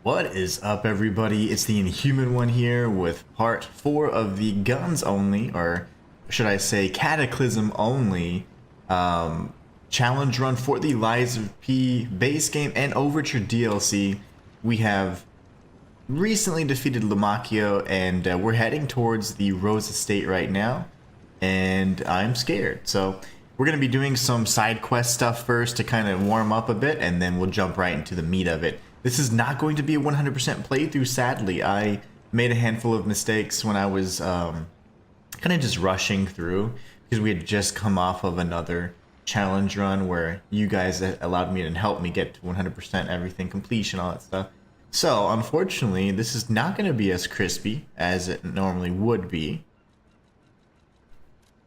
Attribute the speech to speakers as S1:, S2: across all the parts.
S1: What is up, everybody? It's the Inhuman one here with part 4 of the guns only, or should I say cataclysm only, challenge run for the Lies of P base game and Overture DLC. We have recently defeated Lumacchio, and we're heading towards the Rose Estate right now, and I'm scared. So we're going to be doing some side quest stuff first to kind of warm up a bit, and then we'll jump right into the meat of it. This is not going to be a 100% playthrough, sadly. I made a handful of mistakes when I was kind of just rushing through, because we had just come off of another challenge run where you guys allowed me and helped me get to 100% everything, completion, all that stuff. So, unfortunately, this is not going to be as crispy as it normally would be.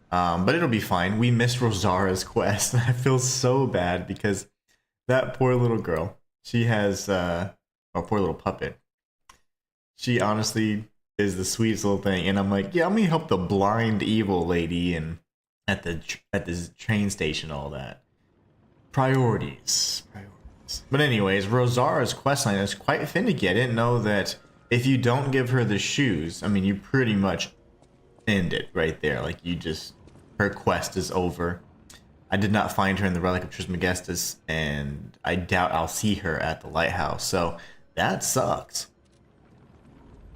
S1: But it'll be fine. We missed Rosara's quest. I feel so bad because that poor little girl, she has, or poor little puppet. She honestly is the sweetest little thing. And I'm like, yeah, I'm gonna help the blind evil lady and at the train station, all that. Priorities. But anyways, Rosara's questline is quite finicky. I didn't know that if you don't give her the shoes, I mean, you pretty much end it right there. Like, you just, her quest is over. I did not find her in the Relic of Trismegistus, and I doubt I'll see her at the lighthouse. So that sucks.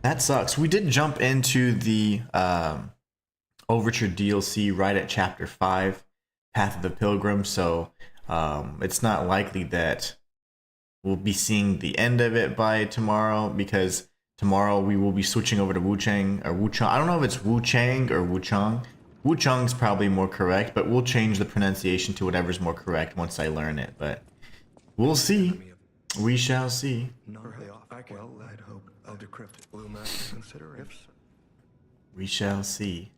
S1: That sucks. We did jump into the Overture DLC right at Chapter 5, Path of the Pilgrim, so it's not likely that we'll be seeing the end of it by tomorrow, because tomorrow we will be switching over to Wuchang, or Wuchang. I don't know if it's Wuchang or Wuchang. Wuchang's probably more correct, but we'll change the pronunciation to whatever's more correct once I learn it, but we'll see. We shall see.
S2: Well, I'd hope I'll decrypt it. Blue Master consider it.
S1: We shall see.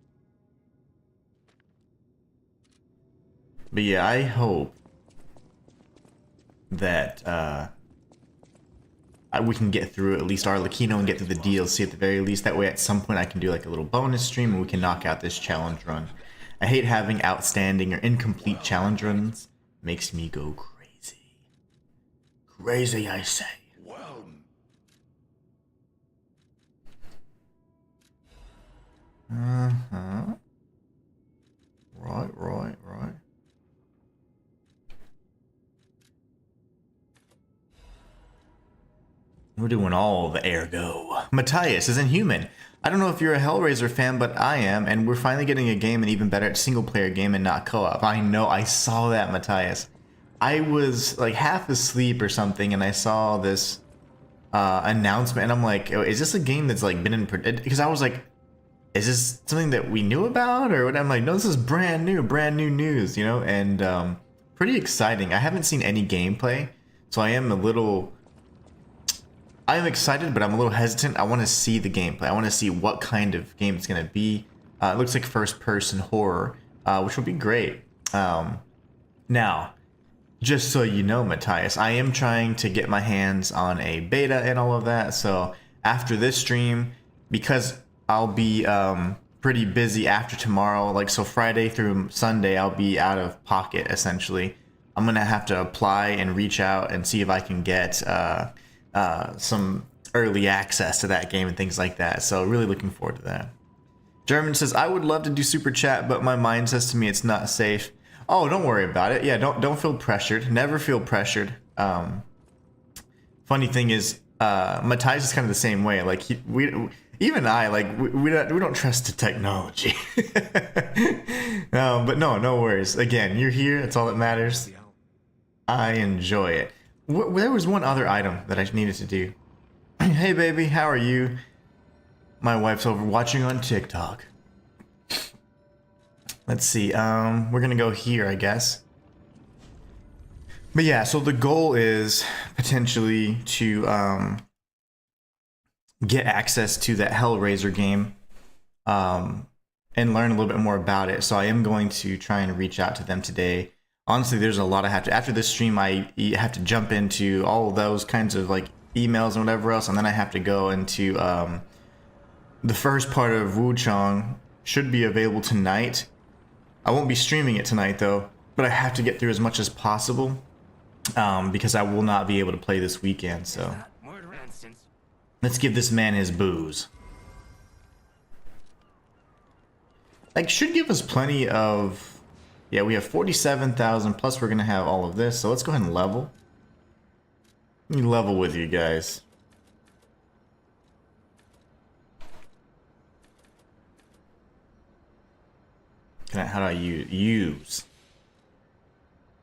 S1: But yeah, I hope that we can get through at least Arlecchino and get through the DLC at the very least. That way at some point I can do like a little bonus stream and we can knock out this challenge run. I hate having outstanding or incomplete challenge runs. Makes me go crazy. Crazy, I say. Uh-huh. Right. We're doing all the ergo. Matthias is Inhuman. I don't know if you're a Hellraiser fan, but I am, and we're finally getting a game, and even better, at single-player game and not co-op. I know, I saw that, Matthias. I was like half asleep or something, and I saw this announcement, and I'm like, oh, is this a game that's like been in? Because I was like, is this something that we knew about, or what? I'm like, no, this is brand new news, you know, and pretty exciting. I haven't seen any gameplay, so I am a little. I am excited, but I'm a little hesitant. I want to see the gameplay. I want to see what kind of game it's going to be. It looks like first-person horror, which will be great. Now, just so you know, Matthias, I am trying to get my hands on a beta and all of that. So after this stream, because I'll be pretty busy after tomorrow, like so Friday through Sunday, I'll be out of pocket, essentially. I'm going to have to apply and reach out and see if I can get some early access to that game and things like that. So really looking forward to that. German says, I would love to do super chat, but my mind says to me it's not safe. Oh, don't worry about it. Yeah, don't feel pressured. Never feel pressured. Funny thing is, Matthias is kind of the same way. Like we don't trust the technology. But no worries. Again, you're here. That's all that matters. I enjoy it. There was one other item that I needed to do. Hey baby, how are you? My wife's over watching on TikTok. Let's see, we're gonna go here, I guess. But yeah, so the goal is potentially to get access to that Hellraiser game and learn a little bit more about it. So I am going to try and reach out to them today. Honestly, there's a lot I have to. After this stream, I have to jump into all of those kinds of like emails and whatever else, and then I have to go into the first part of Wuchang. Should be available tonight. I won't be streaming it tonight though, but I have to get through as much as possible because I will not be able to play this weekend. So Let's give this man his booze. Like, should give us plenty of... Yeah, we have 47,000, plus we're going to have all of this. So let's go ahead and level. Let me level with you guys. How do I use?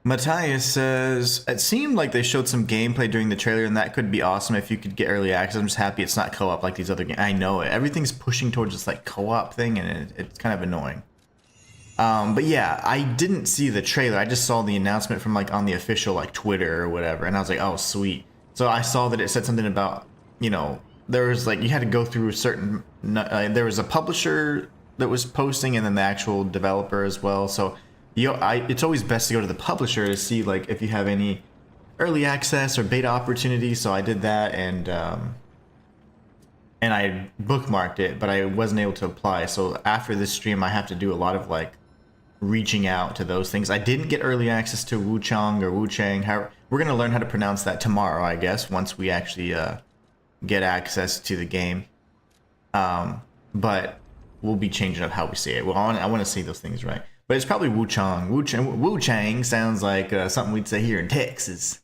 S1: Matthias says, it seemed like they showed some gameplay during the trailer, and that could be awesome if you could get early access. I'm just happy it's not co-op like these other games. I know it. Everything's pushing towards this like co-op thing, and it's kind of annoying. But yeah, I didn't see the trailer. I just saw the announcement from like on the official like Twitter or whatever, and I was like, oh sweet. So I saw that it said something about, you know, there was like you had to go through a certain. There was a publisher that was posting, and then the actual developer as well. So. It's always best to go to the publisher to see like if you have any early access or beta opportunities. So I did that, and I bookmarked it, but I wasn't able to apply. So after this stream, I have to do a lot of like reaching out to those things. I didn't get early access to Wukong or Wuchang. However, we're gonna learn how to pronounce that tomorrow, I guess, once we actually get access to the game. But we'll be changing up how we say it. Well, I want to say those things right. But it's probably Wuchang. Wuchang sounds like something we'd say here in Texas.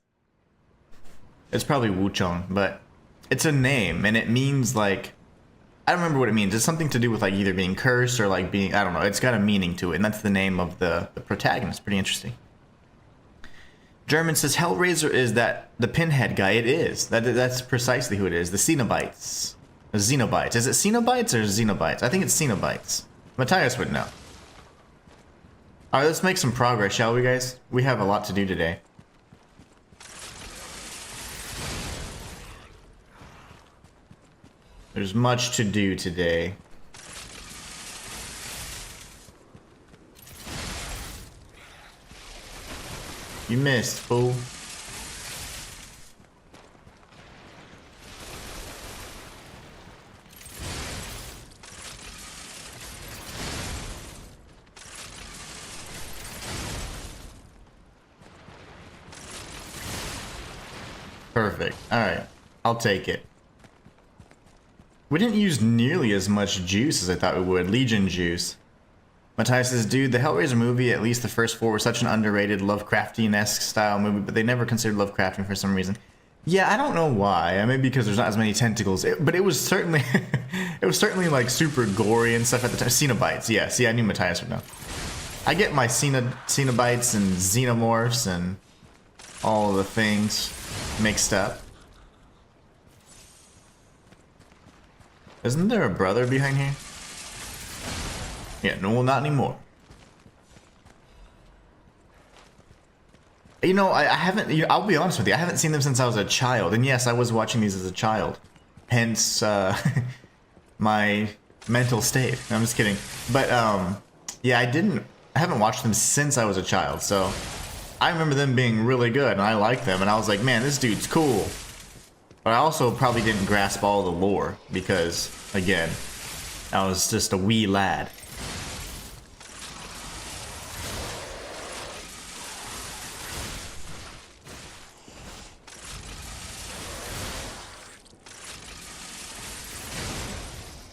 S1: It's probably Wuchang, but it's a name, and it means like... I don't remember what it means. It's something to do with like either being cursed or like being... I don't know. It's got a meaning to it, and that's the name of the protagonist. Pretty interesting. German says, Hellraiser is that the Pinhead guy. It is. That's precisely who it is. The Cenobites. Xenobites. Is it Cenobites or Xenobites? I think it's Cenobites. Matthias would know. Alright, let's make some progress, shall we, guys? We have a lot to do today. There's much to do today. You missed, fool. Perfect. Alright. I'll take it. We didn't use nearly as much juice as I thought we would. Legion juice. Matthias says, dude, the Hellraiser movie, at least the first four, were such an underrated Lovecraftian-esque style movie, but they never considered Lovecraftian for some reason. Yeah, I don't know why. Maybe because there's not as many tentacles. But it was certainly... it was certainly, like, super gory and stuff at the time. Cenobites, yeah. See, I knew Matthias would know. I get my Cenobites and Xenomorphs and all the things mixed up. Isn't there a brother behind here? Yeah, no, well, not anymore. You know, I haven't, I'll be honest with you, I haven't seen them since I was a child. And yes, I was watching these as a child. Hence, my mental state. No, I'm just kidding. But, yeah, I haven't watched them since I was a child, so I remember them being really good, and I liked them, and I was like, man, this dude's cool. But I also probably didn't grasp all the lore, because, again, I was just a wee lad.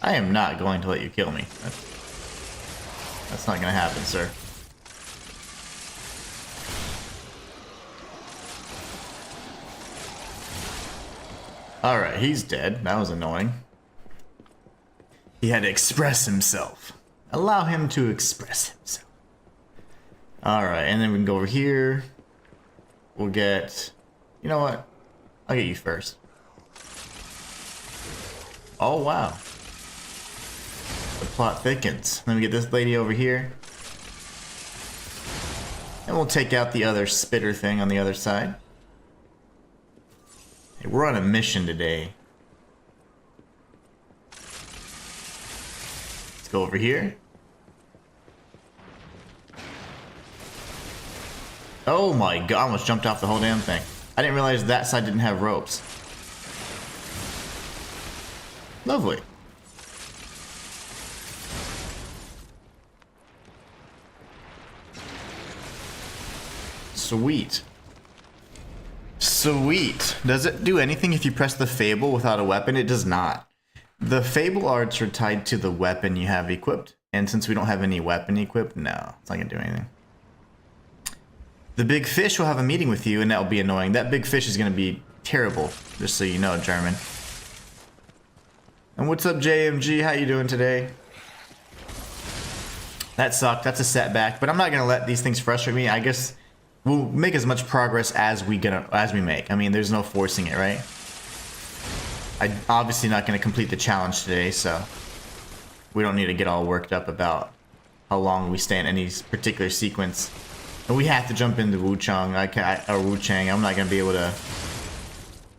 S1: I am not going to let you kill me. That's not going to happen, sir. Alright, he's dead. That was annoying. He had to express himself. Allow him to express himself. Alright, and then we can go over here. We'll get... You know what? I'll get you first. Oh, wow. The plot thickens. Let me get this lady over here. And we'll take out the other spitter thing on the other side. Hey, we're on a mission today. Let's go over here. Oh my god, I almost jumped off the whole damn thing. I didn't realize that side didn't have ropes. Lovely. Sweet. Sweet. Does it do anything if you press the Fable without a weapon? It does not. The Fable arts are tied to the weapon you have equipped. And since we don't have any weapon equipped, no, it's not going to do anything. The big fish will have a meeting with you, and that'll be annoying. That big fish is going to be terrible, just so you know, German. And what's up, JMG? How you doing today? That sucked. That's a setback, but I'm not going to let these things frustrate me. I guess we'll make as much progress as we make. I mean, there's no forcing it, right? I'm obviously not going to complete the challenge today, so we don't need to get all worked up about how long we stay in any particular sequence. And we have to jump into Wukong, or Wuchang. I'm not going to be able to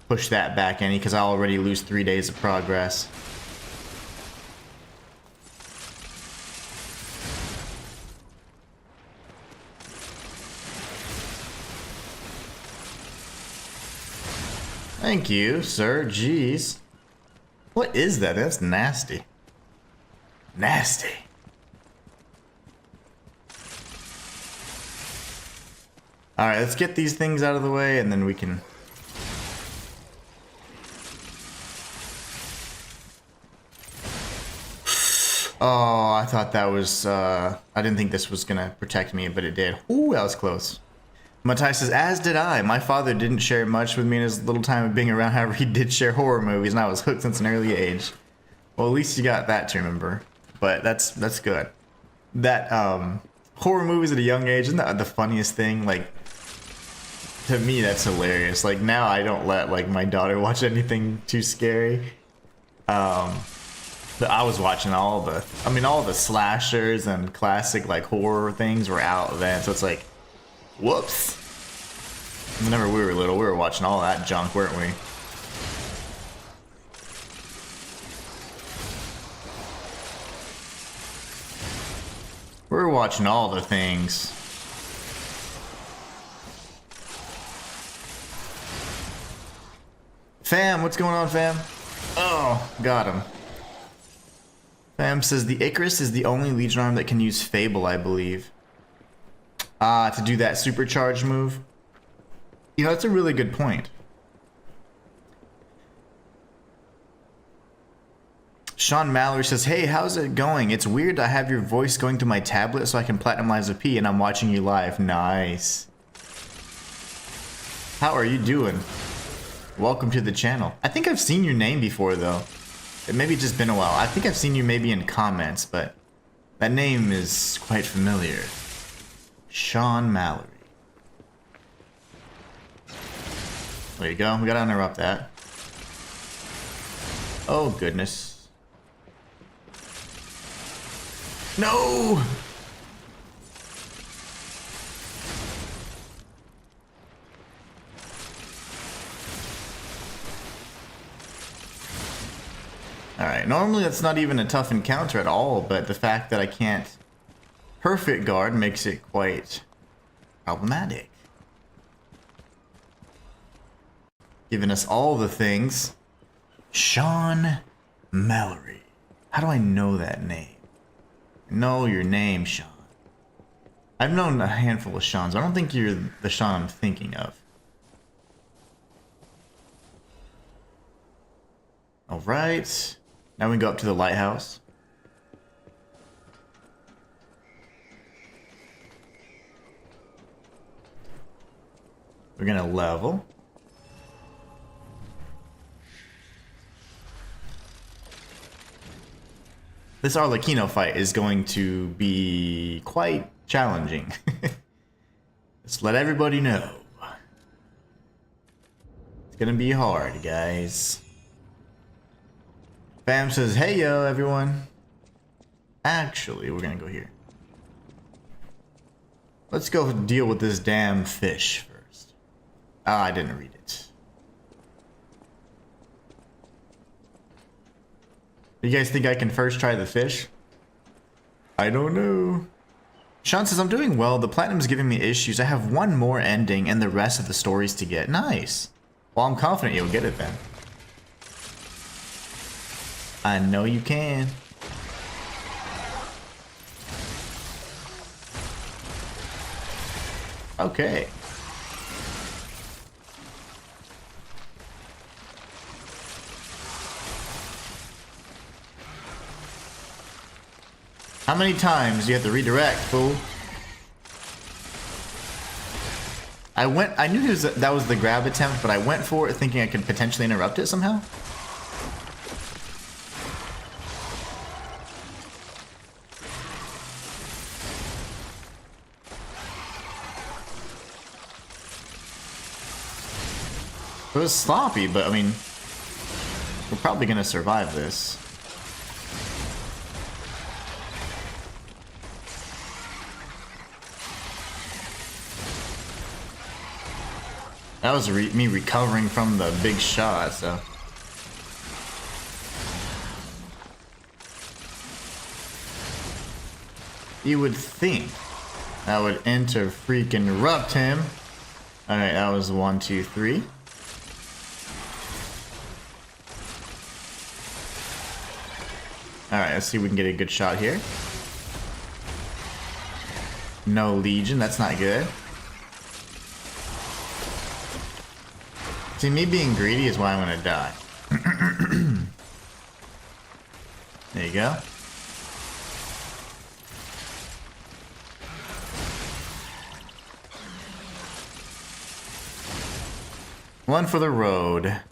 S1: push that back any because I already lose 3 days of progress. Thank you, sir. Jeez. What is that? That's nasty. Nasty. Alright, let's get these things out of the way and then we can... Oh, I thought that was... I didn't think this was gonna protect me, but it did. Ooh, that was close. Matthias says, as did I. My father didn't share much with me in his little time of being around. However, he did share horror movies, and I was hooked since an early age. Well, at least you got that to remember. But that's good. That, horror movies at a young age, isn't that the funniest thing? Like, to me, that's hilarious. Like, now I don't let, like, my daughter watch anything too scary. But I was watching all the slashers and classic, like, horror things were out then, so it's like, whoops. Whenever we were little, we were watching all that junk, weren't we? We were watching all the things. Fam, what's going on, fam? Oh, got him. Fam says the Icarus is the only Legion arm that can use Fable, I believe. To do that supercharge move. You know, that's a really good point. Sean Mallory says, hey, how's it going? It's weird I have your voice going to my tablet so I can platinum Lies of P and I'm watching you live. Nice. How are you doing? Welcome to the channel. I think I've seen your name before, though. It maybe just been a while. I think I've seen you maybe in comments, but that name is quite familiar. Sean Mallory. There you go. We gotta interrupt that. Oh, goodness. No! Alright, normally that's not even a tough encounter at all, but the fact that I can't perfect guard makes it quite problematic. Giving us all the things. Sean Mallory. How do I know that name? Know your name, Sean. I've known a handful of Seans. I don't think you're the Sean I'm thinking of. Alright. Now we go up to the lighthouse. We're gonna level. This Arlecchino fight is going to be quite challenging. Let's let everybody know. It's gonna be hard, guys. Bam says, hey yo, everyone. Actually, we're gonna go here. Let's go deal with this damn fish first. Ah, I didn't read it. You guys think I can first try the fish? I don't know. Sean says, I'm doing well. The platinum's giving me issues. I have one more ending and the rest of the stories to get. Nice. Well, I'm confident you'll get it then. I know you can. Okay. How many times do you have to redirect, fool? I knew that was the grab attempt, but I went for it thinking I could potentially interrupt it somehow. It was sloppy, but I mean, we're probably gonna survive this. That was me recovering from the big shot, so. You would think that would enter freaking erupt him. Alright, that was 1, 2, 3. Alright, let's see if we can get a good shot here. No Legion, that's not good. See, me being greedy is why I'm gonna die. There you go. One for the road.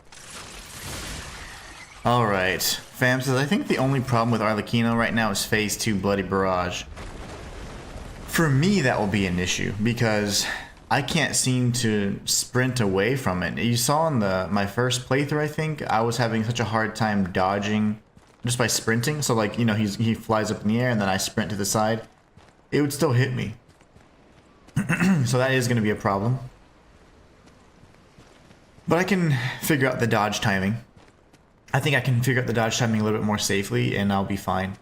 S1: Alright. Fam says, I think the only problem with Arlecchino right now is phase 2 Bloody Barrage. For me, that will be an issue because I can't seem to sprint away from it. You saw in my first playthrough, I think, I was having such a hard time dodging just by sprinting. So like, you know, he flies up in the air and then I sprint to the side. It would still hit me. So that is going to be a problem. But I can figure out the dodge timing. I think I can figure out the dodge timing a little bit more safely and I'll be fine.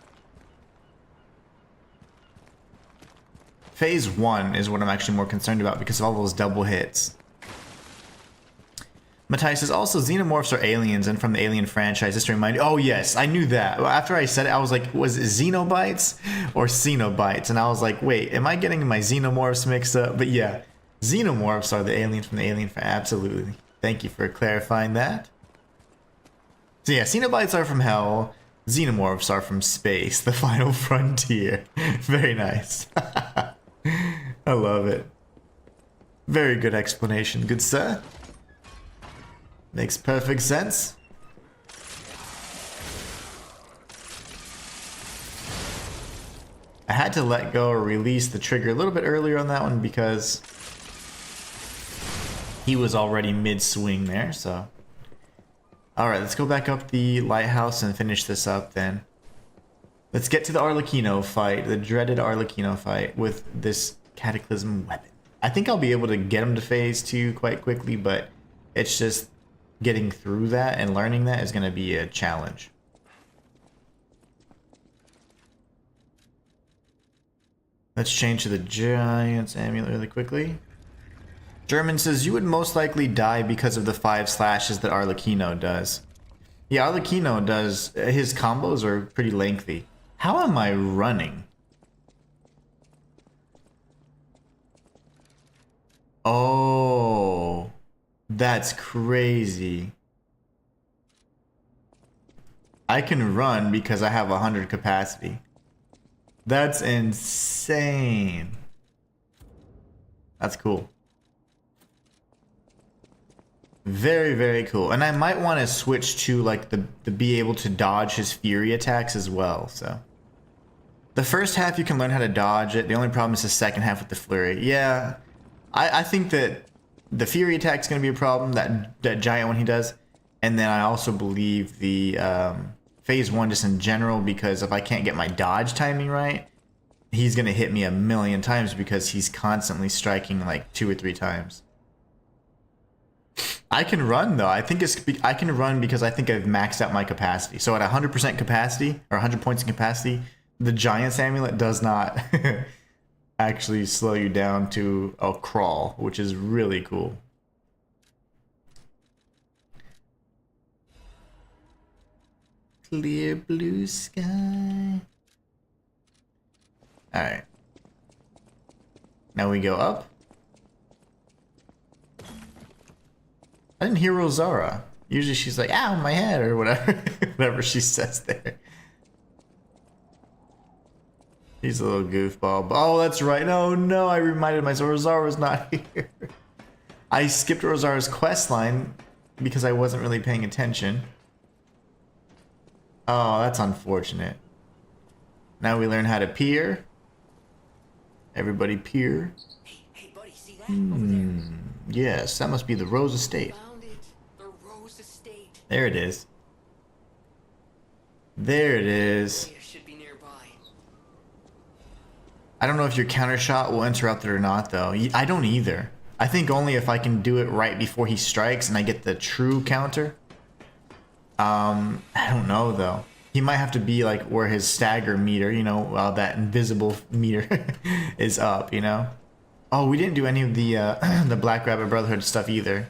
S1: Phase 1 is what I'm actually more concerned about because of all those double hits. Matthias says, also xenomorphs are aliens and from the Alien franchise. Just to remind you, oh yes, I knew that. After I said it, I was like, was it Xenobites or Cenobites? And I was like, wait, am I getting my xenomorphs mixed up? But yeah, xenomorphs are the aliens from the Alien franchise. Absolutely. Thank you for clarifying that. So yeah, Cenobites are from hell. Xenomorphs are from space, the final frontier. Very nice. I love it. Very good explanation, good sir. Makes perfect sense. I had to let go or release the trigger a little bit earlier on that one because he was already mid-swing there, so. Alright, let's go back up the lighthouse and finish this up then. Let's get to the Arlecchino fight, the dreaded Arlecchino fight with this Cataclysm weapon. I think I'll be able to get him to phase 2 quite quickly, but it's just getting through that and learning that is going to be a challenge. Let's change to the Giant's Amulet really quickly. German says, you would most likely die because of the 5 slashes that Arlecchino does. Yeah, Arlecchino does, his combos are pretty lengthy. How am I running? Oh, that's crazy. I can run because I have 100 capacity. That's insane. That's cool. Very, very cool. And I might want to switch to like the be able to dodge his fury attacks as well. So the first half you can learn how to dodge it. The only problem is the second half with the flurry. Yeah, I think that the fury attack is going to be a problem, that giant one he does. And then I also believe the phase 1 just in general, because if I can't get my dodge timing right, he's going to hit me a million times because he's constantly striking like 2 or 3 times. I can run though. I can run because I think I've maxed out my capacity. So at 100% capacity or 100 points in capacity, the Giant's Amulet does not actually slow you down to a crawl, which is really cool. Clear blue sky. All right. Now we go up. I didn't hear Rosara. Usually she's like, ow, my head, or whatever. Whatever she says there. He's a little goofball. Oh, that's right. No, no, I reminded myself Rosaro's not here. I skipped Rosaro's quest line because I wasn't really paying attention. Oh, that's unfortunate. Now we learn how to peer. Everybody peer.
S3: Hey, buddy, see that over there?
S1: Yes, that must be the Rose Estate.
S3: Found it. The Rose Estate.
S1: There it is. There it is.
S3: It should be nearby.
S1: I don't know if your counter shot will interrupt it or not, though. I don't either. I think only if I can do it right before he strikes and I get the true counter. I don't know, though. He might have to be like where his stagger meter, you know, that invisible meter is up, you know. Oh, we didn't do any of the the Black Rabbit Brotherhood stuff either.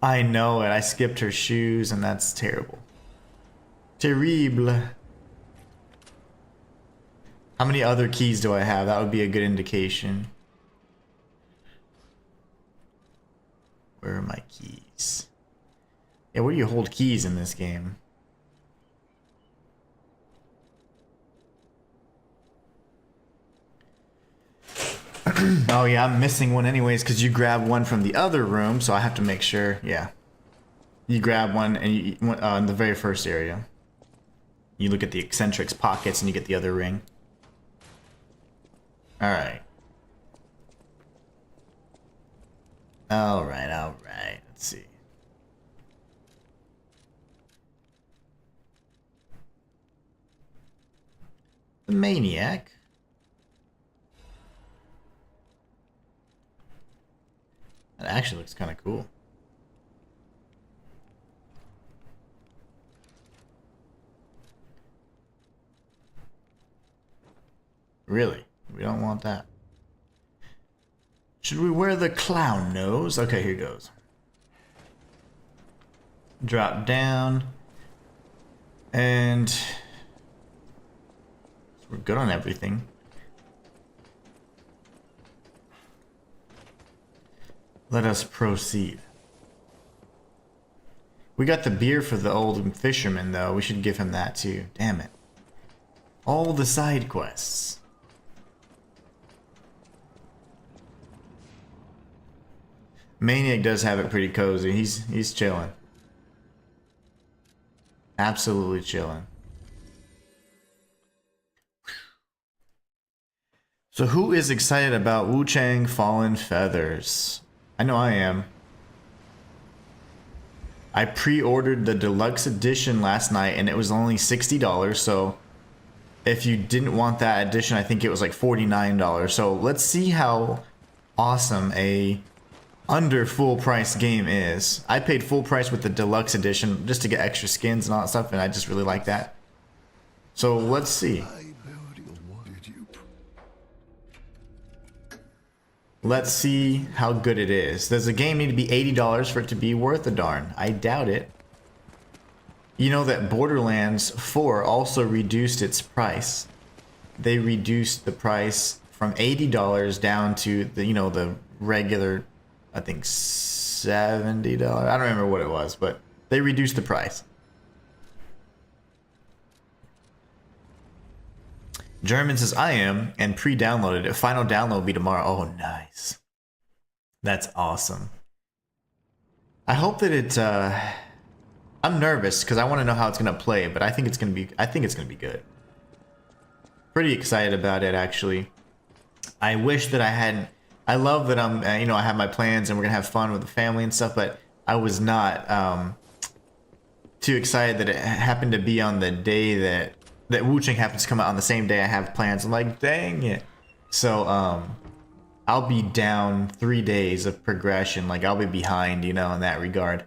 S1: I know it. I skipped her shoes, and that's terrible. Terrible. How many other keys do I have? That would be a good indication. Where are my keys? Yeah, where do you hold keys in this game? Oh yeah, I'm missing one anyways because you grab one from the other room, so I have to make sure. Yeah, you grab one and you in the very first area. You look at the eccentric's pockets and you get the other ring. All right. All right. All right. Let's see. The maniac. That actually looks kind of cool. Really? We don't want that. Should we wear the clown nose? Okay, here goes. Drop down. And we're good on everything. Let us proceed. We got the beer for the old fisherman, though. We should give him that, too. Damn it. All the side quests. Maniac does have it pretty cozy. He's chilling. Absolutely chilling. So who is excited about Wukong Fallen Feathers? I know I am. I pre-ordered the deluxe edition last night and it was only $60, so if you didn't want that edition, I think it was like $49. So let's see how awesome a under full price game is. I paid full price with the deluxe edition just to get extra skins and all that stuff, and I just really like that. So let's see. Let's see how good it is. Does the game need to be $80 for it to be worth a darn? I doubt it. You know that Borderlands 4 also reduced its price. They reduced the price from $80 down to the, you know, the regular, I think $70. I don't remember what it was, but they reduced the price. German says, I am, and pre-downloaded it. Final download will be tomorrow. Oh, nice. That's awesome. I hope that it, I'm nervous because I want to know how it's going to play, but I think it's going to be good. Pretty excited about it, actually. I wish that I hadn't, I love that I'm, you know, I have my plans and we're going to have fun with the family and stuff, but I was not, too excited that it happened to be on the day that Wukong happens to come out on the same day I have plans. I'm like, dang it. So, I'll be down 3 days of progression. Like, I'll be behind, you know, in that regard.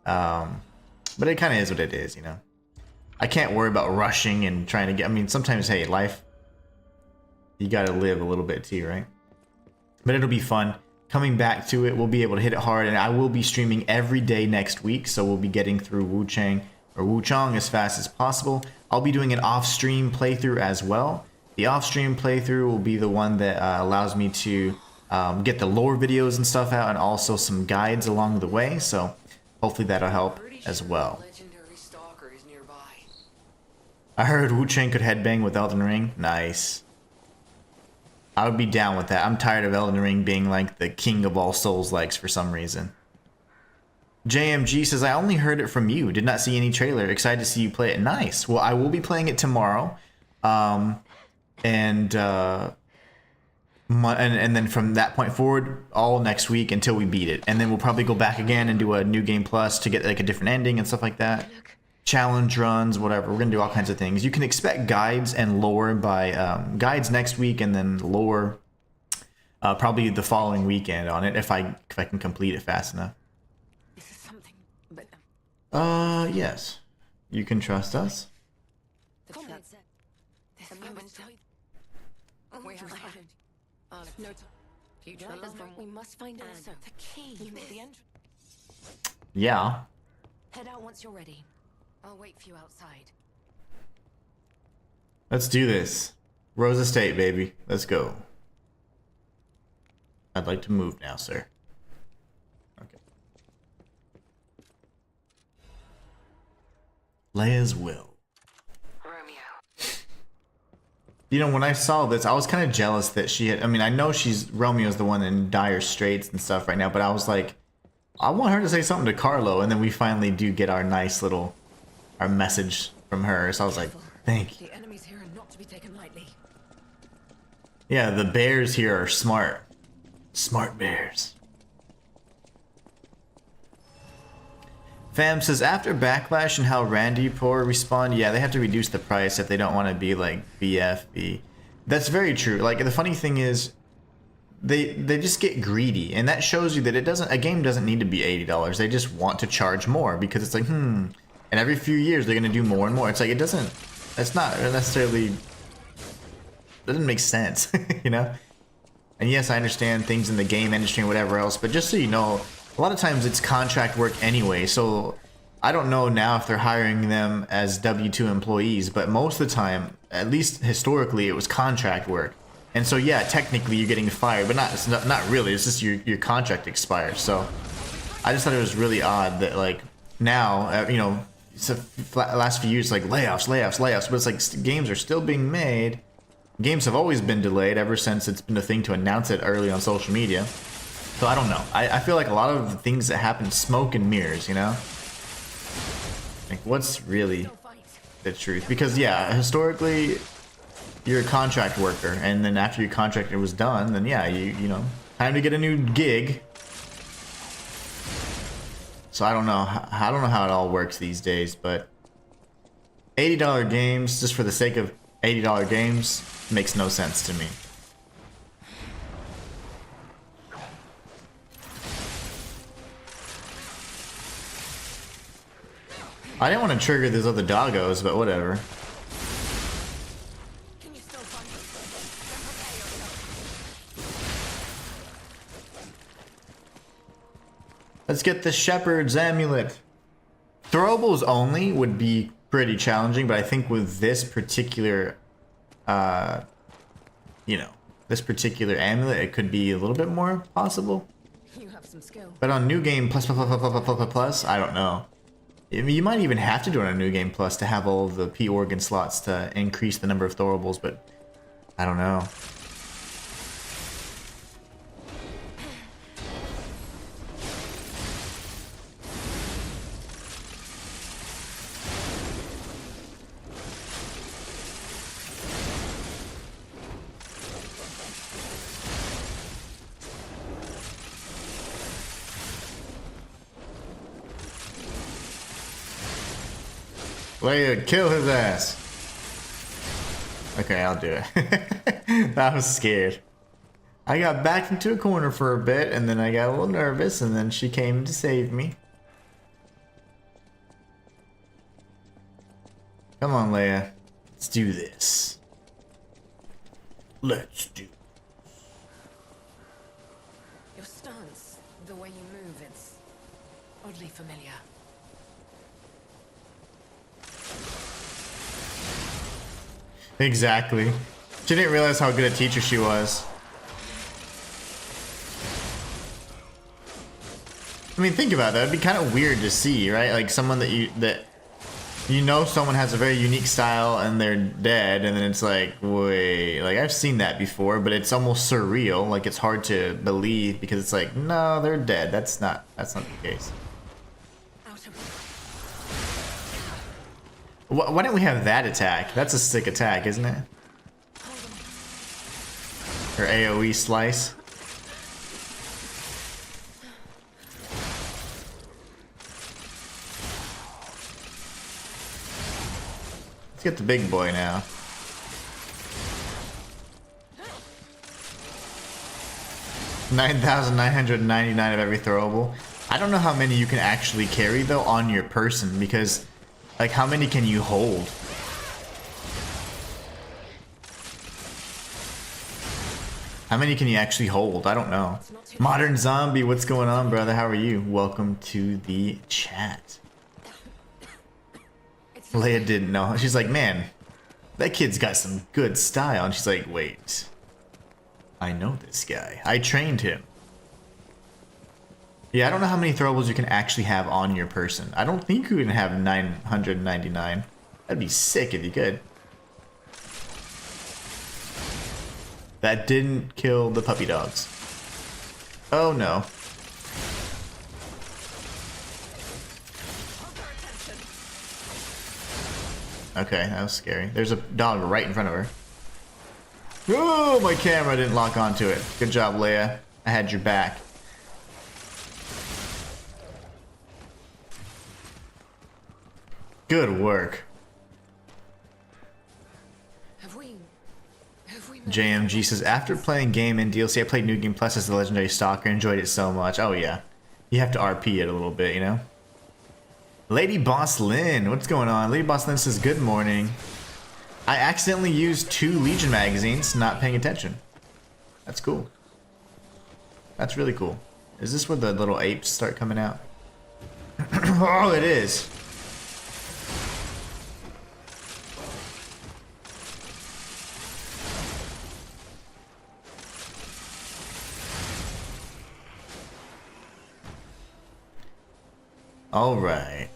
S1: But it kind of is what it is, you know. I can't worry about rushing and trying to get, I mean, sometimes, hey, life, you gotta live a little bit too, right? But it'll be fun. Coming back to it, we'll be able to hit it hard, and I will be streaming every day next week, so we'll be getting through Wukong as fast as possible. I'll be doing an off-stream playthrough as well. The off-stream playthrough will be the one that allows me to get the lore videos and stuff out, and also some guides along the way, so hopefully that'll help as well.
S3: Legendary Stalker is nearby.
S1: I heard Wu-Chang could headbang with Elden Ring. Nice. I would be down with that. I'm tired of Elden Ring being like the king of all Souls-likes for some reason. JMG says, I only heard it from you. Did not see any trailer. Excited to see you play it. Nice. Well, I will be playing it tomorrow. And then from that point forward, all next week until we beat it. And then we'll probably go back again and do a new game plus to get like a different ending and stuff like that. Challenge runs, whatever. We're gonna do all kinds of things. You can expect guides and lore by guides next week, and then lore probably the following weekend on it if I can complete it fast enough.
S4: This is something, but
S1: yes. You can trust us.
S4: the comment said this moment. We have found no time. Future
S3: We must find
S4: and
S3: also
S4: the key. You know the entrance.
S1: Yeah.
S3: Head out once you're ready. I'll wait for you outside.
S1: Let's do this. Rose Estate, baby. Let's go. I'd like to move now, sir. Okay. Leia's will.
S4: Romeo.
S1: You know, when I saw this, I was kind of jealous that she had. I mean, I know Romeo's the one in dire straits and stuff right now, but I was like, I want her to say something to Carlo, and then we finally do get our nice little, our message from her. So I was like, thank you.
S4: The enemies here are not to be taken lightly.
S1: Yeah, the bears here are smart. Smart bears. Fam says, after Backlash and how Randy Poor respond, yeah, they have to reduce the price if they don't want to be like BFB. That's very true. Like, the funny thing is, they just get greedy, and that shows you that a game doesn't need to be $80. They just want to charge more because it's like, and every few years they're gonna do more and more. It's like, it's not necessarily, doesn't make sense, you know? And yes, I understand things in the game industry and whatever else, but just so you know, a lot of times it's contract work anyway, so I don't know now if they're hiring them as W-2 employees, but most of the time, at least historically, it was contract work. And so yeah, technically you're getting fired, but not really, it's just your contract expires. So I just thought it was really odd that like now, you know, it's the last few years like layoffs, but it's like games are still being made. Games have always been delayed ever since it's been a thing to announce it early on social media. So I don't know. I feel like a lot of the things that happen, smoke and mirrors, you know? Like, what's really the truth? Because, yeah, historically, you're a contract worker, and then after your contract was done, then, yeah, you know, time to get a new gig. So I don't know. I don't know how it all works these days, but $80 games, just for the sake of $80 games, makes no sense to me. I didn't want to trigger those other doggos, but whatever.
S4: Can you still find me?
S1: Let's get the Shepherd's Amulet. Throwables only would be pretty challenging, but I think with this particular, you know, this particular amulet, it could be a little bit more possible.
S4: You have some skill.
S1: But on New Game Plus, I don't know. I mean, you might even have to do it on a New Game Plus to have all of the P organ slots to increase the number of throwables, but I don't know. Leia, kill his ass. Okay, I'll do it. I was scared. I got backed into a corner for a bit, and then I got a little nervous, and then she came to save me. Come on, Leia. Let's do this. Let's do it.
S4: Your stance, the way you move, it's oddly familiar.
S1: Exactly. She didn't realize how good a teacher she was. I mean, think about that. It'd be kind of weird to see, right? Like someone that You know someone has a very unique style and they're dead, and then it's like, wait, like I've seen that before, but it's almost surreal. Like it's hard to believe because it's like, no, they're dead. That's not the case. Why don't we have that attack? That's a sick attack, isn't it? Or AoE slice. Let's get the big boy now. $9,999 of every throwable. I don't know how many you can actually carry though on your person, because like how many can you hold? How many can you actually hold? I don't know. Modern Zombie, what's going on, brother? How are you? Welcome to the chat. Leia didn't know. She's like, man, that kid's got some good style. And she's like, wait, I know this guy. I trained him. Yeah, I don't know how many throwables you can actually have on your person. I don't think you can have 999. That'd be sick if you could. That didn't kill the puppy dogs. Oh no. Okay, that was scary. There's a dog right in front of her. Oh, my camera didn't lock onto it. Good job, Leia. I had your back. Good work. JMG says, after playing game and DLC, I played New Game Plus as the legendary Stalker. Enjoyed it so much. Oh yeah. You have to RP it a little bit, you know? Lady Boss Lynn, what's going on? Lady Boss Lynn says, good morning. I accidentally used 2 Legion magazines, not paying attention. That's cool. That's really cool. Is this where the little apes start coming out? Oh, it is. All right.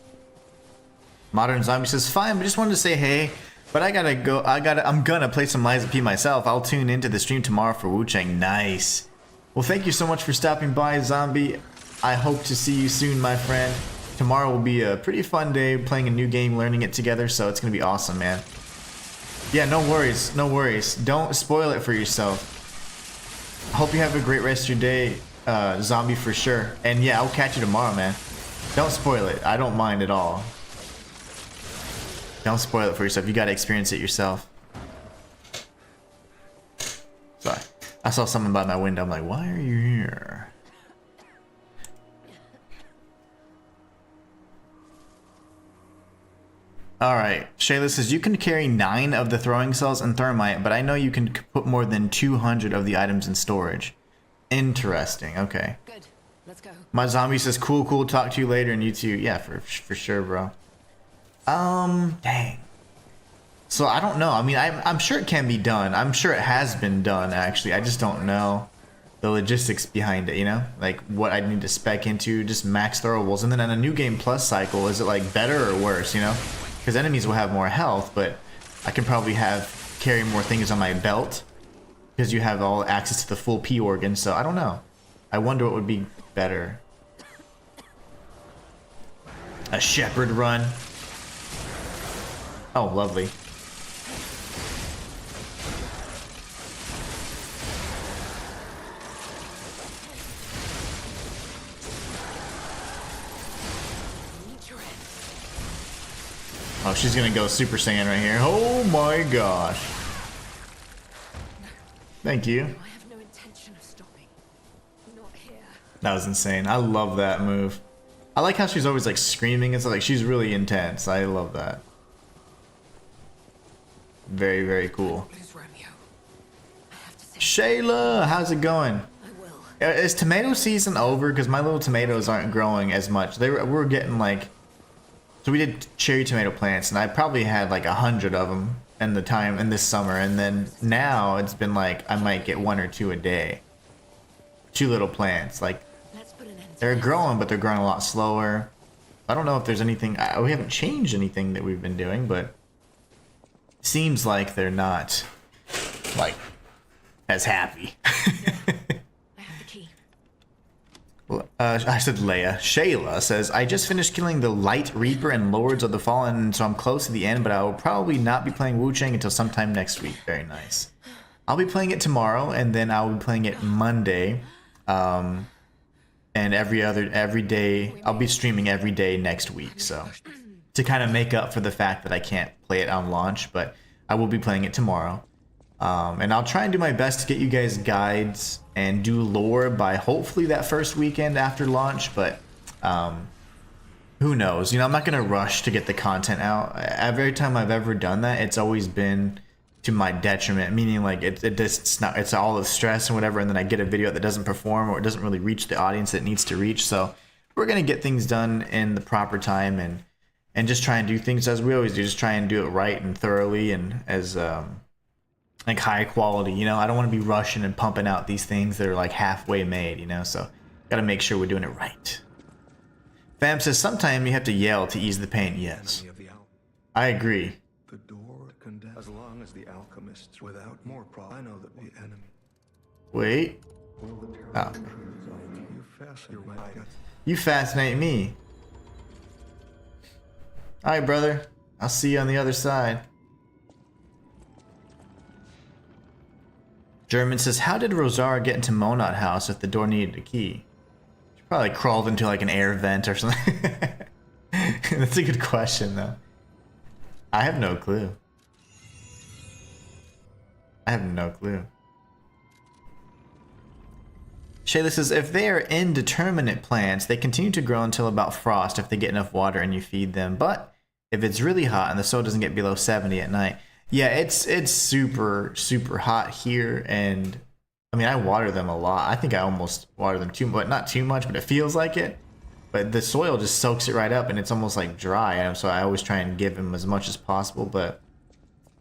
S1: Modern Zombie says, fine, but just wanted to say hey, but I gotta go. I'm gonna play some Lies of P myself. I'll tune into the stream tomorrow for Wukong. Nice. Well, thank you so much for stopping by, Zombie. I hope to see you soon, my friend. Tomorrow will be a pretty fun day playing a new game, learning it together, so it's gonna be awesome, man. Yeah, no worries, no worries. Don't spoil it for yourself. Hope you have a great rest of your day, Zombie, for sure. And yeah, I'll catch you tomorrow, man. Don't spoil it. I don't mind at all. Don't spoil it for yourself. You gotta experience it yourself. Sorry. I saw someone by my window. I'm like, why are you here? Alright. Shayla says, you can carry 9 of the throwing cells and thermite, but I know you can put more than 200 of the items in storage. Interesting. Okay.
S4: Good. Let's go.
S1: My Zombie says, cool, cool, talk to you later, and you too. Yeah, for sure, bro. Dang. So I don't know. I mean, I'm sure it can be done. I'm sure it has been done, actually. I just don't know the logistics behind it, you know? Like, what I need to spec into, just max throwables. And then on a New Game Plus cycle, is it, like, better or worse, you know? Because enemies will have more health, but I can probably carry more things on my belt. Because you have all access to the full P organ, so I don't know. I wonder what would be better. A shepherd run. Oh, lovely. Oh, she's gonna go Super Saiyan right here. Oh my gosh. Thank you.
S4: I have no intention of stopping. Not here.
S1: That was insane. I love that move. I like how she's always like screaming and stuff. Like, she's really intense. I love that. Very, very cool.
S4: Lose Romeo. I have to say
S1: Shayla, how's it going?
S4: I will.
S1: Is tomato season over? Because my little tomatoes aren't growing as much. We're getting like, so we did cherry tomato plants, and I probably had like 100 of them in this summer, and then now it's been like I might get 1 or 2 a day. 2 little plants, like
S4: Let's put an end to
S1: they're
S4: this.
S1: growing, but they're growing a lot slower. I don't know if there's anything, we haven't changed anything that we've been doing, but seems like they're not, like, as happy.
S3: I have the key.
S1: I said Leia. Shayla says, I just finished killing the Light Reaper and Lords of the Fallen, so I'm close to the end, but I will probably not be playing Wuchang until sometime next week. Very nice. I'll be playing it tomorrow, and then I'll be playing it Monday. And every day, I'll be streaming every day next week, so to kind of make up for the fact that I can't play it on launch, but I will be playing it tomorrow. And I'll try and do my best to get you guys guides and do lore by hopefully that first weekend after launch, but who knows? You know, I'm not going to rush to get the content out. Every time I've ever done that, it's always been to my detriment, meaning like it's all the stress and whatever, and then I get a video that doesn't perform or it doesn't really reach the audience it needs to reach. So we're going to get things done in the proper time and just try and do things as we always do, just try and do it right and thoroughly and as like high quality. You know, I don't want to be rushing and pumping out these things that are like halfway made, you know, so got to make sure we're doing it right. Fam says sometime you have to yell to ease the pain. Yes, I agree.
S2: The door condemned. As long as the alchemists without more problem. I know that the enemy.
S1: Wait. Oh. You fascinate me. Alright, brother. I'll see you on the other side. German says, how did Rosara get into Monot House if the door needed a key? She probably crawled into like an air vent or something. That's a good question, though. I have no clue. I have no clue. Shayla says, if they are indeterminate plants, they continue to grow until about frost if they get enough water and you feed them. But if it's really hot and the soil doesn't get below 70 at night, yeah, it's super, super hot here. And I mean, I water them a lot. I think I almost water them too much, not too much, but it feels like it. But the soil just soaks it right up and it's almost like dry. And so I always try and give them as much as possible. But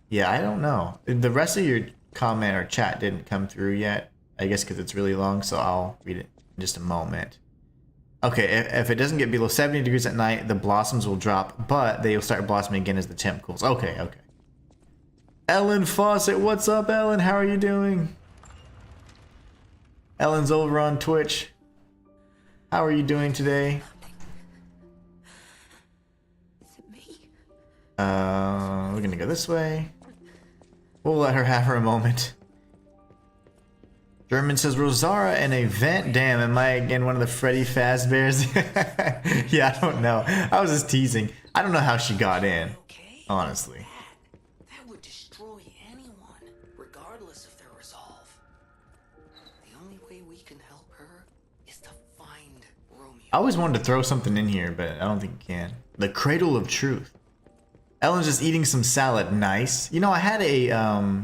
S1: yeah, I don't know. The rest of your comment or chat didn't come through yet. I guess because it's really long, so I'll read it in just a moment. Okay, if it doesn't get below 70 degrees at night, the blossoms will drop, but they will start blossoming again as the temp cools. Okay, okay. Ellen Fawcett, what's up, Ellen? How are you doing? Ellen's over on Twitch. How are you doing today?
S4: Is it me?
S1: We're gonna go this way. We'll let her have her moment. German says, Rosara in a vent? Damn, am I again one of the Freddy Fazbears? Yeah, I don't know. I was just teasing. I don't know how she got in, honestly.
S5: That would destroy anyone, regardless of their resolve. The only way we can help her is to find Romeo.
S1: I always wanted to throw something in here, but I don't think you can. The Cradle of Truth. Ellen's just eating some salad. Nice. You know, I had a,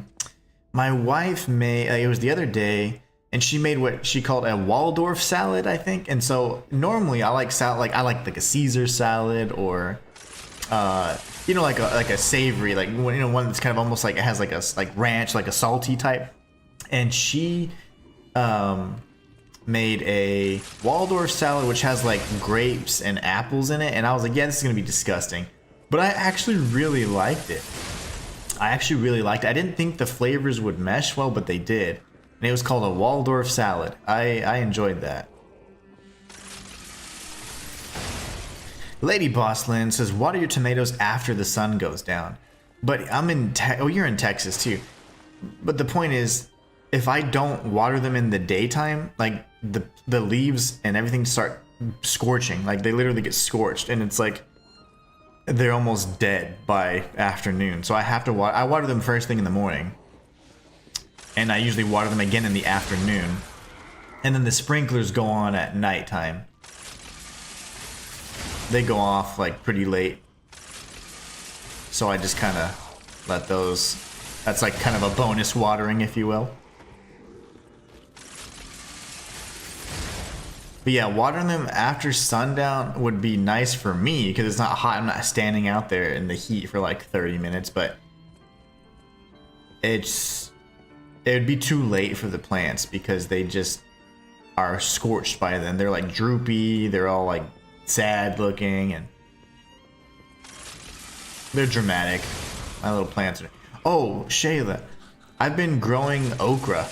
S1: my wife made, it was the other day, and she made what she called a Waldorf salad, I think. And so normally I like salad, like I like a Caesar salad or, you know, like a savory, like, you know, one that's kind of almost like it has like a ranch, like a salty type. And she made a Waldorf salad which has like grapes and apples in it, and I was like, yeah, this is gonna be disgusting. But I actually really liked it. I didn't think the flavors would mesh well, but they did. And it was called a Waldorf salad. I enjoyed that. Lady Bosslin says, water your tomatoes after the sun goes down. But I'm in, oh, you're in Texas too. But the point is, if I don't water them in the daytime, like the leaves and everything start scorching. Like they literally get scorched, and it's like, they're almost dead by afternoon. So I have to water. I water them first thing in the morning, and I usually water them again in the afternoon, and then the sprinklers go on at nighttime. They go off like pretty late, so I just kind of let those. That's like kind of a bonus watering, if you will. But yeah, watering them after sundown would be nice for me because it's not hot. I'm not standing out there in the heat for like 30 minutes, but it would be too late for the plants because they just are scorched by then. They're like droopy, they're all like sad looking, and They're dramatic. My little plants are... Oh, Shayla. I've been growing okra.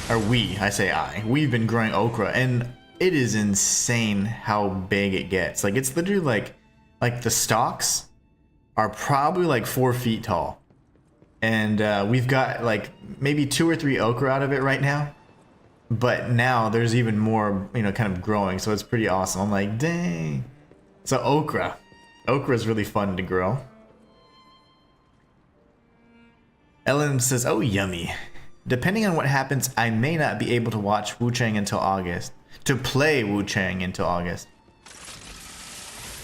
S1: Or we've been growing okra, and it is insane how big it gets. Like, it's literally like the stalks are probably like 4 feet tall. And we've got like maybe 2 or 3 okra out of it right now. But now there's even more, you know, kind of growing, so it's pretty awesome. I'm like, dang. So okra. Okra is really fun to grow. Ellen says, oh, yummy. Depending on what happens, I may not be able to watch Wu-Chang until August. To play Wu-Chang until August.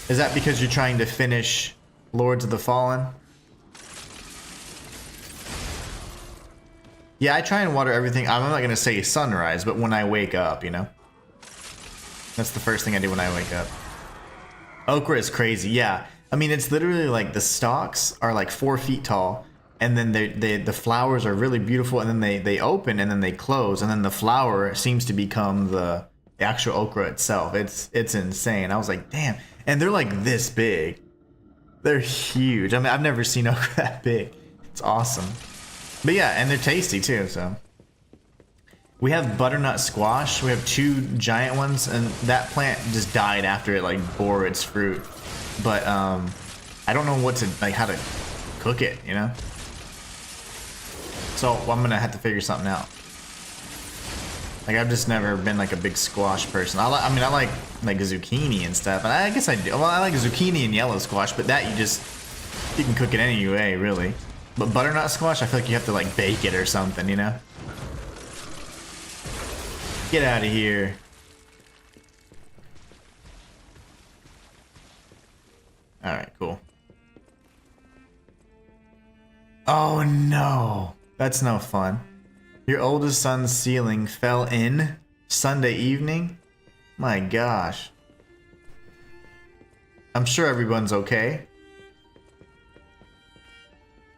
S1: Is that because you're trying to finish Lords of the Fallen? Yeah, I try and water everything. I'm not going to say sunrise, but when I wake up, you know? That's the first thing I do when I wake up. Okra is crazy, yeah. I mean, it's literally like the stalks are like 4 feet tall, and then the flowers are really beautiful, and then they open, and then they close, and then the flower seems to become the actual okra itself. It's insane. I was like, damn. And they're like this big. They're huge. I mean, I've never seen okra that big. It's awesome. But yeah, and they're tasty too, so. We have butternut squash. We have 2 giant ones, and that plant just died after it like bore its fruit. But I don't know what to like how to cook it, you know? So I'm gonna have to figure something out. Like, I've just never been like a big squash person. I like zucchini and stuff, and I guess I do. Well, I like zucchini and yellow squash, but that you can cook it any way, really. But butternut squash, I feel like you have to like bake it or something, you know? Get out of here. Alright, cool. Oh no! That's no fun. Your oldest son's ceiling fell in Sunday evening? My gosh. I'm sure everyone's okay.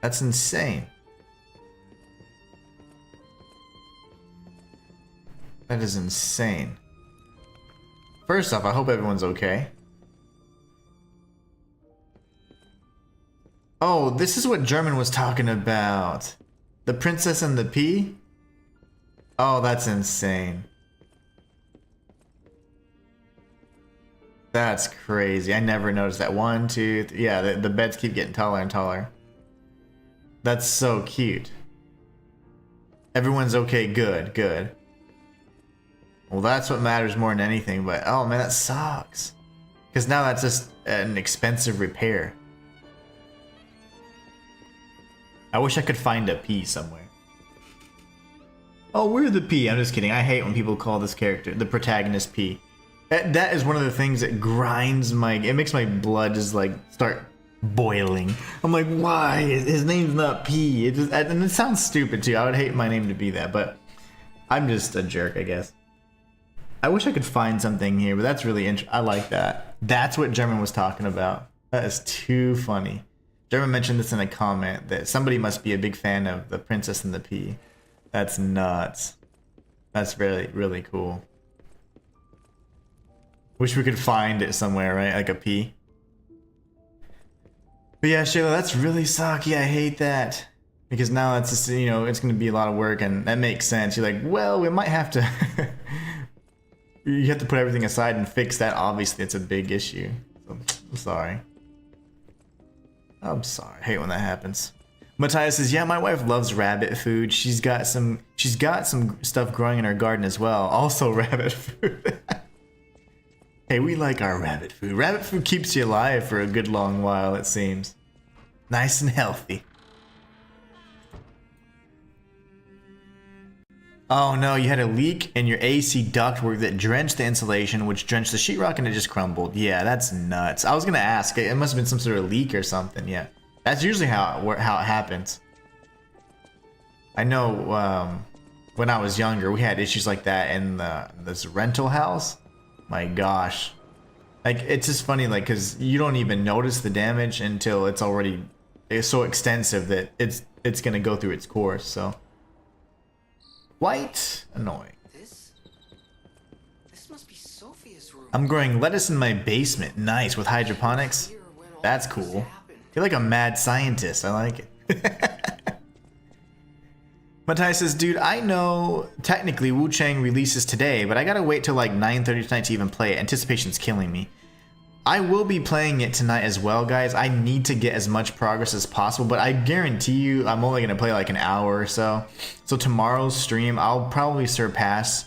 S1: That's insane. That is insane. First off, I hope everyone's okay. Oh, this is what German was talking about. The Princess and the Pea? Oh, that's insane. That's crazy. I never noticed that. 1, 2, 3. Yeah, the beds keep getting taller and taller. That's so cute. Everyone's okay. Good, good. Well, that's what matters more than anything, but oh man, that sucks. Because now that's just an expensive repair. I wish I could find a P somewhere. Oh, we're the P. I'm just kidding. I hate when people call this character, the protagonist, P. That is one of the things that grinds my... It makes my blood just like start boiling. I'm like, why? His name's not P. And it sounds stupid too. I would hate my name to be that, but I'm just a jerk, I guess. I wish I could find something here, but that's really interesting. I like that. That's what German was talking about. That is too funny. German mentioned this in a comment that somebody must be a big fan of The Princess and the Pea. That's nuts. That's really, really cool. Wish we could find it somewhere, right? Like a P. But yeah, Shayla, that's really sucky. I hate that. Because now it's just, you know, it's going to be a lot of work, and that makes sense. You're like, well, we might have to... You have to put everything aside and fix that. Obviously, it's a big issue. So, I'm sorry. I'm sorry. I hate when that happens. Matthias says, yeah, my wife loves rabbit food. She's got some stuff growing in her garden as well. Also rabbit food. Hey, we like our rabbit food. Rabbit food keeps you alive for a good long while, it seems. Nice and healthy. Oh no, you had a leak in your AC ductwork that drenched the insulation, which drenched the sheetrock, and it just crumbled. Yeah, that's nuts. I was gonna ask. It must have been some sort of leak or something. Yeah, that's usually how it happens. I know when I was younger, we had issues like that in this rental house. My gosh, like it's just funny, like because you don't even notice the damage until it's so extensive that it's gonna go through its course. So. Quite annoying.
S5: This must be Sophia's room.
S1: I'm growing lettuce in my basement. Nice, with hydroponics.
S5: Here when all
S1: That's
S5: this
S1: cool.
S5: happened.
S1: You're like a mad scientist. I like it. Matthias says, dude, I know technically Wu-Chang releases today, but I gotta wait till like 9:30 tonight to even play it. Anticipation's killing me. I will be playing it tonight as well, guys. I need to get as much progress as possible, but I guarantee you I'm only gonna play like an hour or so. So tomorrow's stream, I'll probably surpass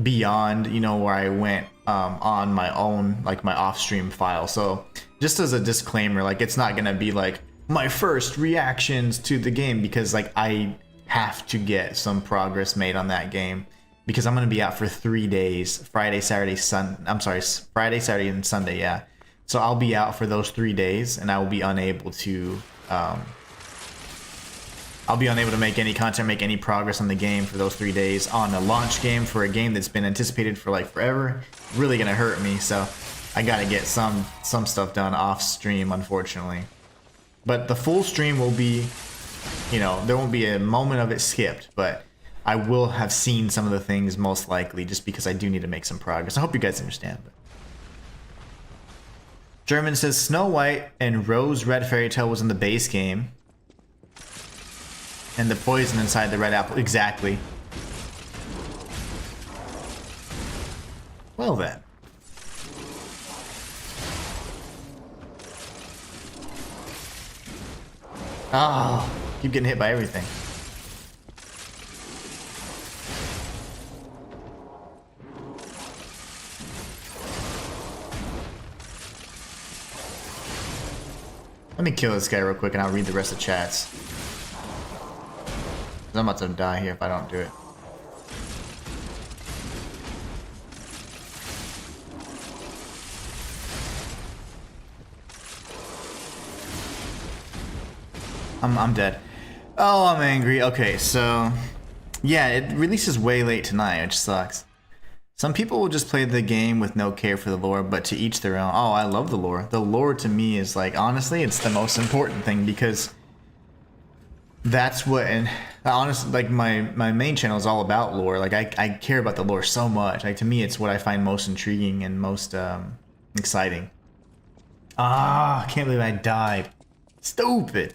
S1: beyond, you know, where I went on my own, like my off-stream file. So just as a disclaimer, like it's not gonna be like my first reactions to the game, because like I have to get some progress made on that game, because I'm gonna be out for 3 days, Friday, Saturday, Friday, Saturday, and Sunday, yeah. So I'll be out for those 3 days, and I will be unable to make any content, make any progress on the game for those 3 days on a launch game for a game that's been anticipated for like forever. Really gonna hurt me, so I gotta get some stuff done off stream, unfortunately. But the full stream will be, you know, there won't be a moment of it skipped, but I will have seen some of the things most likely, just because I do need to make some progress. I hope you guys understand. But German says Snow White and Rose Red Fairy Tale was in the base game. And the poison inside the red apple. Exactly. Well then. Oh, keep getting hit by everything. Let me kill this guy real quick and I'll read the rest of the chats. I'm about to die here if I don't do it. I'm dead. Oh, I'm angry. Okay, so yeah, it releases way late tonight, which sucks. Some people will just play the game with no care for the lore, but to each their own. Oh, I love the lore. The lore to me is like, honestly, it's the most important thing, because that's what, and honestly, like my main channel is all about lore. Like I care about the lore so much. Like to me, it's what I find most intriguing and most exciting. Ah, I can't believe I died. Stupid.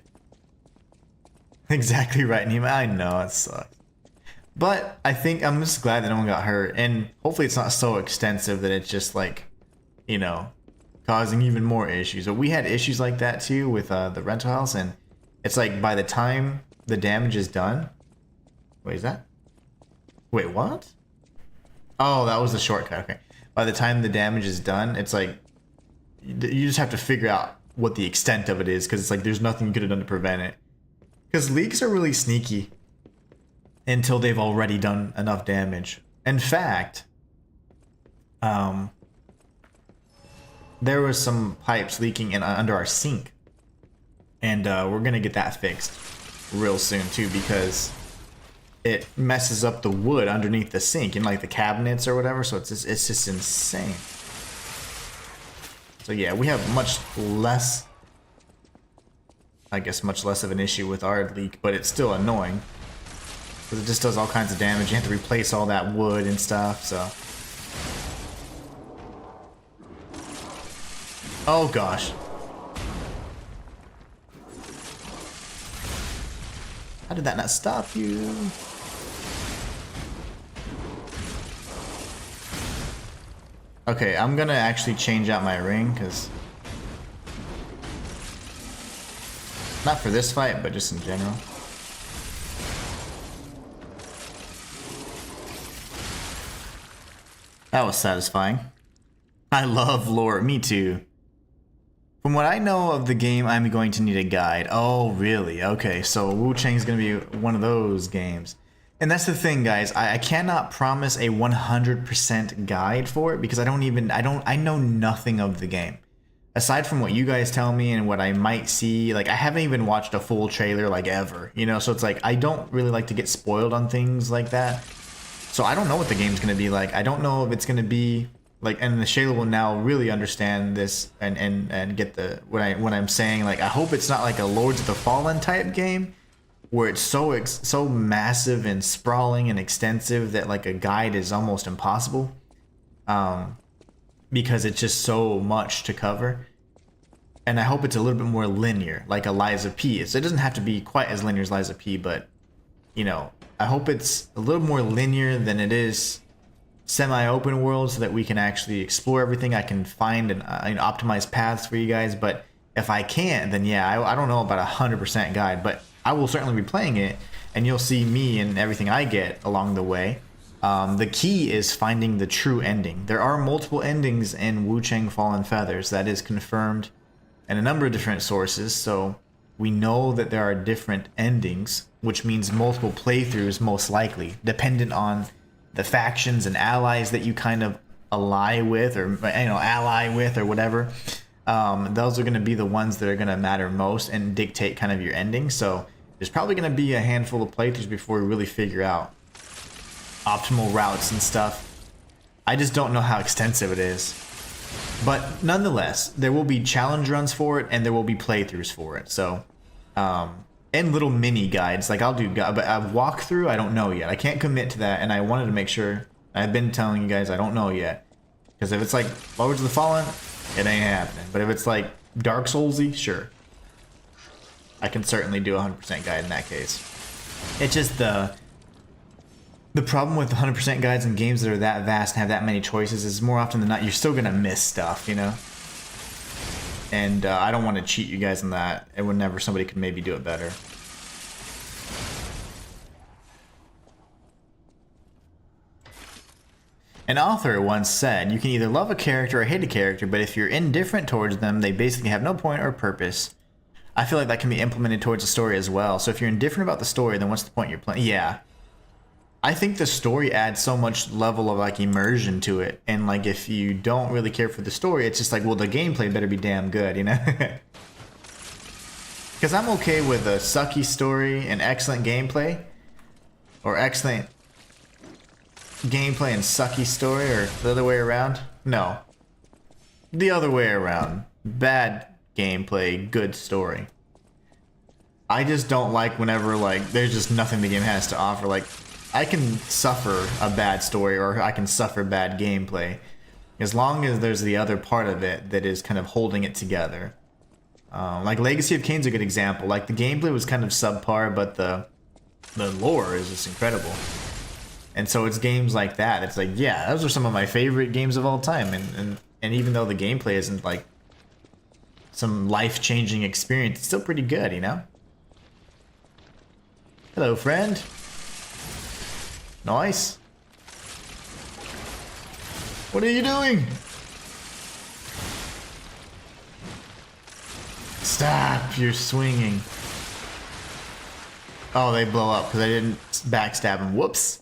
S1: Exactly right, Nima. I know it sucks. But I think I'm just glad that no one got hurt, and hopefully it's not so extensive that it's just like, you know, causing even more issues. But we had issues like that too with the rental house, and it's like by the time the damage is done. Wait, is that? Wait, what? Oh, that was the shortcut. Okay. By the time the damage is done, it's like you just have to figure out what the extent of it is, because it's like there's nothing you could have done to prevent it. Because leaks are really sneaky until they've already done enough damage. In fact, there was some pipes leaking in under our sink, and we're gonna get that fixed real soon too, because it messes up the wood underneath the sink in like the cabinets or whatever. So it's just insane. So yeah, we have much less, I guess, much less of an issue with our leak, but it's still annoying because it just does all kinds of damage. You have to replace all that wood and stuff, so. Oh gosh. How did that not stop you? Okay, I'm gonna actually change out my ring, because not for this fight, but just in general. That was satisfying. I love lore. Me too. From what I know of the game, I'm going to need a guide. Oh, really? Okay, so Wu-Chang's going to be one of those games. And that's the thing, guys. I cannot promise a 100% guide for it, because I know nothing of the game. Aside from what you guys tell me and what I might see, like I haven't even watched a full trailer like ever, you know? So it's like, I don't really like to get spoiled on things like that. So I don't know what the game's going to be like. I don't know if it's going to be like, and the Shayla will now really understand this and get the, what I'm saying. Like, I hope it's not like a Lords of the Fallen type game where it's so massive and sprawling and extensive that like a guide is almost impossible. Because it's just so much to cover. and I hope it's a little bit more linear, like a Liza P. So it doesn't have to be quite as linear as Liza P, but you know, I hope it's a little more linear than it is semi-open world, so that we can actually explore everything. I can find and optimize paths for you guys, but if I can't, then yeah, I don't know about 100% guide, but I will certainly be playing it, and you'll see me and everything I get along the way. The key is finding the true ending. There are multiple endings in Wu Chang Fallen Feathers. That is confirmed in a number of different sources, so we know that there are different endings, which means multiple playthroughs most likely, dependent on the factions and allies that you kind of ally with, or ally with, or whatever. Those are going to be the ones that are going to matter most and dictate kind of your ending. So there's probably going to be a handful of playthroughs before we really figure out optimal routes and stuff. I just don't know how extensive it is. But nonetheless, there will be challenge runs for it, and there will be playthroughs for it. So, and little mini guides, like I'll do, but a walkthrough, I don't know yet. I can't commit to that, and I wanted to make sure. I've been telling you guys I don't know yet, because if it's like Lords of the Fallen, it ain't happening. But if it's like Dark Soulsy, sure, I can certainly do a 100% guide in that case. It's just the problem with 100% guides in games that are that vast and have that many choices is more often than not you're still gonna miss stuff, you know. And I don't want to cheat you guys on that. And whenever somebody could maybe do it better. An author once said, you can either love a character or hate a character, but if you're indifferent towards them, they basically have no point or purpose. I feel like that can be implemented towards the story as well. So if you're indifferent about the story, then what's the point you're playing? Yeah. I think the story adds so much level of like immersion to it. And like if you don't really care for the story, it's just like, well, the gameplay better be damn good, you know? Because I'm okay with a sucky story and excellent gameplay. Or excellent gameplay and sucky story, or the other way around. No. The other way around. Bad gameplay, good story. I just don't like whenever like there's just nothing the game has to offer. Like, I can suffer a bad story, or I can suffer bad gameplay, as long as there's the other part of it that is kind of holding it together. Like Legacy of Kain's a good example. Like the gameplay was kind of subpar, but the lore is just incredible. And so it's games like that. It's like, yeah, those are some of my favorite games of all time. And even though the gameplay isn't like some life-changing experience, it's still pretty good, you know? Hello, friend. Nice. What are you doing? Stop, you're swinging. Oh, they blow up because I didn't backstab him. Whoops.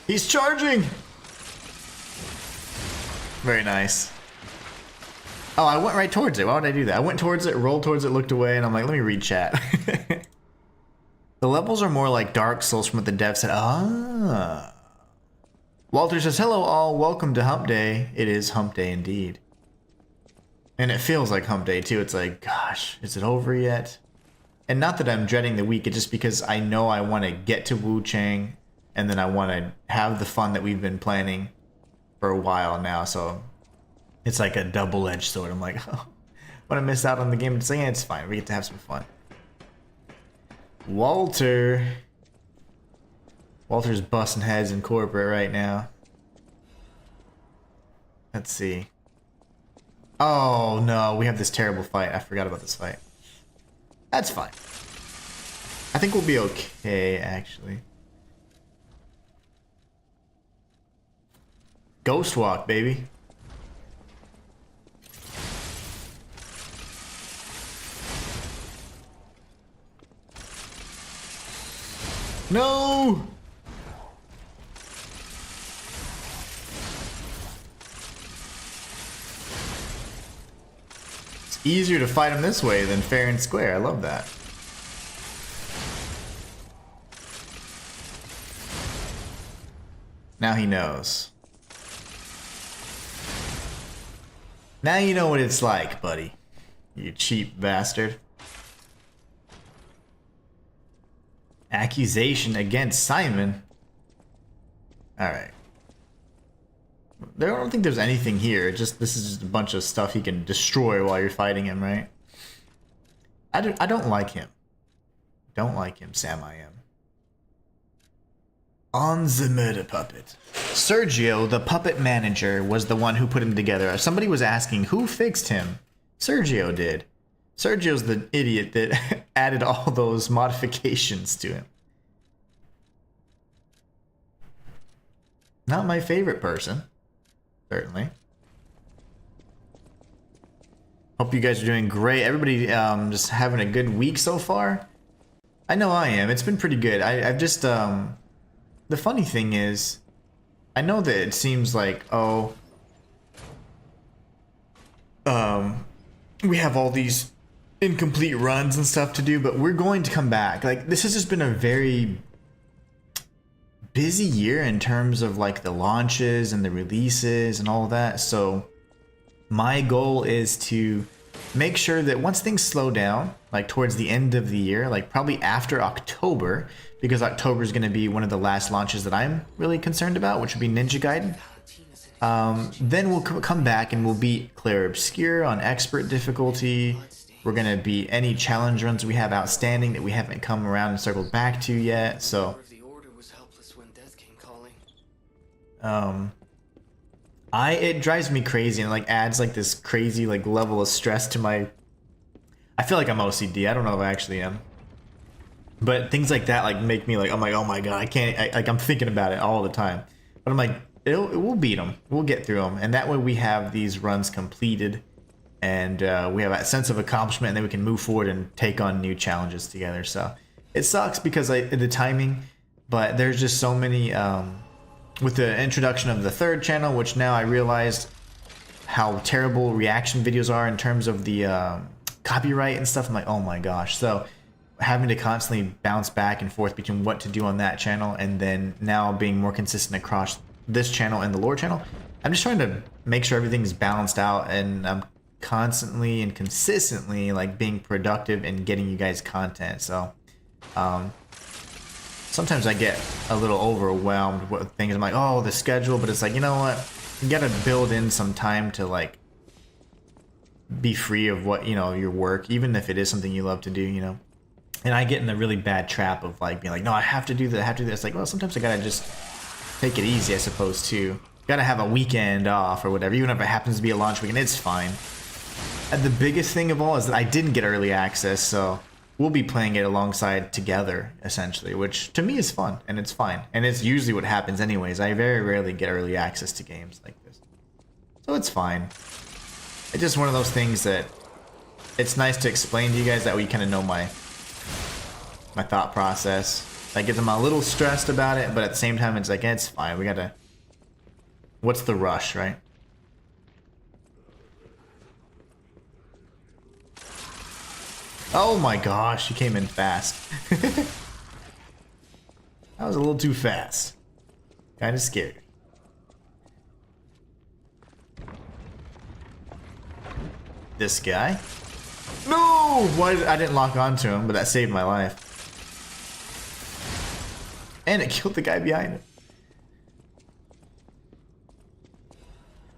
S1: He's charging. Very nice. Oh, I went right towards it. Why would I do that? I went towards it, rolled towards it, looked away, and I'm like, let me read chat. The levels are more like Dark Souls from what the dev said. Ah. Walter says, hello all, welcome to Hump Day. It is Hump Day indeed. And it feels like Hump Day too. It's like, gosh, is it over yet? And not that I'm dreading the week, it's just because I know I want to get to Wu Chang, and then I want to have the fun that we've been planning for a while now. So it's like a double-edged sword. I'm like, oh, when I miss out on the game, it's like, yeah, it's fine. We get to have some fun. Walter's busting heads in corporate right now. Let's see. Oh no, we have this terrible fight. I forgot about this fight. That's fine. I think we'll be okay, actually. Ghost walk, baby. No! It's easier to fight him this way than fair and square. I love that. Now he knows. Now you know what it's like, buddy. You cheap bastard. Accusation against Simon. Alright. I don't think there's anything here. This is just a bunch of stuff he can destroy while you're fighting him, right? I don't like him. Don't like him, Sam I am. On the murder puppet. Sergio, the puppet manager, was the one who put him together. Somebody was asking who fixed him. Sergio did. Sergio's the idiot that added all those modifications to him. Not my favorite person, certainly. Hope you guys are doing great. Everybody just having a good week so far. I know I am. It's been pretty good. I've just the funny thing is, I know that it seems like, oh, we have all these incomplete runs and stuff to do, but we're going to come back. Like, this has just been a very busy year in terms of like the launches and the releases and all that. So my goal is to make sure that once things slow down, like towards the end of the year, like probably after October, because October is going to be one of the last launches that I'm really concerned about, which would be Ninja Gaiden. Then we'll come back and we'll beat Claire Obscure on expert difficulty. We're going to beat any challenge runs we have outstanding that we haven't come around and circled back to yet. So it drives me crazy and like adds like this crazy like level of stress to my, I feel like I'm OCD. I don't know if I actually am, but things like that like make me like, I'm like, oh my god, I can't, like I'm thinking about it all the time. But I'm like, we'll beat them, we'll get through them, and that way we have these runs completed, and we have that sense of accomplishment, and then we can move forward and take on new challenges together. So it sucks because the timing, but there's just so many with the introduction of the third channel, which now I realized how terrible reaction videos are in terms of the copyright and stuff. I'm like, oh my gosh. So having to constantly bounce back and forth between what to do on that channel and then now being more consistent across this channel and the lore channel, I'm just trying to make sure everything's balanced out, and I'm constantly and consistently like being productive and getting you guys content. So sometimes I get a little overwhelmed with things. I'm like, oh, the schedule, but it's like, you know what? You gotta build in some time to like be free of what, you know, your work, even if it is something you love to do, you know. And I get in the really bad trap of like being like, no, I have to do that, I have to do this. It's like, well, sometimes I gotta just take it easy, I suppose, too. Gotta have a weekend off or whatever, even if it happens to be a launch weekend, it's fine. And the biggest thing of all is that I didn't get early access, so we'll be playing it alongside together, essentially, which to me is fun, and it's fine. And it's usually what happens anyways. I very rarely get early access to games like this. So it's fine. It's just one of those things that it's nice to explain to you guys, that way you kind of know my thought process. Like, I'm a little stressed about it, but at the same time, it's like, it's fine. We gotta... What's the rush, right? Oh my gosh, you came in fast. That was a little too fast. Kind of scared. This guy? No! Why I didn't lock onto him, but that saved my life. And it killed the guy behind it.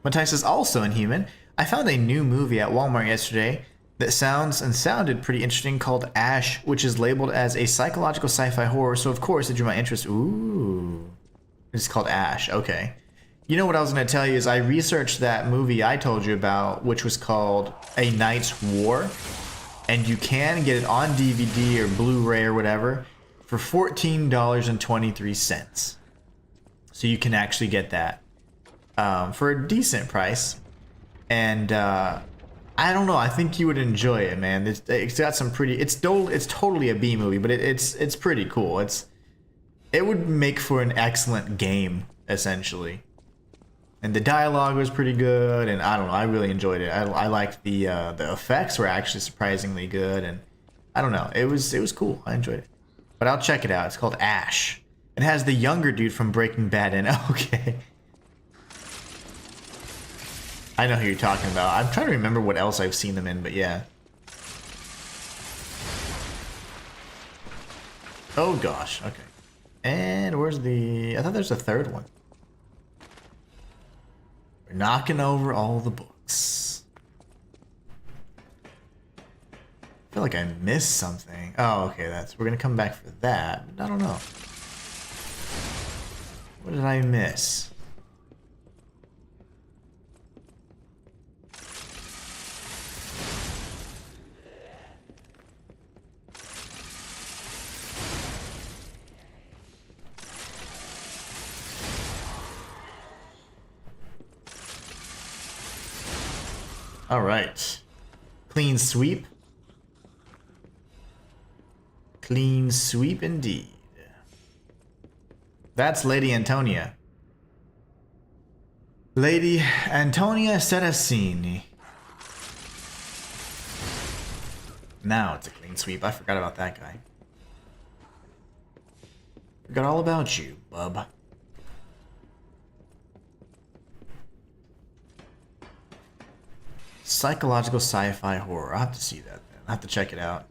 S1: Matthias is also Inhuman. I found a new movie at Walmart yesterday that sounded pretty interesting, called Ash, which is labeled as a psychological sci-fi horror, so of course it drew my interest. Ooh. It's called Ash, okay. You know what I was going to tell you is I researched that movie I told you about, which was called A Night's War, and you can get it on DVD or Blu-ray or whatever for $14.23. So you can actually get that for a decent price. And I don't know, I think you would enjoy it, man. It's got some pretty... It's totally a B movie, but it's pretty cool. It would make for an excellent game, essentially. And the dialogue was pretty good, and I don't know, I really enjoyed it. I liked the effects were actually surprisingly good, and I don't know, it was cool. I enjoyed it. But I'll check it out. It's called Ash. It has the younger dude from Breaking Bad in it. Okay. I know who you're talking about. I'm trying to remember what else I've seen them in, but yeah. Oh gosh, okay. And where's the... I thought there's a third one. We're knocking over all the books. I feel like I missed something. Oh, okay, we're gonna come back for that. I don't know. What did I miss? All right. Clean sweep. Clean sweep indeed. That's Lady Antonia. Lady Antonia Serafini. Now it's a clean sweep. I forgot about that guy. Forgot all about you, bub. Psychological sci-fi horror. I'll have to see that then. I'll have to check it out.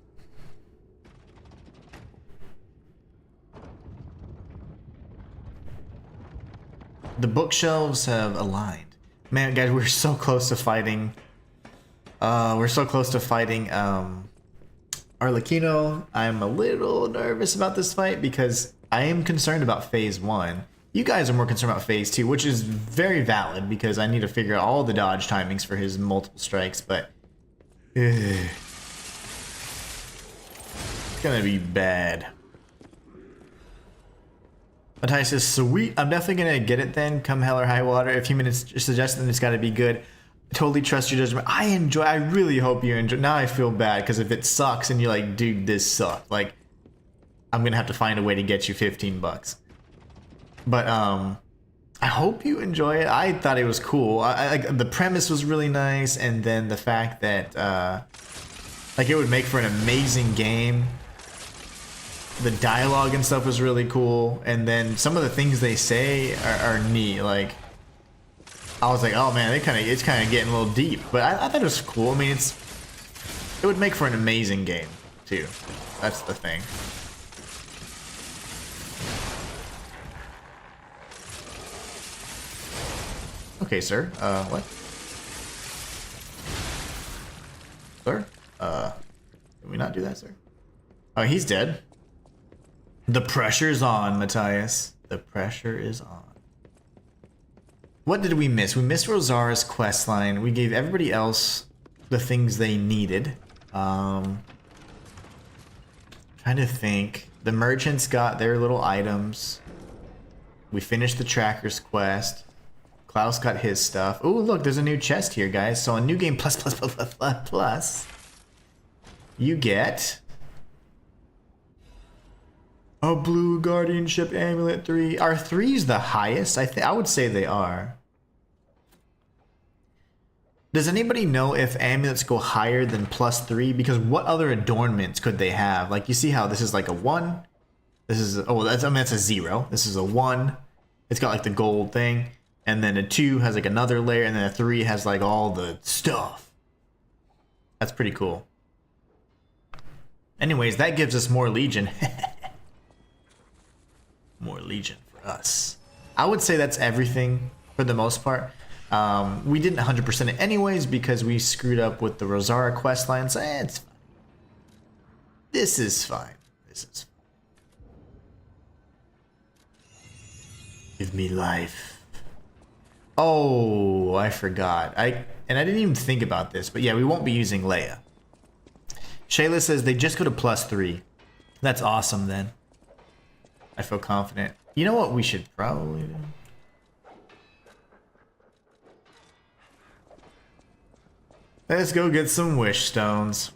S1: The bookshelves have aligned. Man, guys, we're so close to fighting. Arlecchino. I'm a little nervous about this fight because I am concerned about phase 1. You guys are more concerned about phase 2, which is very valid because I need to figure out all the dodge timings for his multiple strikes, but it's gonna be bad. Matthias says, sweet, I'm definitely gonna get it then, come hell or high water. If human is suggesting it's gotta be good, I totally trust your judgment. I really hope you enjoy. Now I feel bad because if it sucks and you're like, dude, this sucked, like, I'm gonna have to find a way to get you 15 bucks. But I hope you enjoy it. I thought it was cool. The premise was really nice, and then the fact that like it would make for an amazing game. The dialogue and stuff was really cool, and then some of the things they say are neat. Like I was like, oh man, it's kind of getting a little deep, but I thought it was cool. I mean, it would make for an amazing game too. That's the thing. Okay, sir. What? Sir? Did we not do that, sir? Oh, he's dead. The pressure's on, Matthias. The pressure is on. What did we miss? We missed Rosara's questline. We gave everybody else the things they needed. Trying to think. The merchants got their little items. We finished the tracker's quest. Klaus got his stuff. Oh, look, there's a new chest here, guys. So a new game plus. You get a blue guardianship amulet 3. Are 3s the highest? I would say they are. Does anybody know if amulets go higher than +3? Because what other adornments could they have? Like, you see how this is like a 1? This is, that's a 0. This is a 1. It's got like the gold thing. And then a 2 has like another layer, and then a 3 has like all the stuff. That's pretty cool. Anyways, that gives us more Legion. More Legion for us. I would say that's everything for the most part. We didn't 100% it anyways because we screwed up with the Rosara questline, so it's fine. This is fine. This is fine. Give me life. Oh, I forgot. I didn't even think about this, but yeah, we won't be using Leia. Shayla says they just go to +3. That's awesome then. I feel confident. You know what we should probably do? Let's go get some wish stones.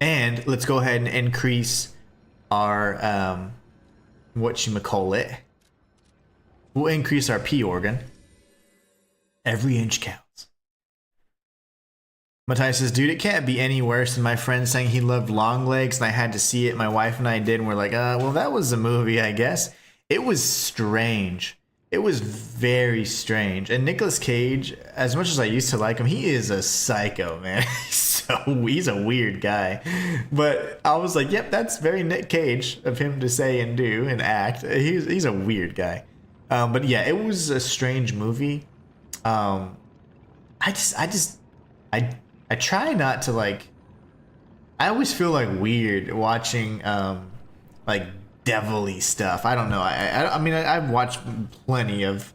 S1: And let's go ahead and increase our whatchamacallit. We'll increase our P organ. Every inch counts. Matthias says, dude, it can't be any worse than my friend saying he loved Long Legs and I had to see it. My wife and I did, and we're like, well, that was a movie, I guess. It was strange. It was very strange. And Nicolas Cage, as much as I used to like him, he is a psycho, man. He's a weird guy. But I was like, yep, that's very Nick Cage of him to say and do and act. He's a weird guy. But yeah, it was a strange movie. I try not to like. I always feel like weird watching like devilly stuff. I don't know. I mean I've watched plenty of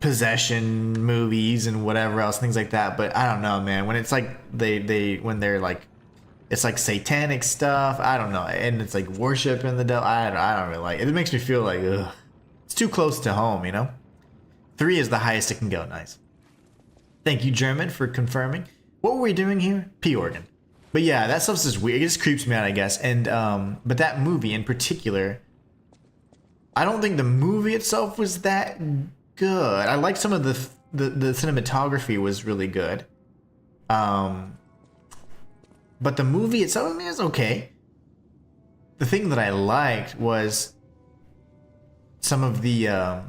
S1: possession movies and whatever else, things like that. But I don't know, man. When it's like when they're like, it's like satanic stuff. I don't know, and it's like worshiping the devil. I don't really like it. It makes me feel like ugh. It's too close to home, you know. 3 is the highest it can go. Nice. Thank you, German, for confirming. What were we doing here? P organ. But yeah, that stuff's just weird. It just creeps me out, I guess. And but that movie in particular, I don't think the movie itself was that good. I like some of the cinematography was really good. But the movie itself, I mean, it's okay. The thing that I liked was some of the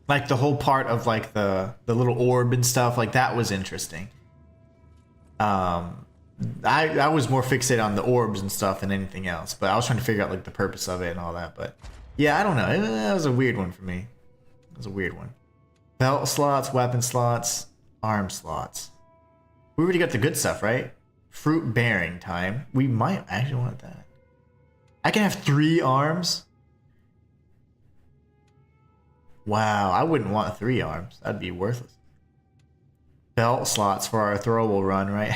S1: like the whole part of like the little orb and stuff, like that was interesting. I was more fixated on the orbs and stuff than anything else, but I was trying to figure out like the purpose of it and all that. But yeah, I don't know. That was a weird one for me. It was a weird one. Belt slots, weapon slots, arm slots. We already got the good stuff, right? Fruit bearing time. We might actually want that. I can have 3 arms. Wow, I wouldn't want 3 arms. That'd be worthless. Belt slots for our throwable run, right?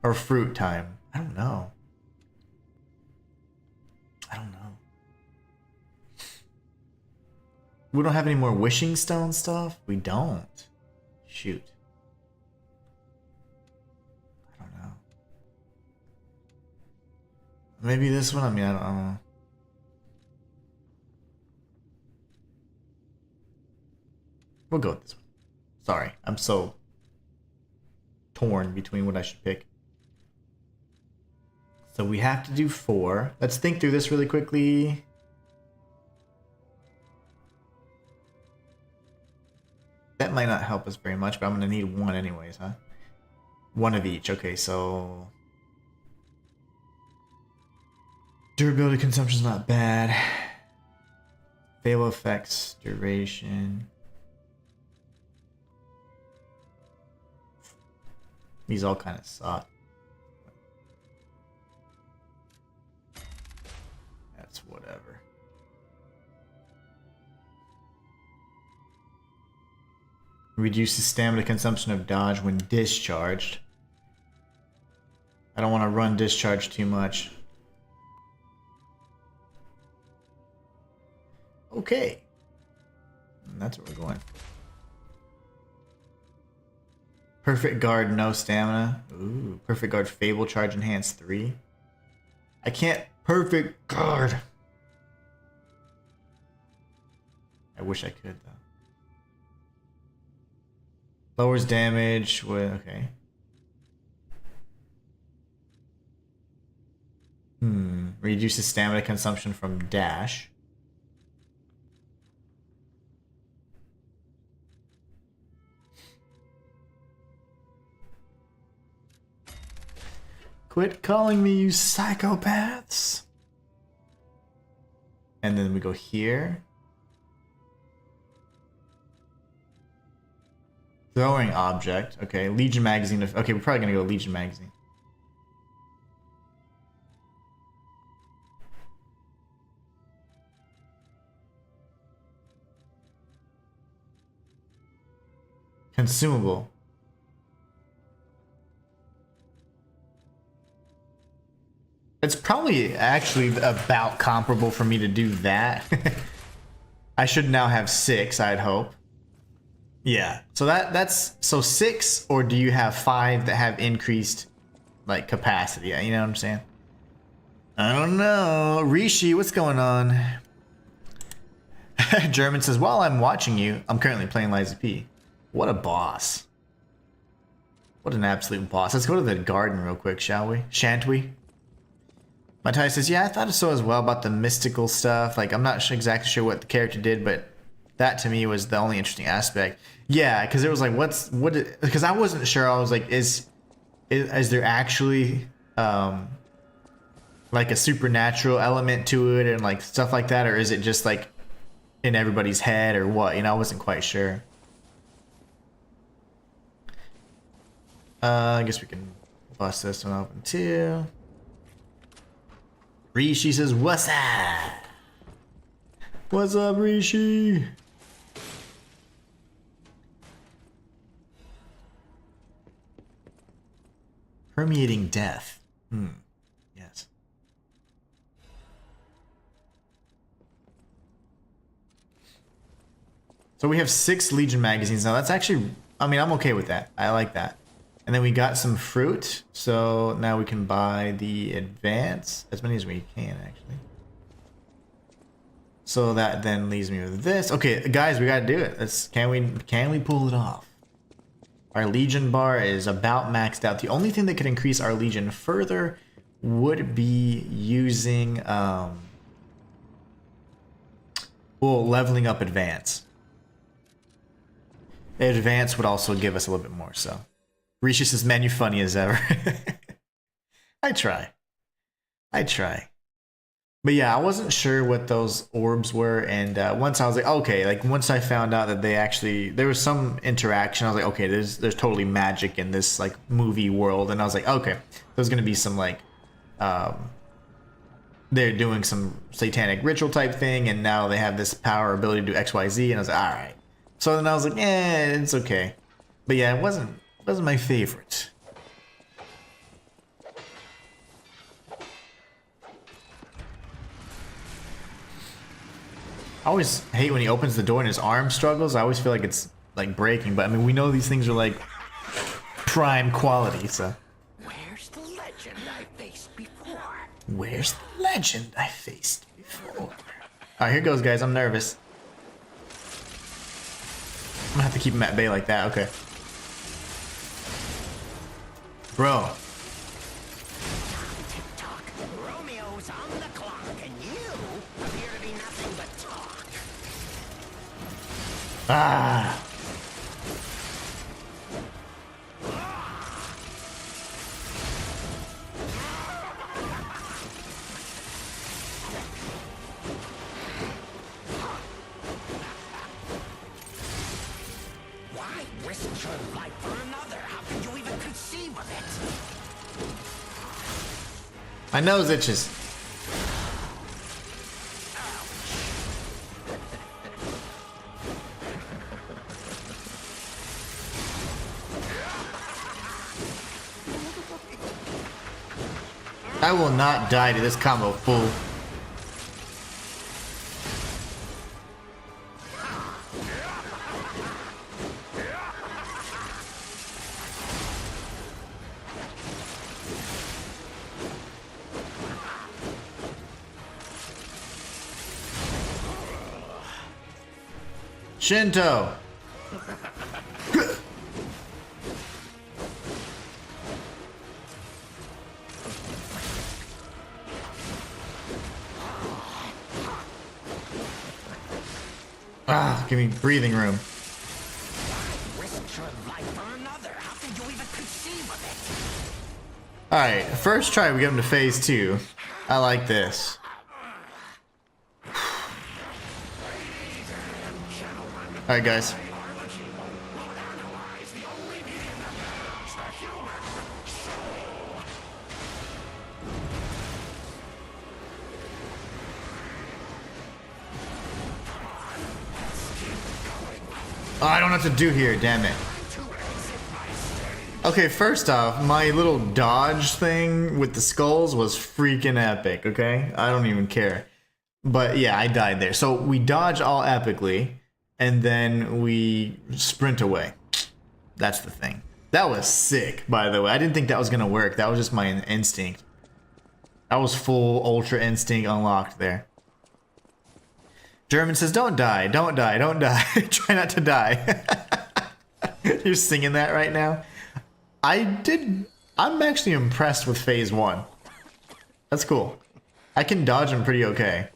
S1: Or fruit time. I don't know. We don't have any more wishing stone stuff? We don't. Shoot. I don't know. Maybe this one? I mean, I don't know. We'll go with this one. Sorry, I'm so torn between what I should pick. So we have to do 4. Let's think through this really quickly. That might not help us very much, but I'm going to need 1 anyways, huh? 1 of each. Okay, so... durability consumption's not bad. Fail effects, duration... These all kind of suck. That's whatever. Reduces stamina consumption of dodge when discharged. I don't want to run discharge too much. Okay. And that's what we're going for. Perfect guard, no stamina. Ooh, perfect guard, fable charge enhanced 3. I can't perfect guard. I wish I could though. Lowers damage with okay. Reduces stamina consumption from dash. Quit calling me, you psychopaths. And then we go here. Throwing object. Okay, Legion magazine. Okay, we're probably gonna go Legion magazine. Consumable. It's probably actually about comparable for me to do that. I should now have 6, I'd hope. Yeah. So that's so 6, or do you have 5 that have increased like capacity? You know what I'm saying? I don't know. Rishi, what's going on? German says, while I'm watching you, I'm currently playing Liza P. What a boss. What an absolute boss. Let's go to the garden real quick, shall we? Shan't we? Matthias says, yeah, I thought so as well about the mystical stuff. Like, I'm not exactly sure what the character did, but that to me was the only interesting aspect. Yeah, because it was like, because I wasn't sure. I was like, is there actually like a supernatural element to it and like stuff like that, or is it just like in everybody's head or what? You know, I wasn't quite sure. I guess we can bust this one open too. Rishi says, "What's up? What's up, Rishi?" Permeating death. Yes. So we have 6 Legion magazines now. That's actually, I mean, I'm okay with that. I like that. And then we got some fruit. So now we can buy the advance, as many as we can, actually. So that then leaves me with this. Okay, guys, we gotta do it. Can we pull it off? Our Legion bar is about maxed out. The only thing that could increase our Legion further would be using, well, leveling up advance. Advance would also give us a little bit more, so. Risha says, "Man, you're funny as ever." I try. But yeah, I wasn't sure what those orbs were, and once I was like, okay, like once I found out that there was some interaction, I was like, okay, there's totally magic in this like movie world, and I was like, okay, there's gonna be some like, they're doing some satanic ritual type thing, and now they have this power ability to do X, Y, Z, and I was like, all right. So then I was like, it's okay, but yeah, it wasn't my favorite. I always hate when he opens the door and his arm struggles. I always feel like it's like breaking, but I mean, we know these things are like prime quality, so.
S5: Where's the legend I faced before?
S1: Where's the legend I faced before? Alright, here goes, guys. I'm nervous. I'm gonna have to keep him at bay like that. Okay. Bro.
S5: Tick-tock. Romeo's on the clock, and you appear to be nothing but talk.
S1: Ah.
S5: Why risk your life for another? How could you even conceive of it?
S1: My nose itches. I will not die to this combo, fool. Shinto. Ah, give me breathing room.
S5: Risk your life for another. How could you even conceive of it?
S1: Alright, first try we get him to phase 2. I like this. Alright, guys. Oh, I don't know what to do here, damn it. Okay, first off, my little dodge thing with the skulls was freaking epic, okay? I don't even care. But yeah, I died there. So we dodge all epically, and then we sprint away. That's the thing. That was sick, by the way. I didn't think that was gonna work. That was just my instinct. That was full ultra instinct unlocked there. German says, don't die, don't die, don't die. Try not to die. You're singing that right now? I'm actually impressed with phase 1. That's cool. I can dodge him pretty okay.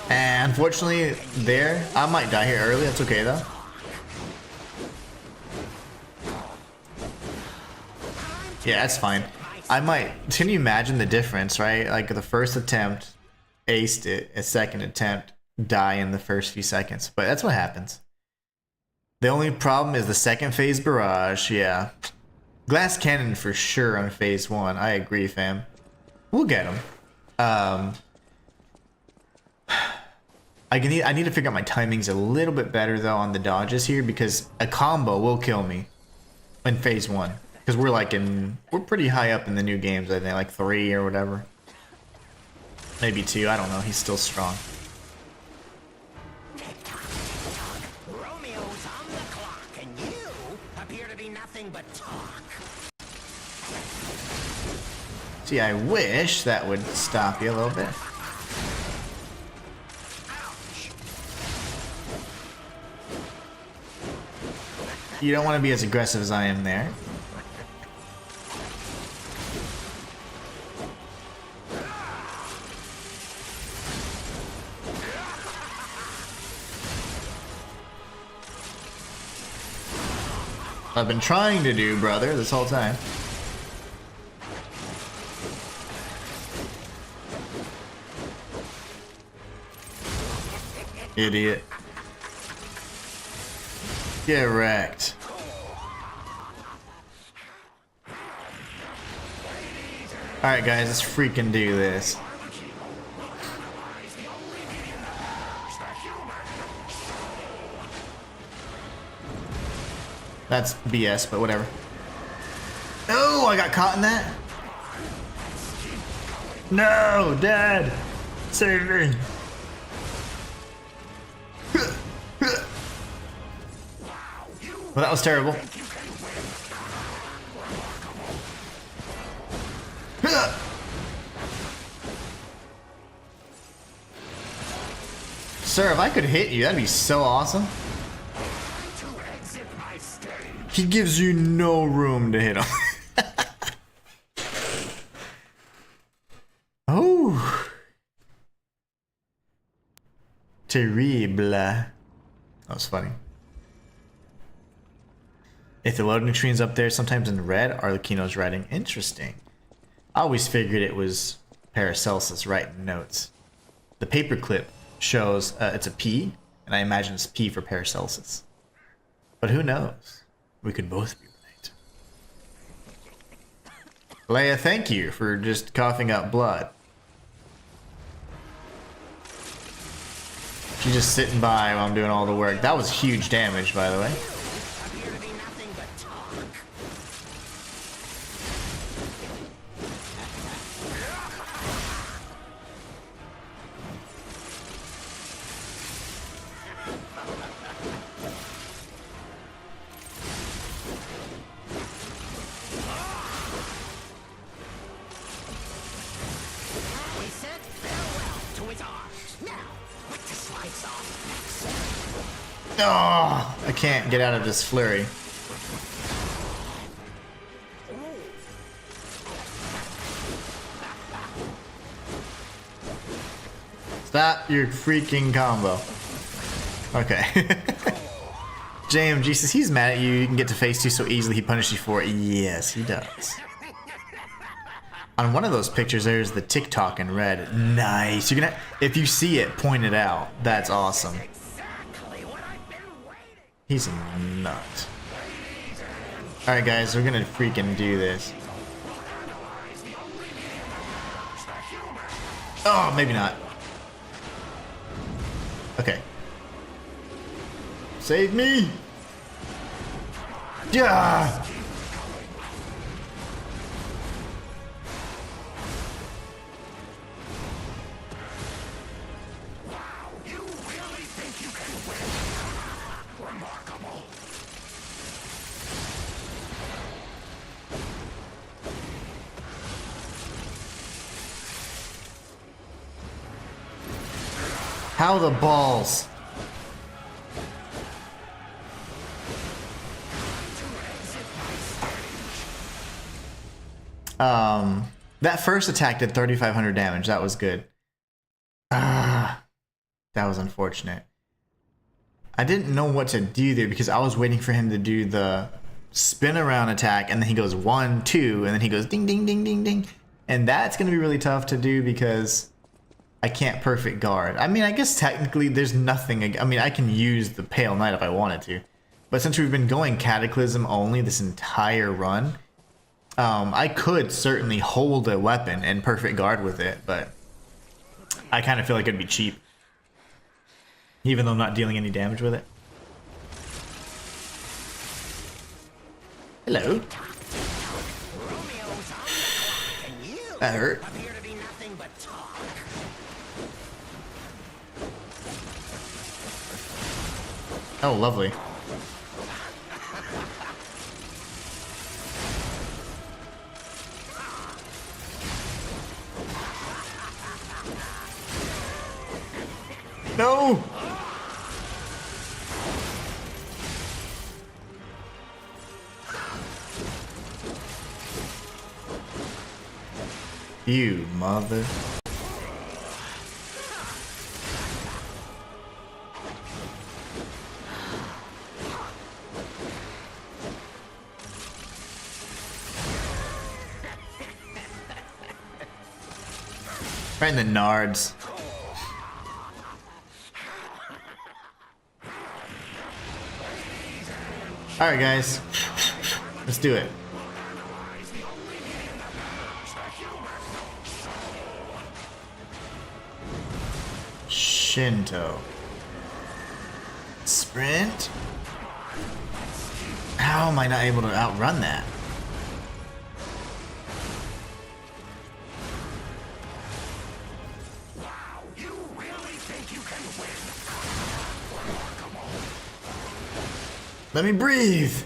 S1: And unfortunately, there, I might die here early. That's okay though. Yeah, that's fine. I might. Can you imagine the difference, right? Like the first attempt, aced it. A second attempt, die in the first few seconds. But that's what happens. The only problem is the second phase barrage, yeah. Glass cannon for sure on phase 1. I agree, fam. We'll get him. I need to figure out my timings a little bit better though on the dodges here, because a combo will kill me in phase 1. Because we're pretty high up in the new games, I think, like 3 or whatever. Maybe 2, I don't know. He's still strong.
S6: Romeo's on the clock, and you appear to be nothing but talk.
S1: See, I wish that would stop you a little bit. You don't want to be as aggressive as I am there. I've been trying to do, brother, this whole time. Idiot. Get wrecked. Alright guys, let's freaking do this. That's BS, but whatever. Oh, I got caught in that. No, Dad! Save me! Well, that was terrible. Sir, if I could hit you, that'd be so awesome. He gives you no room to hit him. Oh. Terrible. That was funny. If the loading screen's up there, sometimes in red, Arlecchino's writing. Interesting. I always figured it was Paracelsus writing notes. The paperclip shows it's a P, and I imagine it's P for Paracelsus. But who knows? We could both be right. Leia, thank you for just coughing up blood. She's just sitting by while I'm doing all the work. That was huge damage, by the way. Oh, I can't get out of this flurry. Stop your freaking combo. Okay. JMG says he's mad at you. You can get to phase 2 so easily he punishes you for it. Yes, he does. On one of those pictures, there's the TikTok in red. Nice. You're gonna, if you see it, point it out. That's awesome. He's a nut. Alright guys, we're gonna freaking do this. Oh, maybe not. Okay. Save me! Yeah! How the balls? That first attack did 3,500 damage. That was good. Ah, that was unfortunate. I didn't know what to do there because I was waiting for him to do the spin around attack, and then he goes 1, 2, and then he goes ding, ding, ding, ding, ding. And that's going to be really tough to do because I can't perfect guard. I mean, I guess technically there's nothing. I mean, I can use the Pale Knight if I wanted to. But since we've been going Cataclysm only this entire run, I could certainly hold a weapon and perfect guard with it, but I kind of feel like it'd be cheap. Even though I'm not dealing any damage with it. Hello. That hurt.
S6: Appear to be nothing but talk.
S1: Oh, lovely. No! You mother. Right in the nards. Alright guys, let's do it. Shinto. Sprint? How am I not able to outrun that? Let me breathe.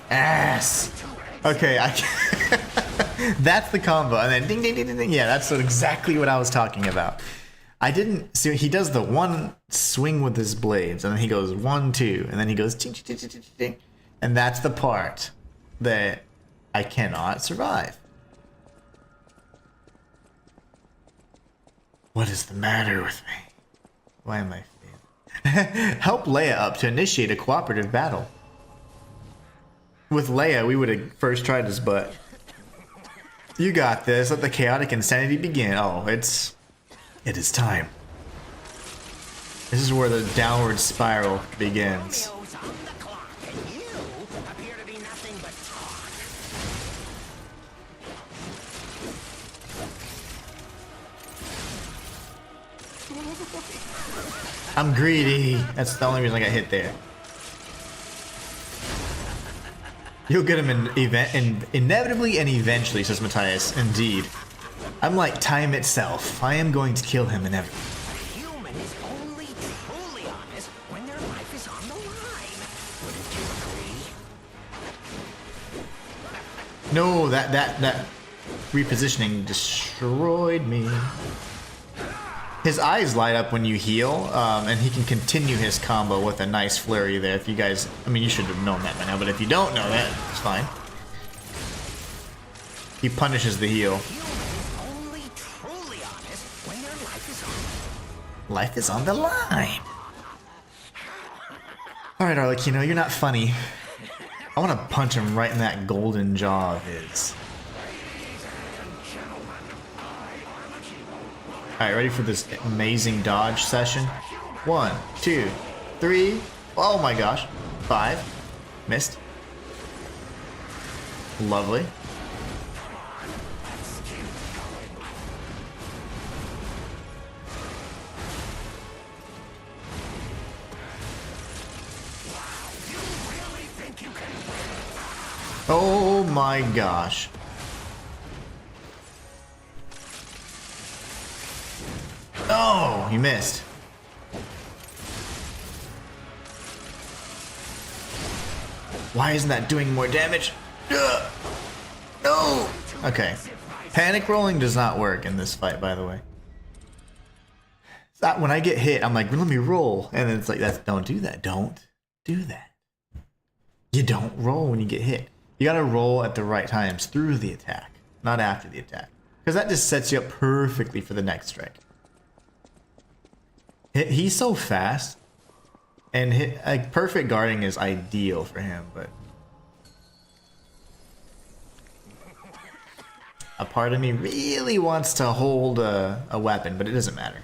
S1: Ass. Okay, I can that's the combo, and then ding ding ding ding ding. Yeah, that's exactly what I was talking about. I didn't see he does the one swing with his blades, and then he goes 1, 2, and then he goes ting, ting, ting, ting, ting, ting. And that's the part that I cannot survive. What is the matter with me? Why am I failing? Help Leia up to initiate a cooperative battle. With Leia, we would have first tried his butt. You got this. Let the chaotic insanity begin. Oh, it is time. This is where the downward spiral begins.
S6: Romeo's on the clock, and you appear to be nothing but talk.
S1: I'm greedy. That's the only reason I got hit there. You'll get him inevitably and eventually, says Matthias. Indeed. I'm like time itself. I am going to kill him inevitably.
S6: A human is only truly honest when their life is on the line. Wouldn't you agree?
S1: No, that repositioning destroyed me. His eyes light up when you heal, and he can continue his combo with a nice flurry there. If you guys, I mean, you should have known that by now, but if you don't know that, it's fine. He punishes the heal.
S6: Only truly honest when their life is on.
S1: Life is on the line. Alright, Arlecchino, you're not funny. I want to punch him right in that golden jaw of his. Alright, ready for this amazing dodge session? 1, 2, 3. Oh my gosh. 5. Missed. Lovely. Oh my gosh. Oh, you missed. Why isn't that doing more damage? Ugh. No. Okay. Panic rolling does not work in this fight, by the way. When I get hit, I'm like, let me roll. And then it's like, don't do that. Don't do that. You don't roll when you get hit. You gotta roll at the right times through the attack, not after the attack. Because that just sets you up perfectly for the next strike. He's so fast. And like, perfect guarding is ideal for him, but... A part of me really wants to hold a weapon, but it doesn't matter.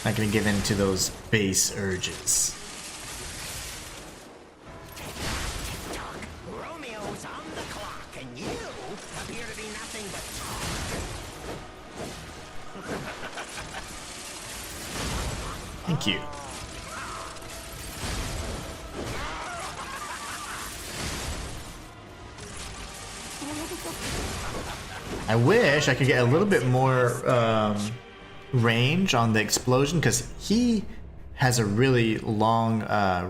S1: Not gonna give in to those base urges.
S6: Romeo's on the clock, and you appear to be nothing but
S1: Thank you. I wish I could get a little bit more range on the explosion, because he has a really long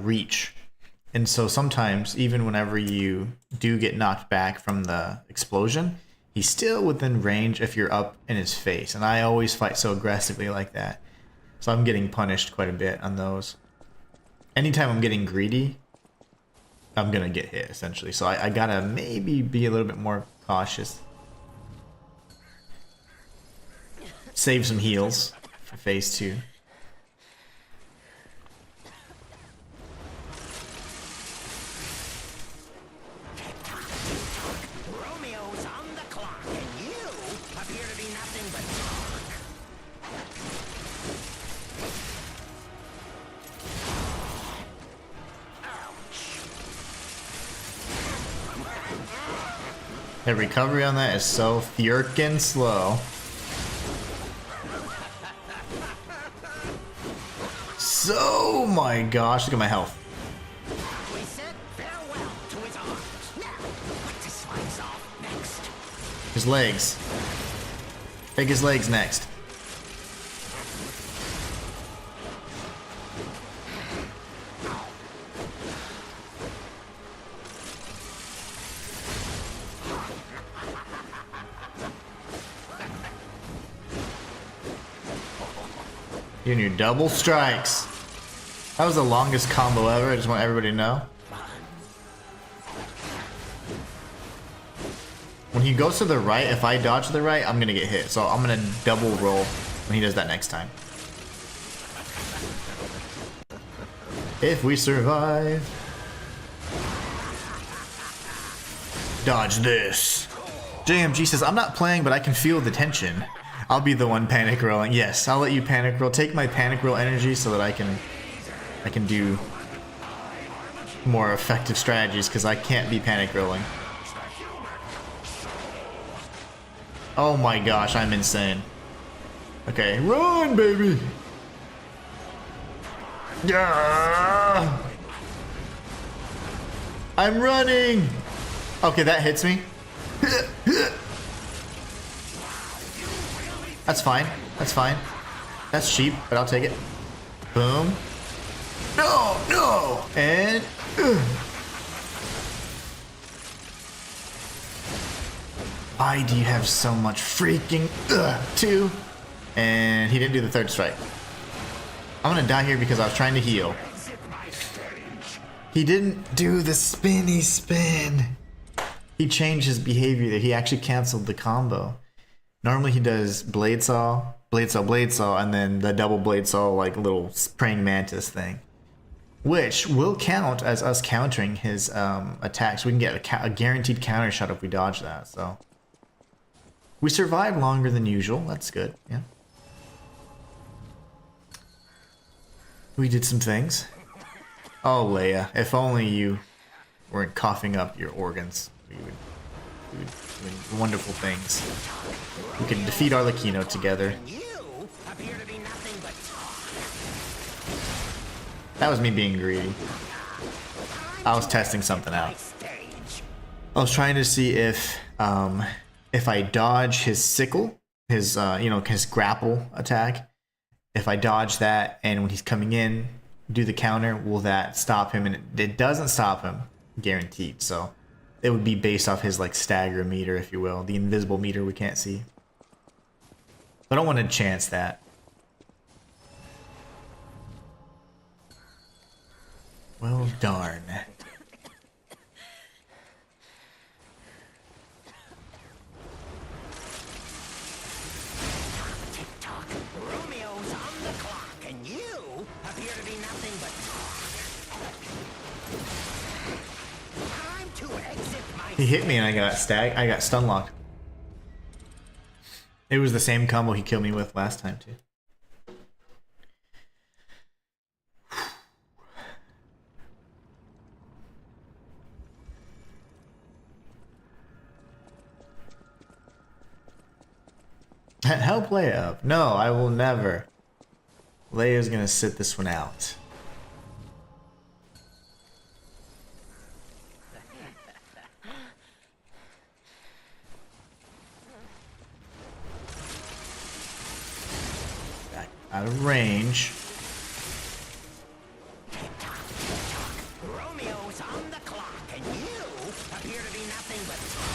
S1: reach, and so sometimes even whenever you do get knocked back from the explosion, he's still within range if you're up in his face, and I always fight so aggressively like that, so I'm getting punished quite a bit on those. Anytime I'm getting greedy, I'm gonna get hit essentially, so I gotta maybe be a little bit more cautious. Save some heals for phase 2.
S6: Romeo's on the clock, and you appear to be nothing but
S1: The recovery on that is so furkin' slow. So, my gosh, look at my health.
S6: We said farewell to his arms. Now, what to slice off next?
S1: His legs. Take his legs next. You and your double strikes. That was the longest combo ever, I just want everybody to know. When he goes to the right, if I dodge to the right, I'm gonna get hit. So I'm gonna double roll when he does that next time. If we survive. Dodge this. JMG says, I'm not playing, but I can feel the tension. I'll be the one panic rolling. Yes, I'll let you panic roll. Take my panic roll energy so that I can do more effective strategies, because I can't be panic rolling. Oh my gosh, I'm insane. Okay, run, baby! Yeah! I'm running! Okay, that hits me. That's fine. That's fine. That's cheap, but I'll take it. Boom. No! No! And... Why do you have so much freaking two? And he didn't do the third strike. I'm gonna die here because I was trying to heal. He didn't do the spinny spin. He changed his behavior there. He actually canceled the combo. Normally he does blade saw, and then the double blade saw, like little praying mantis thing, which will count as us countering his attacks. We can get a guaranteed counter shot if we dodge that. So we survived longer than usual. That's good. Yeah. We did some things. Oh, Leia, if only you weren't coughing up your organs. We would do wonderful things. We could defeat Arlecchino together. That was me being greedy. I was testing something out. I was trying to see if I dodge his sickle, his his grapple attack, if I dodge that and when he's coming in, do the counter, will that stop him? And it doesn't stop him, guaranteed. So it would be based off his like stagger meter, if you will, the invisible meter we can't see. I don't want to chance that. Well, darn.
S6: Tick-tock. Romeo's on the clock, and you appear to be nothing but talk. Time to exit my
S1: He hit me and I got stun locked. It was the same combo he killed me with last time too. Help Leia. No, I will never. Leia's gonna sit this one out. Back out of range.
S6: Romeo's on the clock, and you appear to be nothing but talk.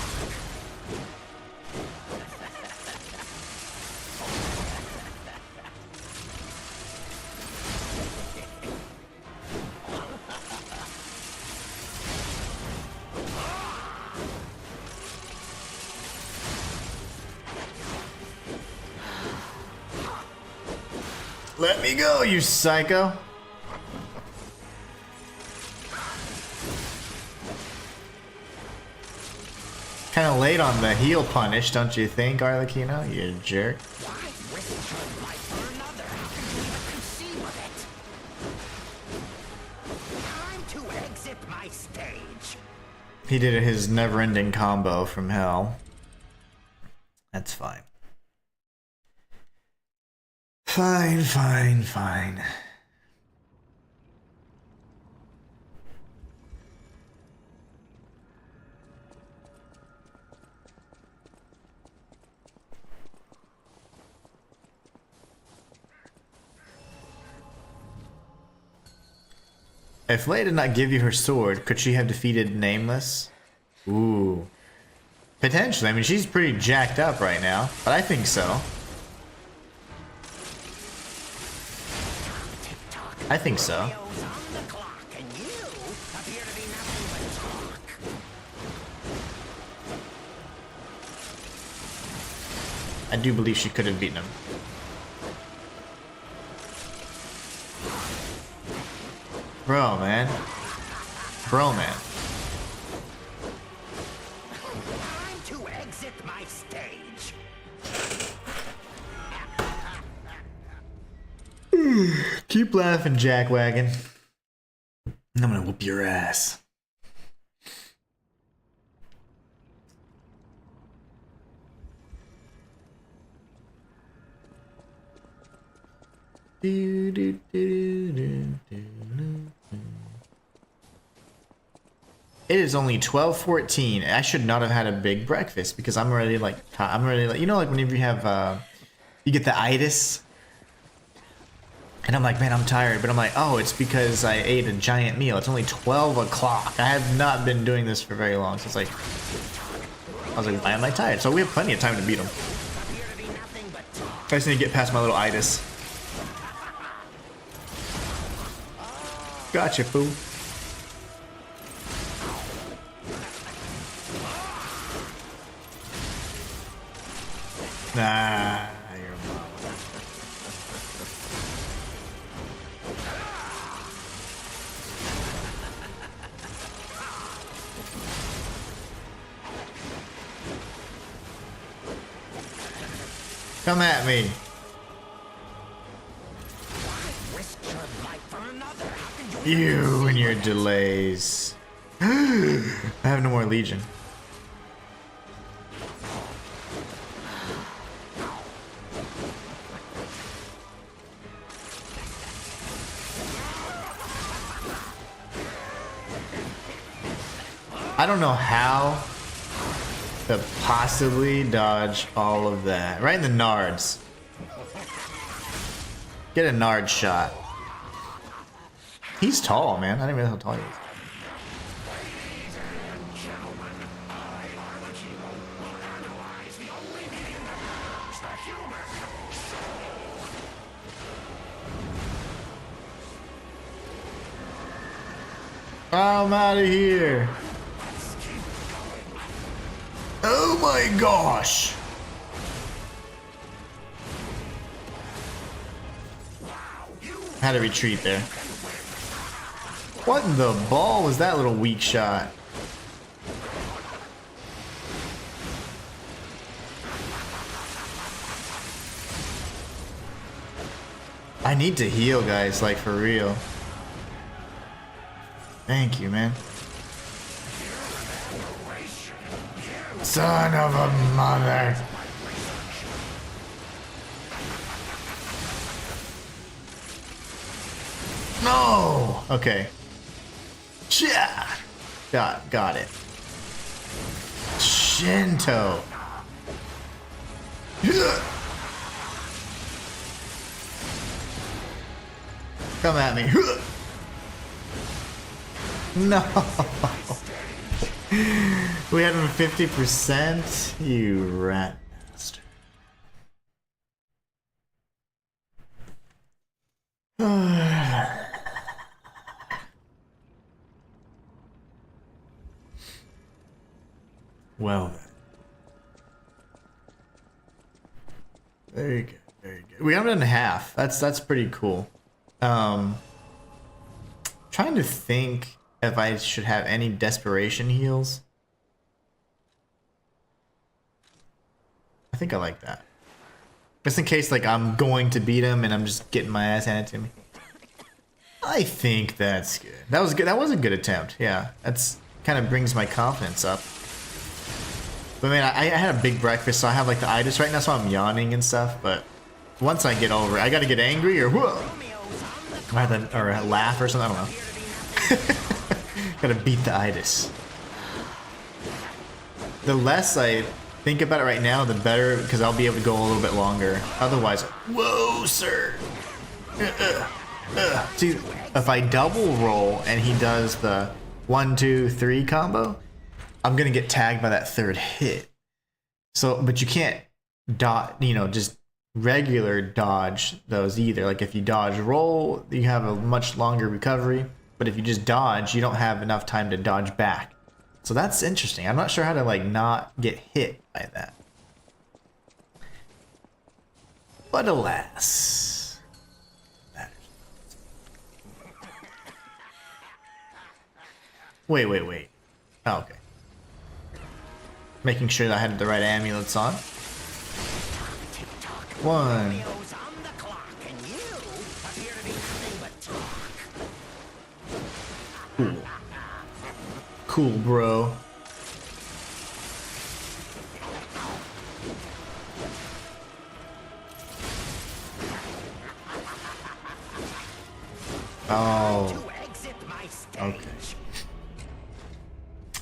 S1: Let me go, you psycho. Kind of late on the heel punish, don't you think, Arlecchino? You jerk.
S6: Why risk your life for another? How can you even conceive of it? Time to exit my stage.
S1: He did his never-ending combo from hell. That's fine. Fine, fine, fine. If Leia did not give you her sword, could she have defeated Nameless? Ooh. Potentially. I mean, she's pretty jacked up right now, but I think so. I think so.
S6: Romeo's on the clock, and you appear to be nothing but talk.
S1: I do believe she could have beaten him. Bro, man. Bro, man.
S6: Time to exit my stage.
S1: Keep laughing, Jackwagon. I'm gonna whoop your ass. Do, do, do, do, do, do. It is only 12:14. I should not have had a big breakfast because I'm already like you know, like whenever you have you get the itis. And I'm like, man, I'm tired. But I'm like, oh, it's because I ate a giant meal. It's only 12 o'clock. I have not been doing this for very long. So it's like, I was like, why am I tired? So we have plenty of time to beat him. I just need to get past my little itis. Gotcha, fool. Nah, you're a mom. Come at me. You and your delays. I have no more Legion. I don't know how to possibly dodge all of that. Right in the nards. Get a nard shot. He's tall, man. I didn't realize how tall he was. I'm out of here. Oh my gosh. Had to retreat there. What in the ball was that little weak shot? I need to heal, guys, like for real. Thank you, man. Son of a mother. No! Okay. Yeah! Got it. Shinto. Come at me. No. We had him 50%. You rat bastard. Well then. Very good, very good. We got it in half. That's pretty cool. Trying to think if I should have any desperation heals. I think I like that. Just in case like I'm going to beat him and I'm just getting my ass handed to me. I think that's good. That was good. That was a good attempt. Yeah, that's kind of brings my confidence up. But man, I had a big breakfast, so I have like the itis right now, so I'm yawning and stuff. But once I get over it, I gotta get angry or whoa, or laugh or something. I don't know. Gotta beat the itis. The less I think about it right now, the better, because I'll be able to go a little bit longer. Otherwise, whoa, sir. See, if I double roll and he does the 1, 2, 3 combo, I'm gonna get tagged by that third hit. So, but you can't dodge, you know, just regular dodge those either. Like if you dodge roll, you have a much longer recovery. But if you just dodge, you don't have enough time to dodge back. So that's interesting. I'm not sure how to like not get hit by that. But alas. Wait. Oh, okay. Making sure that I had the right amulets on. 1. Cool. Cool, bro. Oh. Okay.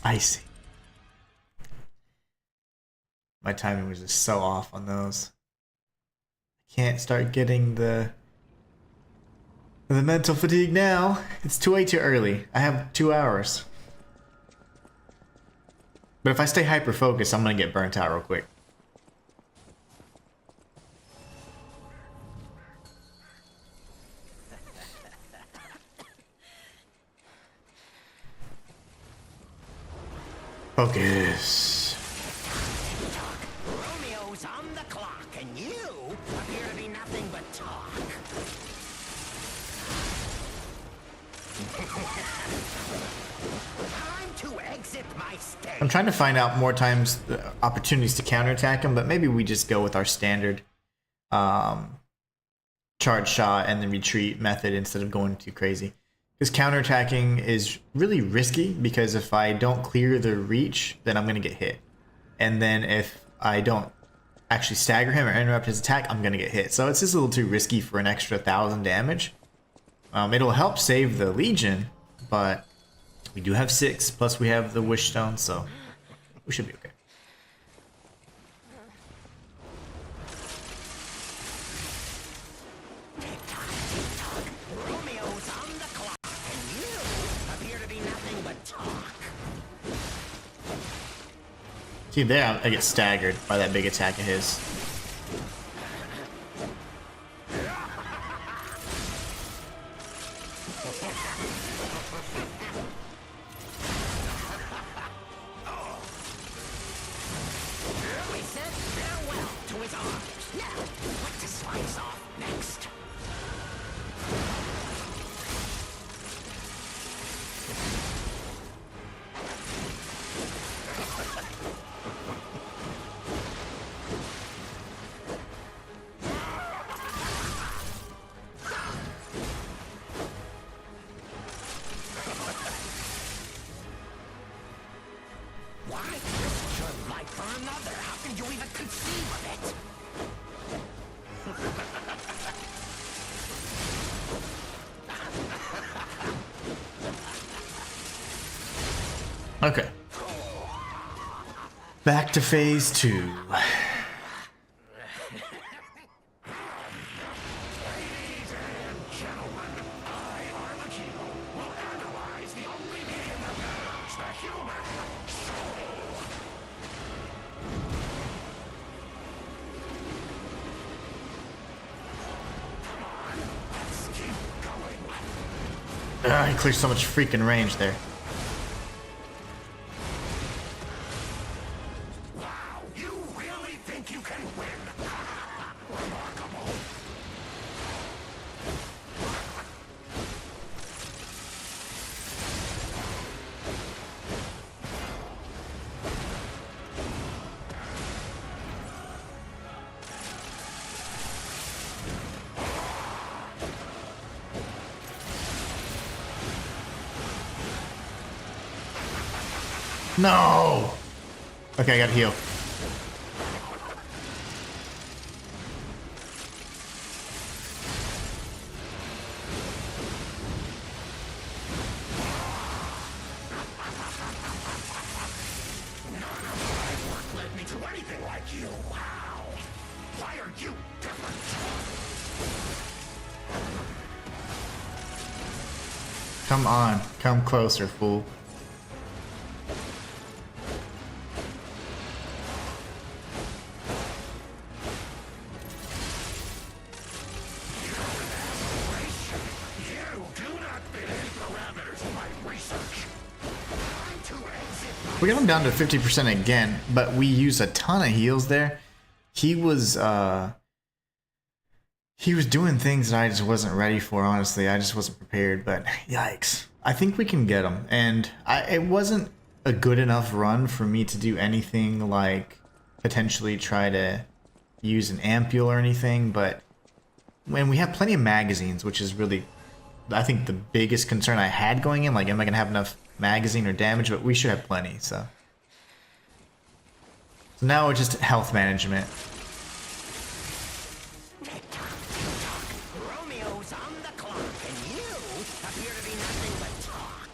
S1: I see. My timing was just so off on those. I can't start getting the mental fatigue now. It's way too early. I have 2 hours. But if I stay hyper focused, I'm gonna get burnt out real quick. Focus.
S6: Romeo's on the clock, and you appear to be nothing but talk. Time to exit my stage.
S1: I'm trying to find out more times the opportunities to counterattack him, but maybe we just go with our standard charge shot and the retreat method instead of going too crazy. Because counterattacking is really risky, because if I don't clear the reach, then I'm going to get hit. And then if I don't actually stagger him or interrupt his attack, I'm going to get hit. So it's just a little too risky for an extra 1,000 damage. It'll help save the Legion, but we do have 6, plus we have the Wish Stone, so we should be okay.
S6: Romeo's on the clock, and you appear to be nothing but talk.
S1: See, there I get staggered by that big attack of his.
S6: We said farewell to his arms. Now, what to slice off next? or another. How can you even conceive of it?
S1: Okay. Back to phase 2. He clears so much freaking range there.
S6: Wow, you really think you can win? Remarkable.
S1: No! Okay, I gotta heal.
S6: Led me to anything like you. Wow. Why are you different?
S1: Come on, come closer, fool. We got him down to 50% again, but we used a ton of heals there. He was doing things that I just wasn't ready for, honestly. I just wasn't prepared, but yikes. I think we can get him, and it wasn't a good enough run for me to do anything like potentially try to use an ampule or anything, but when we have plenty of magazines, which is really, I think, the biggest concern I had going in, like, am I going to have enough magazine or damage? But we should have plenty, so now it's just health management.
S6: Romeo's on the clock, and you appear to be nothing but talk.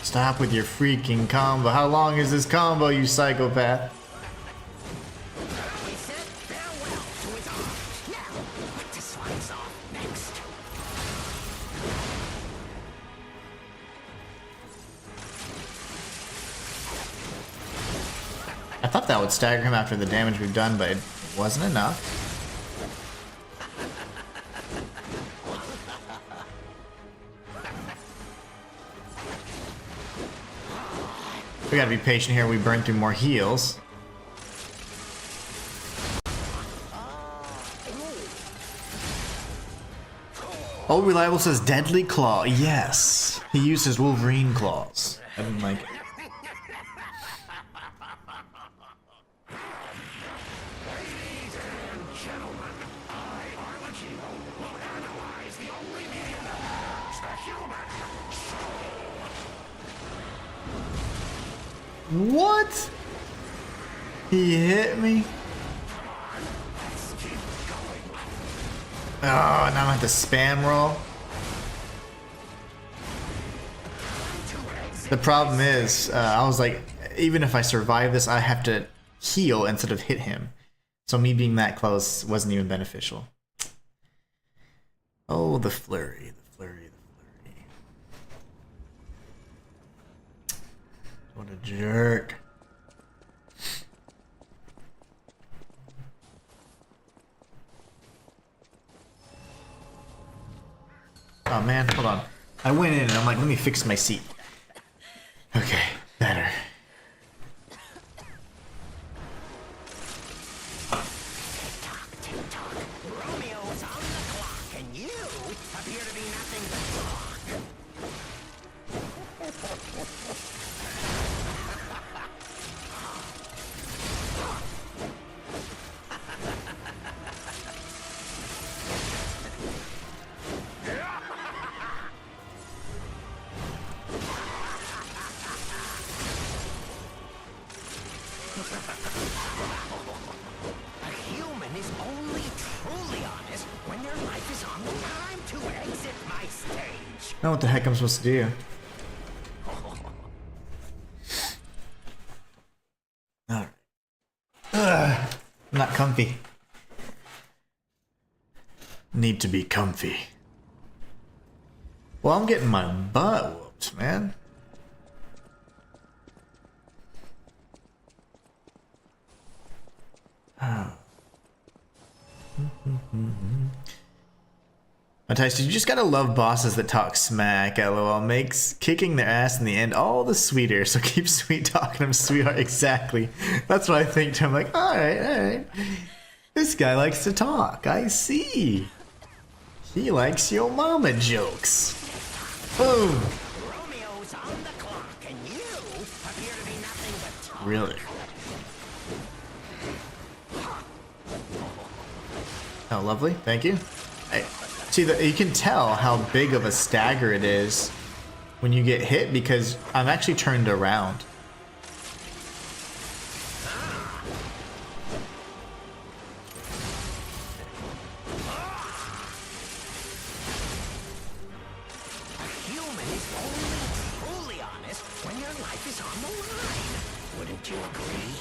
S1: Stop with your freaking combo. How long is this combo, you psychopath?
S6: We said farewell to his arms. Now, what this slides off next?
S1: I thought that would stagger him after the damage we've done, but it wasn't enough. We gotta be patient here. We burn through more heals. Oh, Reliable says Deadly Claw. Yes. He used his Wolverine claws. I didn't like it. What? He hit me? Oh, now I have to spam roll. The problem is, I was like, even if I survive this, I have to heal instead of hit him. So me being that close wasn't even beneficial. Oh, the flurry, the flurry, the flurry. What a jerk. Oh man, hold on. I went in and I'm like, let me fix my seat. Okay, better.
S6: Romeo's on the clock, and you appear to be nothing but talk.
S1: know what the heck I'm supposed to do. Alright. I'm not comfy. Need to be comfy. Well, I'm getting my butt whooped, man. Matthias, you just gotta love bosses that talk smack, lol. Makes kicking their ass in the end all the sweeter, so keep sweet talking them, sweetheart. Exactly. That's what I think too. I'm like, alright. This guy likes to talk, I see. He likes your mama jokes. Boom.
S6: Romeo's on the clock, and you appear to be nothing but talk.
S1: Really? Oh, lovely. Thank you. See, you can tell how big of a stagger it is when you get hit because I'm actually turned around.
S6: A human is only truly honest when their life is on the line. Wouldn't you agree?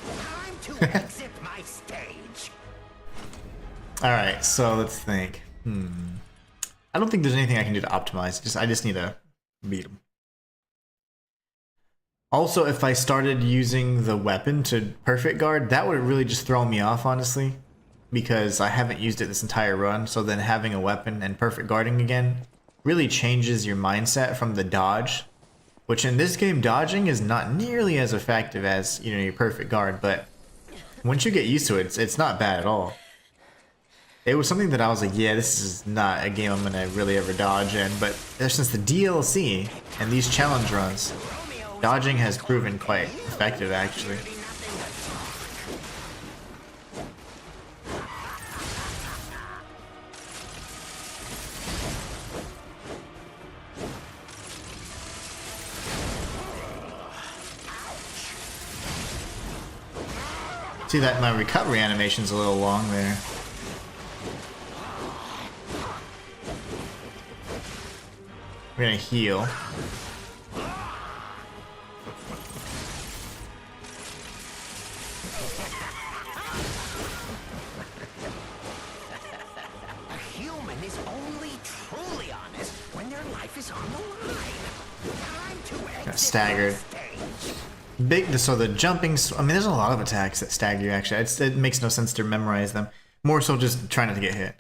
S6: Time to exit my stage.
S1: Alright, so let's think. I don't think there's anything I can do to optimize. I just need to beat him. Also, if I started using the weapon to perfect guard, that would really just throw me off, honestly. Because I haven't used it this entire run, so then having a weapon and perfect guarding again really changes your mindset from the dodge. Which in this game, dodging is not nearly as effective as, you know, your perfect guard, but once you get used to it, it's not bad at all. It was something that I was like, yeah, this is not a game I'm gonna really ever dodge in, but ever since the DLC and these challenge runs, dodging has proven quite effective, actually. See that my recovery animation's a little long there. We're gonna heal.
S6: A human is only truly honest when their life is on the line. Time to exit
S1: Staggered.
S6: stage.
S1: So the jumping, I mean, there's a lot of attacks that stagger you, actually. It makes no sense to memorize them. More so just trying not to get hit.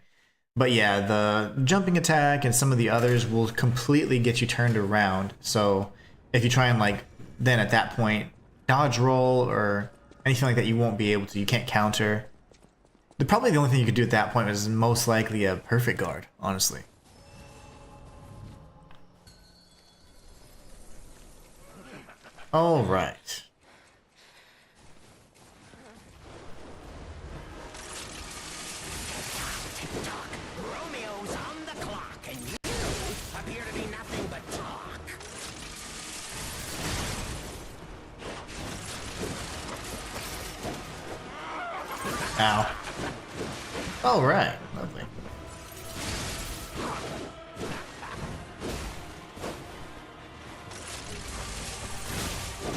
S1: But yeah, the jumping attack and some of the others will completely get you turned around. So if you try and, like, then at that point, dodge roll or anything like that, you won't be able to. You can't counter. Probably the only thing you could do at that point is most likely a perfect guard, honestly. All right.
S6: Romeo's on the clock, and you appear to be nothing but talk.
S1: Ow. All right. Lovely.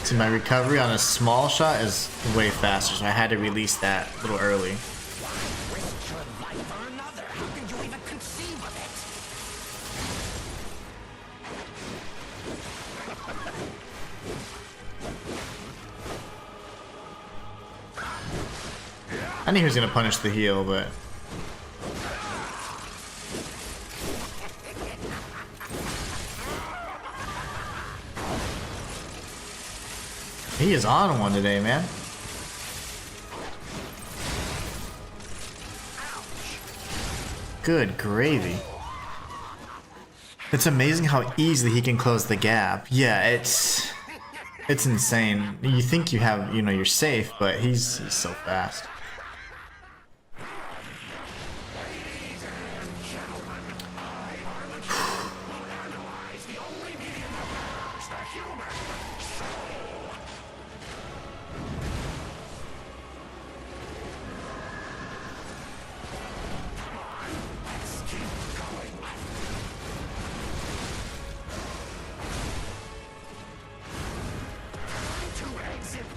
S1: See, my recovery on a small shot is way faster, so I had to release that a little early.
S6: Risk your life for another. How could you even conceive of
S1: I knew he was gonna punish the heal, but he is on one today, man. Good gravy. It's amazing how easily he can close the gap. Yeah, it's insane. You think you have, you know, you're safe, but he's so fast.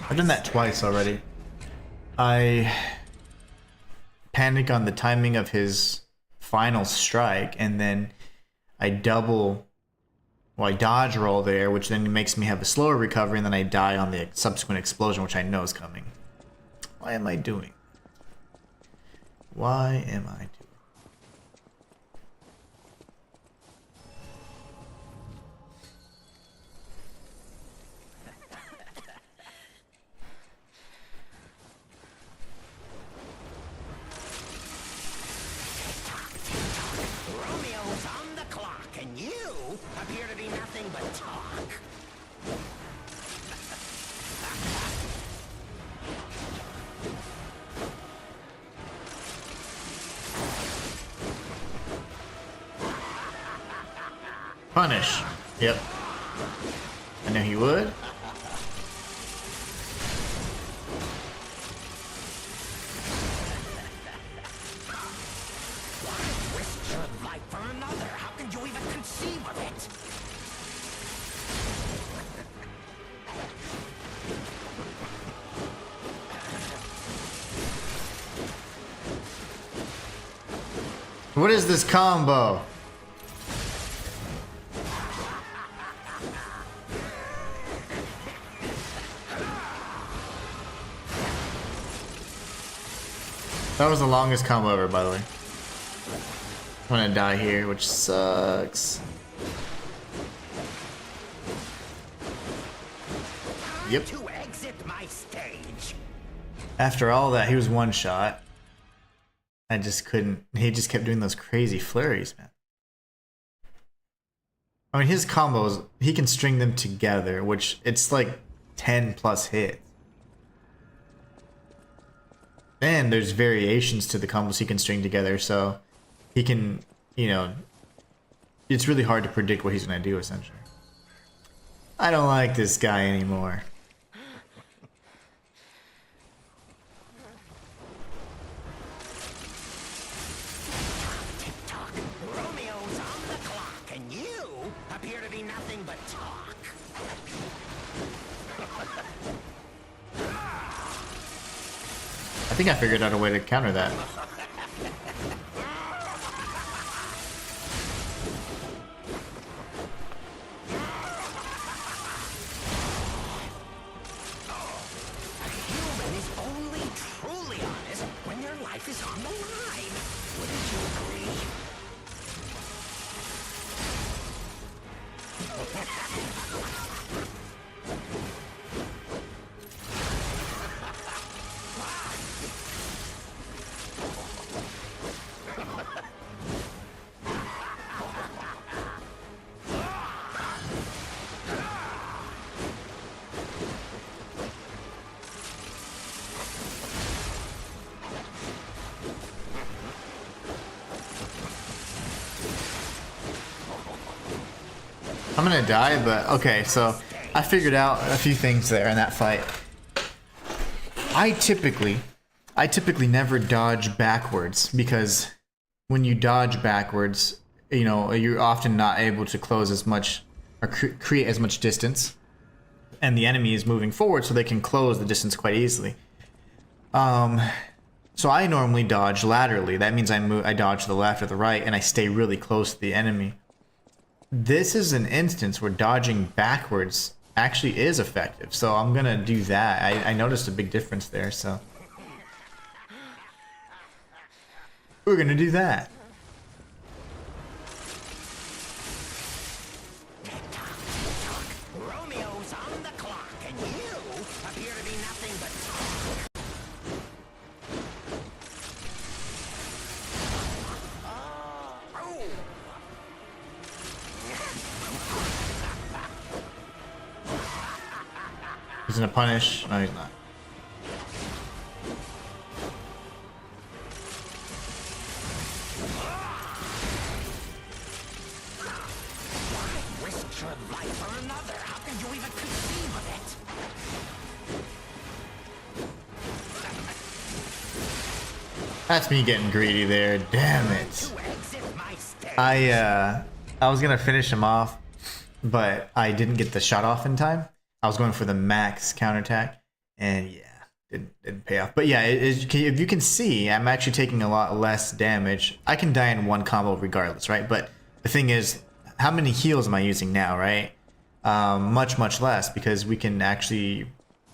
S1: I've done that twice already. I panic on the timing of his final strike, and then I dodge roll there, which then makes me have a slower recovery, and then I die on the subsequent explosion, which I know is coming. Why am I doing? Why am I doing?
S6: Romeo's on the clock, and you appear to be nothing but talk.
S1: Punish. Yep. I knew he would.
S6: Risk your life for another. How can you even conceive of it?
S1: What is this combo? That was the longest combo ever, by the way. I'm gonna die here, which sucks. Yep.
S6: To exit my stage.
S1: After all that, he was one shot. I just couldn't. He just kept doing those crazy flurries, man. I mean, his combos, he can string them together, which it's like 10 plus hits. And there's variations to the combos he can string together, so he can, you know, it's really hard to predict what he's gonna do, essentially. I don't like this guy anymore.
S6: Tick-tock. Romeo's on the clock, and you appear to be nothing but talk.
S1: I think I figured out a way to counter that.
S6: Human is only truly honest when their life is on the line. Wouldn't you agree?
S1: I'm gonna die, but okay, so I figured out a few things there in that fight. I typically never dodge backwards, because when you dodge backwards, you know, you're often not able to close as much or create as much distance, and the enemy is moving forward, so they can close the distance quite easily. So I normally dodge laterally. That means I dodge to the left or the right, and I stay really close to the enemy. This is an instance where dodging backwards actually is effective, so I'm gonna do that. I noticed a big difference there, so we're gonna do that.
S6: Romeo's on the clock, and you appear to be nothing but talk.
S1: He's gonna punish. No, he's not.
S6: Risk your life for another. How can you even conceive of it?
S1: That's me getting greedy there. Damn it.
S6: To exit my stage.
S1: I was gonna finish him off, but I didn't get the shot off in time. I was going for the max counterattack, And yeah, didn't pay off. But yeah, if you can see, I'm actually taking a lot less damage. I can die in one combo regardless, right? But the thing is, how many heals am I using now, right? Much less, because we can actually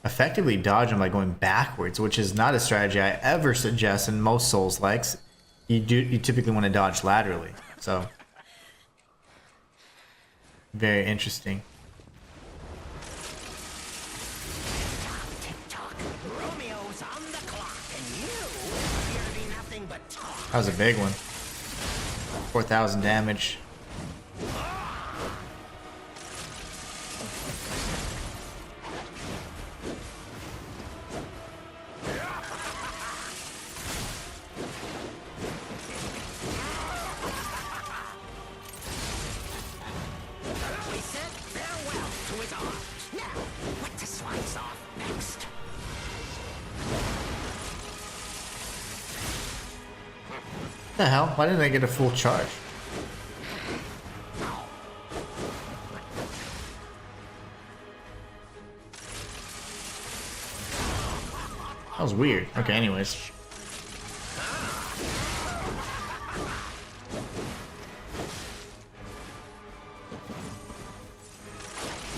S1: effectively dodge them by going backwards, which is not a strategy I ever suggest in most Souls likes. You typically want to dodge laterally. So very interesting.
S6: Tick-tock. Romeo's on the clock, and you appear to be nothing but talk.
S1: That was a big one. 4,000 damage.
S6: We said farewell to his arms. Now, what to slice off next?
S1: What the hell? Why didn't I get a full charge? That was weird. Okay, anyways.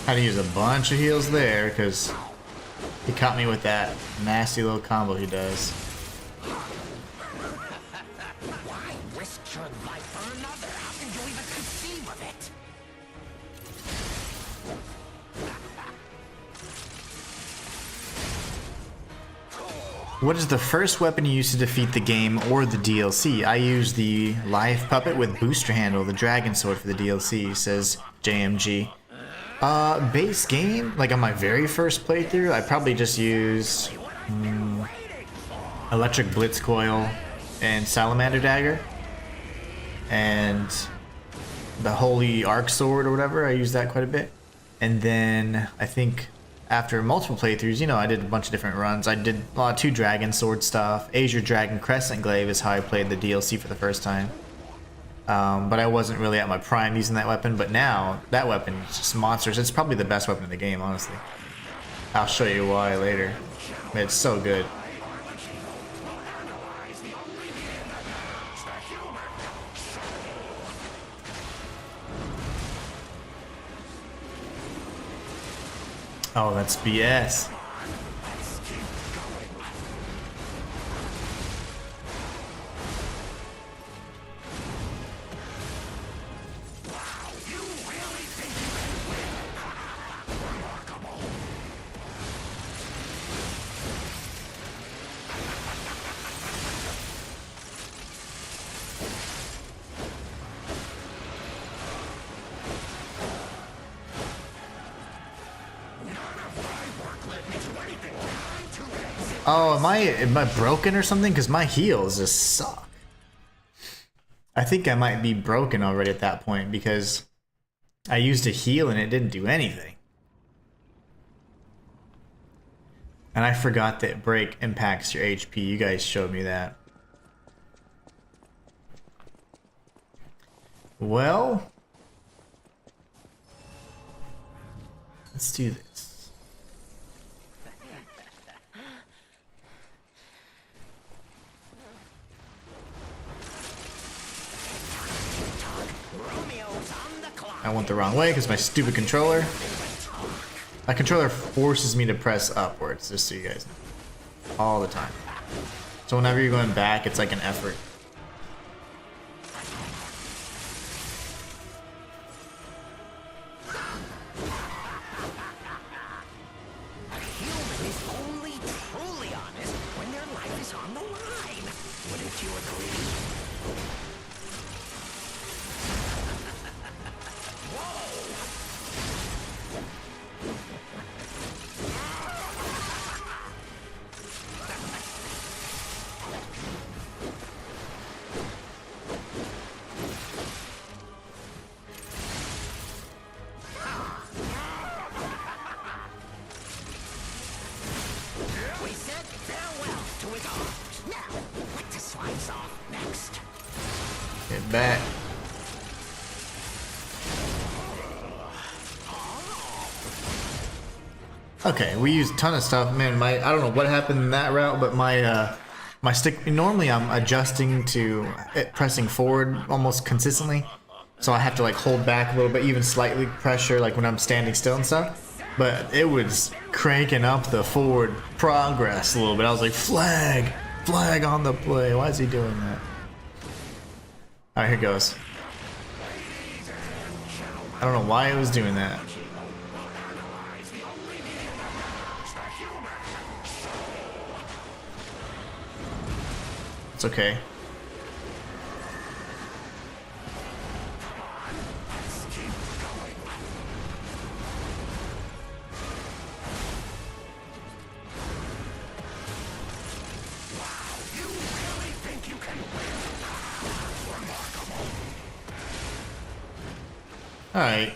S1: Had to use a bunch of heals there because he caught me with that nasty little combo he does.
S6: Why risk your life for another? How can you even conceive of it?
S1: What is the first weapon you use to defeat the game or the DLC? I use the live puppet with booster handle, the dragon sword for the DLC, says JMG. Base game, like on my very first playthrough, I probably just used electric blitz coil and salamander dagger and the holy arc sword or whatever. I used that quite a bit. And then I think after multiple playthroughs, you know, I did a bunch of different runs. I did 2 dragon sword stuff. Azure Dragon Crescent Glaive is how I played the DLC for the first time. But I wasn't really at my prime using that weapon. But now, that weapon is just monsters. It's probably the best weapon in the game, honestly. I'll show you why later. It's so good. Oh, that's BS. Oh, am I broken or something? Because my heals just suck. I think I might be broken already at that point because I used a heal and it didn't do anything. And I forgot that break impacts your HP. You guys showed me that. Well, let's do this. I went the wrong way because my stupid controller. My controller forces me to press upwards, just so you guys know. All the time. So whenever you're going back, it's like an effort.
S6: A human is only truly honest when their life is on the line. Wouldn't you agree? We said farewell to his arms. Now, what to slice off next?
S1: Get back. Okay, we used a ton of stuff. Man, I don't know what happened in that route, but my stick, normally I'm adjusting to it pressing forward almost consistently. So I have to like hold back a little bit, even slightly pressure like when I'm standing still and stuff. But it was cranking up the forward progress a little bit. I was like, flag on the play. Why is he doing that? Alright, here goes. I don't know why it was doing that. It's okay. Alright.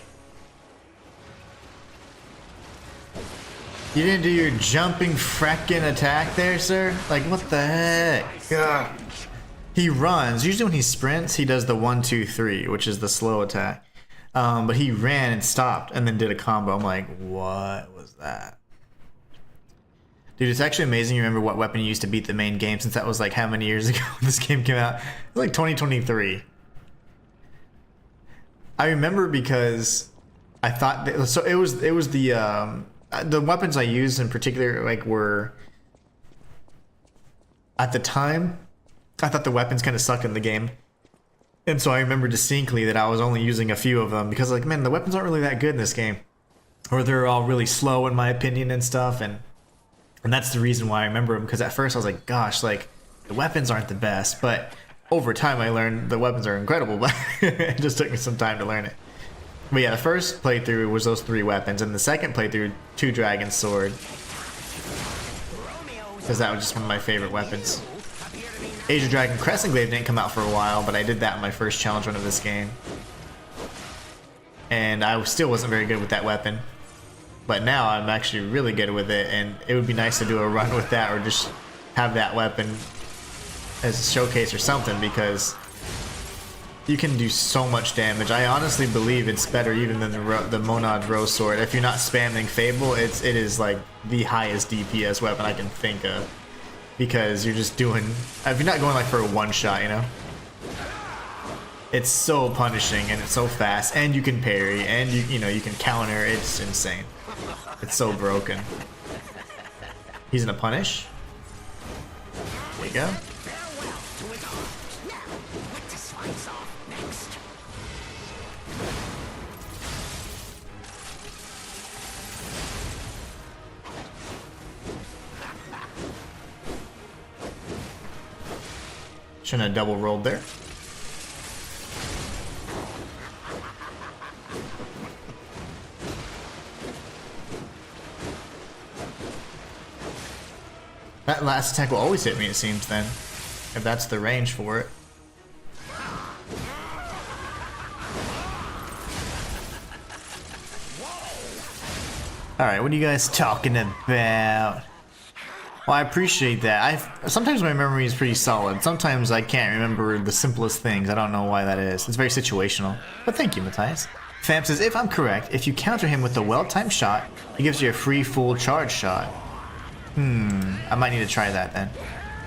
S1: You didn't do your jumping frackin' attack there, sir? Like, what the heck? Ugh. He runs. Usually when he sprints, he does the 1, 2, 3, which is the slow attack. But he ran and stopped and then did a combo. I'm like, what was that? Dude, it's actually amazing you remember what weapon you used to beat the main game, since that was like how many years ago this game came out? It was like 2023. I remember because I thought that, so it was the weapons I used in particular like were, at the time I thought the weapons kind of sucked in the game, and so I remember distinctly that I was only using a few of them because like, man, the weapons aren't really that good in this game, or they're all really slow in my opinion and stuff, and that's the reason why I remember them, because at first I was like, gosh, like the weapons aren't the best, but over time I learned the weapons are incredible, but it just took me some time to learn it. But yeah, the first playthrough was those 3 weapons, and the second playthrough, 2 Dragon Sword, because that was just one of my favorite weapons. Age of Dragon Crescent Glaive didn't come out for a while, but I did that in my first challenge run of this game. And I still wasn't very good with that weapon. But now I'm actually really good with it, and it would be nice to do a run with that, or just have that weapon as a showcase or something, because you can do so much damage. I honestly believe it's better even than the Monad Rose Sword. If you're not spamming Fable, it is like the highest DPS weapon I can think of, because you're just doing, if you're not going like for a one shot, you know, it's so punishing and it's so fast, and you can parry, and you know you can counter. It's insane. It's so broken. He's gonna punish. There you go. Shouldn't have double rolled there. That last attack will always hit me, it seems, then, if that's the range for it. Alright, what are you guys talking about? Well, I appreciate that. Sometimes my memory is pretty solid. Sometimes I can't remember the simplest things. I don't know why that is. It's very situational. But thank you, Matthias. Fam says, if I'm correct, if you counter him with a well-timed shot, he gives you a free full charge shot. I might need to try that then.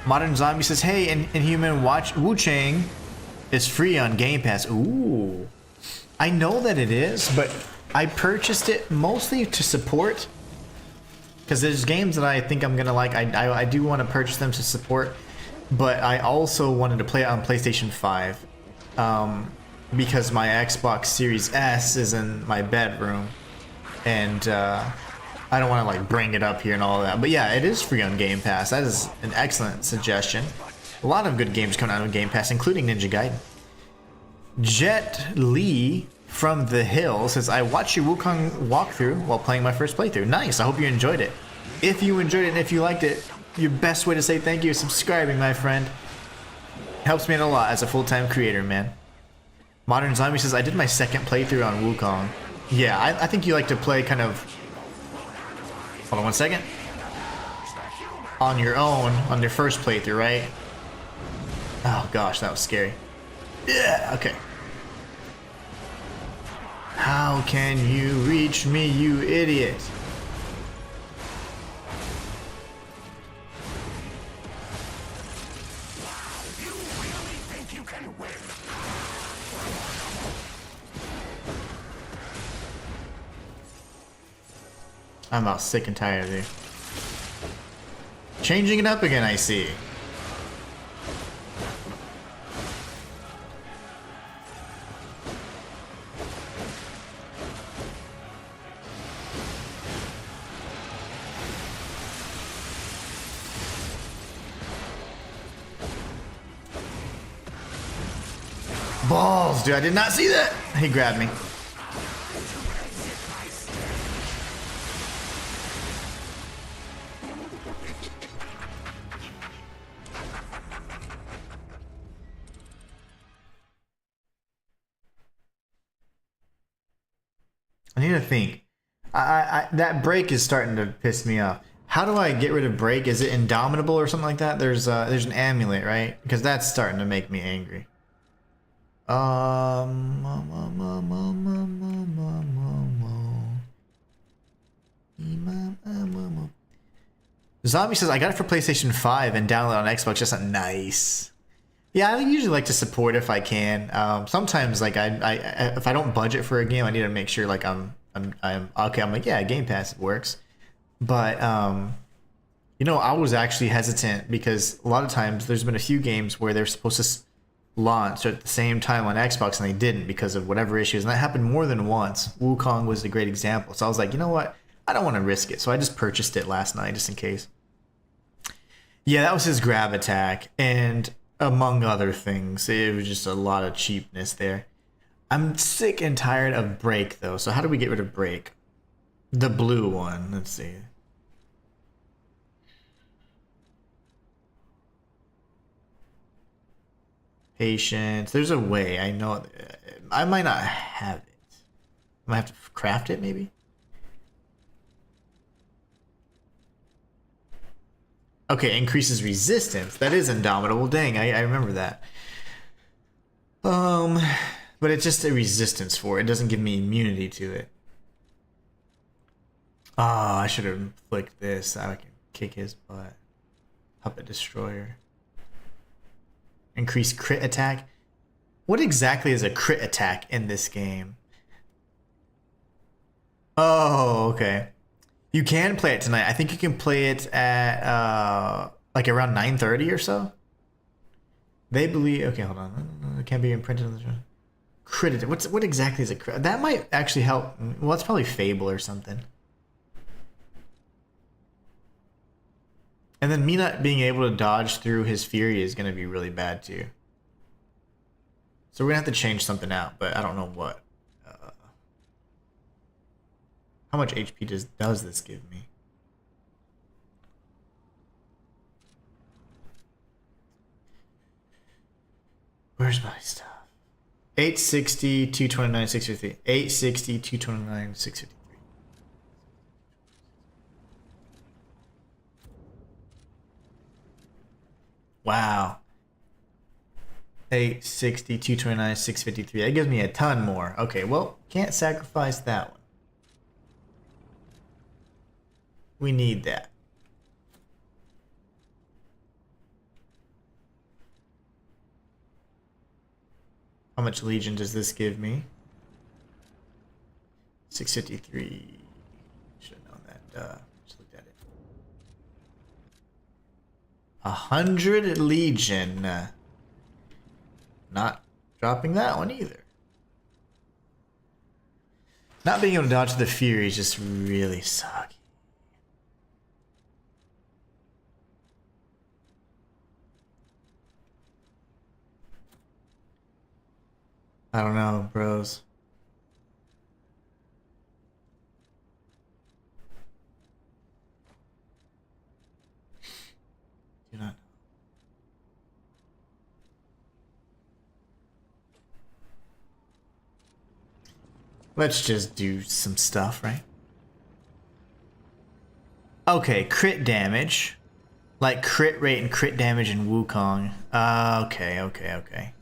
S1: Modern Zombie says, hey, Inhuman, watch Wukong is free on Game Pass. Ooh. I know that it is, but I purchased it mostly to support, because there's games that I think I'm gonna like. I do want to purchase them to support, but I also wanted to play it on PlayStation 5, because my Xbox Series S is in my bedroom, and I don't want to like bring it up here and all that. But yeah, it is free on Game Pass. That is an excellent suggestion. A lot of good games coming out on Game Pass, including Ninja Gaiden. Jet Lee from the Hill says, I watched your Wukong walkthrough while playing my first playthrough. Nice, I hope you enjoyed it. If you enjoyed it and if you liked it, your best way to say thank you is subscribing, my friend. Helps me out a lot as a full-time creator, man. Modern Zombie says, I did my second playthrough on Wukong. Yeah, I think you like to play kind of... Hold on one second. On your own, on your first playthrough, right? Oh gosh, that was scary. Yeah, okay. How can you reach me, you idiot? I'm about sick and tired of you. Changing it up again, I see. Balls, dude, I did not see that. He grabbed me. I need to think. That break is starting to piss me off. How do I get rid of break? Is it indomitable or something like that? There's an amulet, right? Because that's starting to make me angry. Zombie says I got it for PlayStation 5 and download on Xbox. Just not nice. Yeah, I usually like to support if I can. Sometimes like I if I don't budget for a game, I need to make sure like I'm okay. I'm like, yeah, Game Pass works. But you know, I was actually hesitant because a lot of times there's been a few games where they're supposed to launch at the same time on Xbox and they didn't because of whatever issues, and that happened more than once. Wukong was a great example. So I was like, you know what? I don't want to risk it. So I just purchased it last night just in case. Yeah, that was his grab attack, and among other things, it was just a lot of cheapness there. I'm sick and tired of break though. So how do we get rid of break? The blue one. Let's see. Patience. There's a way. I know. I might not have it. I might have to craft it maybe. Okay, increases resistance. That is indomitable. Dang, I remember that. But it's just a resistance for it. It doesn't give me immunity to it. Ah, I should have flicked this. I can kick his butt. Puppet Destroyer. Increase crit attack. What exactly is a crit attack in this game? Oh, okay. You can play it tonight. I think you can play it at like around 9:30 or so. They believe. Okay, hold on. It can't be imprinted on the show. Crit. What exactly is a crit? That might actually help. Well, it's probably Fable or something. And then me not being able to dodge through his fury is going to be really bad too. So we're going to have to change something out, but I don't know what. How much HP does this give me? Where's my stuff? 860, 229, 653. 860, 229, 653. Wow. 860, 229, 653. That gives me a ton more. Okay, well, can't sacrifice that one. We need that. How much Legion does this give me? 653. Should have known that. Just looked at it. 100 Legion. Not dropping that one either. Not being able to dodge the Fury is just really sucky. I don't know, bros. Do not. Let's just do some stuff, right? Okay, crit damage. Like crit rate and crit damage in Wukong. Okay.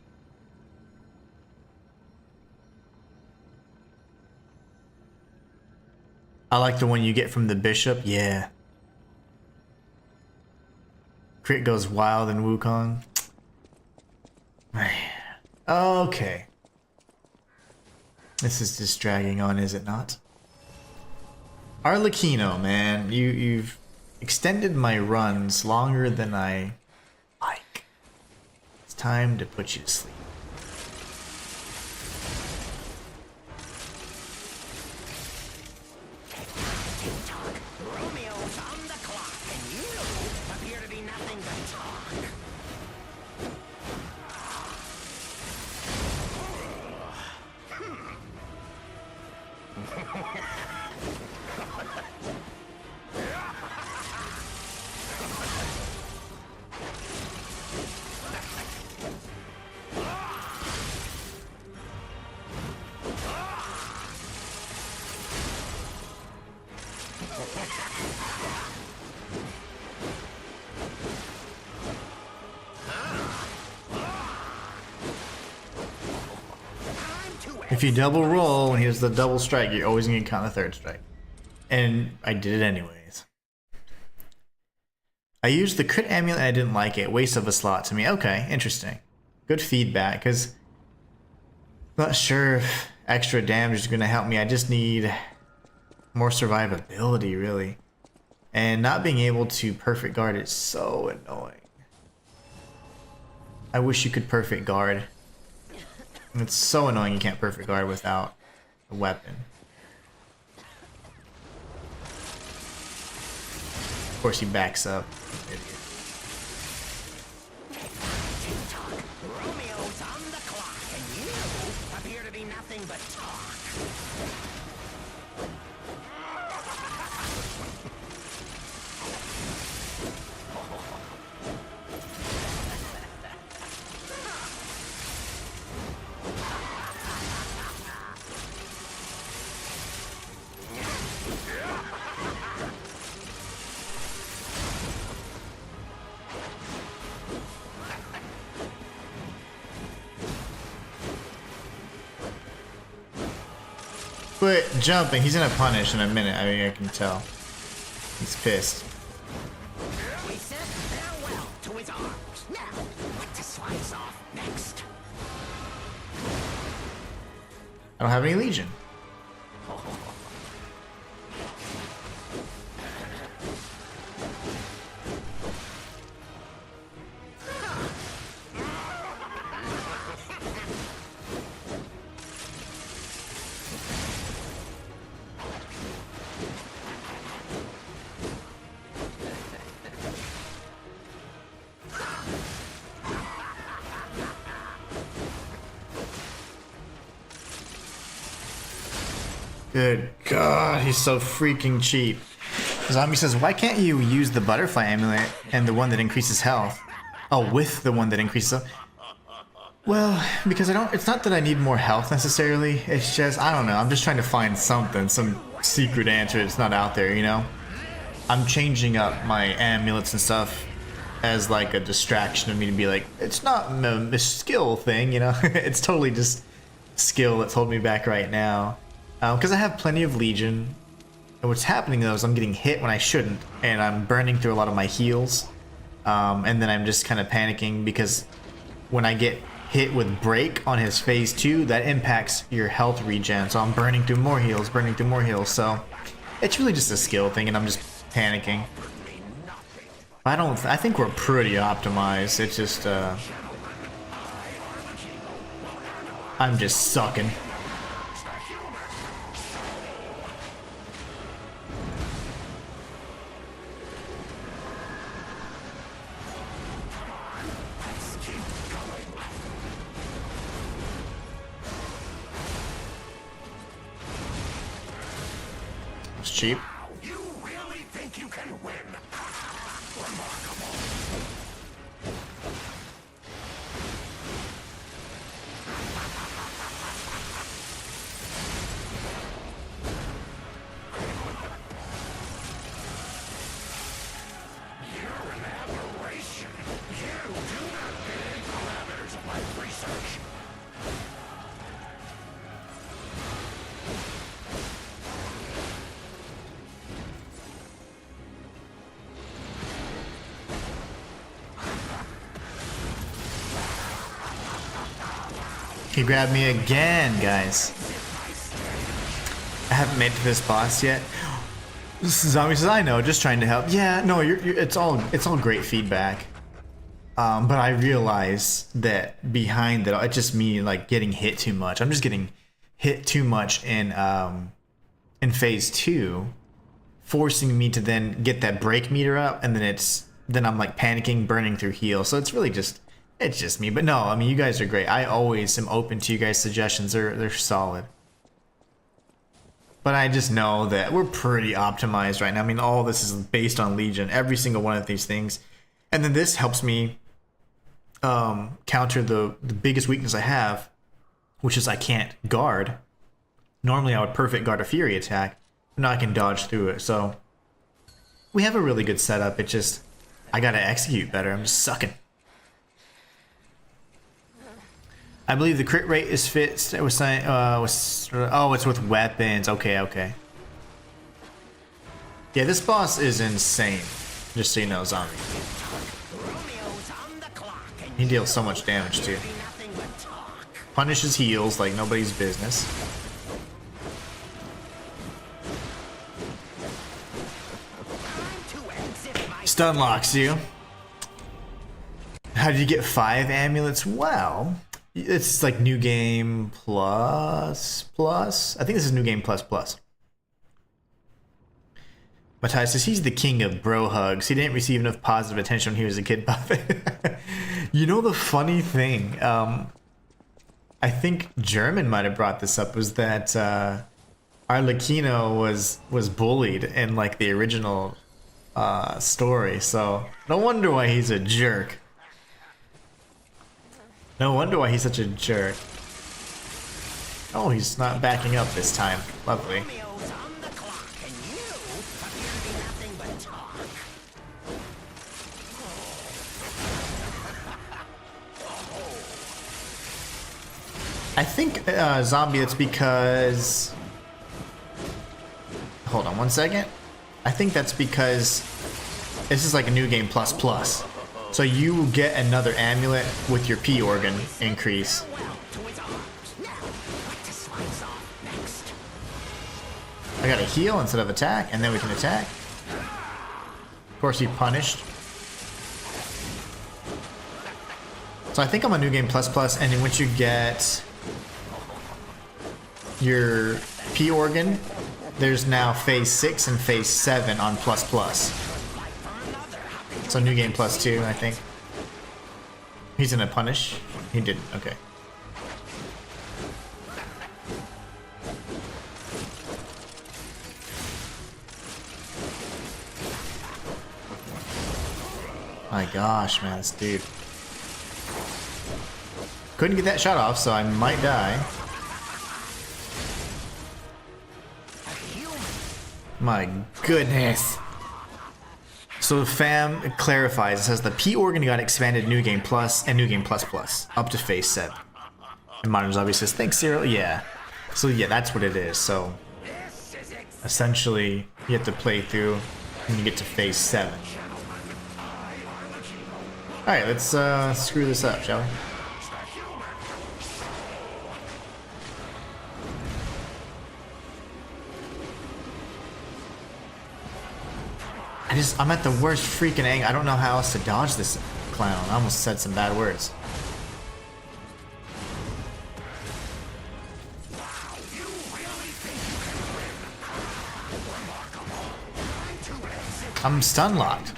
S1: I like the one you get from the bishop. Yeah. Crit goes wild in Wukong. Man. Okay. This is just dragging on, is it not? Arlecchino, man, you've extended my runs longer than I like. It's time to put you to sleep.
S6: Tick-tock, Romeo's on the clock, and you appear to be nothing but talk.
S1: If you double roll when he does the double strike, you're always gonna count the third strike. And I did it anyways. I used the crit amulet and I didn't like it. Waste of a slot to me. Okay, interesting. Good feedback, because I'm not sure if extra damage is gonna help me. I just need more survivability, really. And not being able to perfect guard is so annoying. I wish you could perfect guard. It's so annoying you can't perfect guard without a weapon. Of course he backs up.
S6: Tick-tock, Romeo's on the clock, and you appear to be nothing but talk.
S1: Quit jumping. He's gonna punish in a minute. I mean, I can tell. He's pissed.
S6: We said farewell to his arms. Now, what to slice off next?
S1: I don't have any Legion. Good God, he's so freaking cheap. Zombie says, why can't you use the butterfly amulet and the one that increases health? Oh, with the one that increases health. Well, because it's not that I need more health necessarily. It's just, I don't know. I'm just trying to find something, some secret answer that's not out there, you know? I'm changing up my amulets and stuff as like a distraction of me to be like, it's not a skill thing, you know? It's totally just skill that's holding me back right now. Because I have plenty of Legion, and what's happening though is I'm getting hit when I shouldn't, and I'm burning through a lot of my heals, and then I'm just kind of panicking because when I get hit with break on his phase 2, that impacts your health regen, so I'm burning through more heals, so it's really just a skill thing, and I'm just panicking. I think we're pretty optimized. It's just I'm just sucking. It's cheap.
S6: You really think you can win? Remarkable. You're an aberration. You do not fit in parameters of my research.
S1: He grabbed me again, guys. I haven't made it to this boss yet. Zombie says, I know, just trying to help. Yeah, no, it's all great feedback. But I realize that behind it, it's just me like getting hit too much. I'm just getting hit too much in phase 2, forcing me to then get that break meter up, and then I'm like panicking, burning through heal. So it's really just me. But no, I mean, you guys are great. I always am open to you guys' suggestions. They're solid. But I just know that we're pretty optimized right now. I mean, all this is based on Legion, every single one of these things. And then this helps me counter the biggest weakness I have, which is I can't guard. Normally I would perfect guard a Fury attack, but now I can dodge through it. So we have a really good setup. It just, I gotta execute better. I'm just sucking. I believe the crit rate is fixed. It was saying, oh, it's with weapons. Okay. Yeah, this boss is insane. Just so you know, Zombie. He deals so much damage too. Punishes heals like nobody's business. Stun locks you. How did you get 5 amulets? Well, it's like new game plus. I think this is new game plus. Matthias says he's the king of bro hugs. He didn't receive enough positive attention when he was a kid. You know the funny thing, I think German might have brought this up, was that Arlecchino was bullied in like the original story. So no wonder why he's a jerk. No wonder why he's such a jerk. Oh, he's not backing up this time. Lovely. I think, Zombie, it's because... Hold on one second. I think that's because this is like a new game plus. So you get another amulet with your P organ increase. I gotta heal instead of attack, and then we can attack. Of course, he punished. So I think I'm on new game plus, and then once you get your P organ, there's now phase 6 and phase 7 on plus. So new game +2, I think. He's gonna punish. He didn't. Okay. My gosh, man, this dude. Couldn't get that shot off, so I might die. My goodness. So fam clarifies, it says the P organ got expanded New Game Plus and New Game Plus up to phase 7. And Modern Zombie says, thanks Cyril. Yeah. So yeah, that's what it is. So essentially you have to play through when you get to phase 7. Alright, let's screw this up, shall we? I'm at the worst freaking angle. I don't know how else to dodge this clown. I almost said some bad words. I'm stun locked.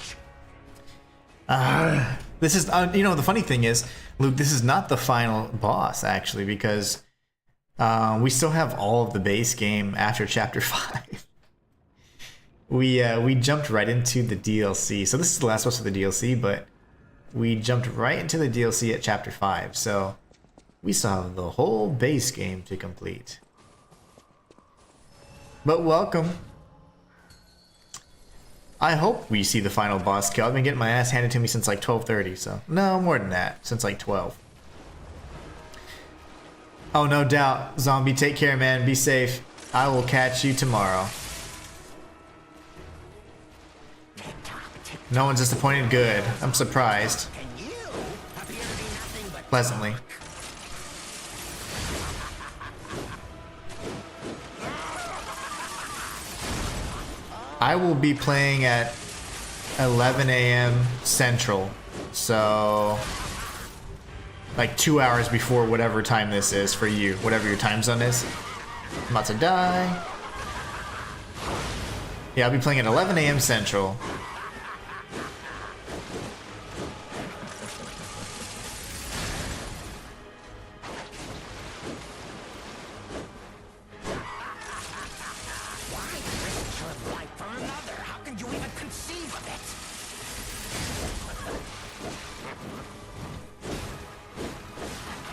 S1: This is, you know, the funny thing is, Luke, this is not the final boss actually, because we still have all of the base game after chapter 5. We jumped right into the DLC. So this is the last boss of the DLC, but we jumped right into the DLC at chapter 5. So we still have the whole base game to complete. But welcome. I hope we see the final boss kill. I've been getting my ass handed to me since like 12:30, so no, more than that, since like 12. Oh, no doubt. Zombie, take care, man. Be safe. I will catch you tomorrow. No one's disappointed. Good. I'm surprised. Pleasantly. I will be playing at 11 a.m. Central. So, like 2 hours before whatever time this is for you, whatever your time zone is. I'm about to die. Yeah, I'll be playing at 11 a.m. Central.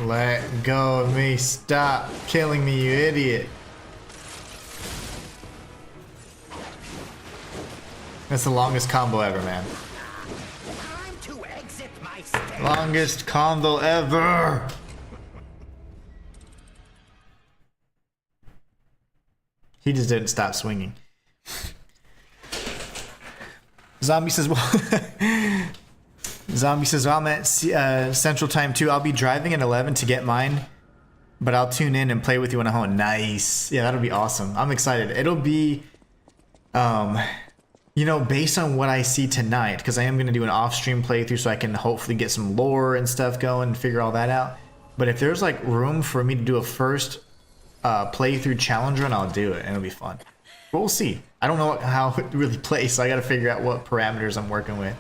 S1: Let go of me. Stop killing me, you idiot. That's the longest combo ever, man.
S6: Time to exit my stage.
S1: Longest combo ever. He just didn't stop swinging. Zombie says, well, Zombie says, well, I'm at Central Time too. I'll be driving at 11 to get mine, but I'll tune in and play with you when I'm home. Nice. Yeah, that'll be awesome. I'm excited. It'll be, you know, based on what I see tonight, because I am going to do an off-stream playthrough so I can hopefully get some lore and stuff going and figure all that out. But if there's like room for me to do a first playthrough challenge run, I'll do it and it'll be fun. But we'll see. I don't know how it really plays, so I got to figure out what parameters I'm working with.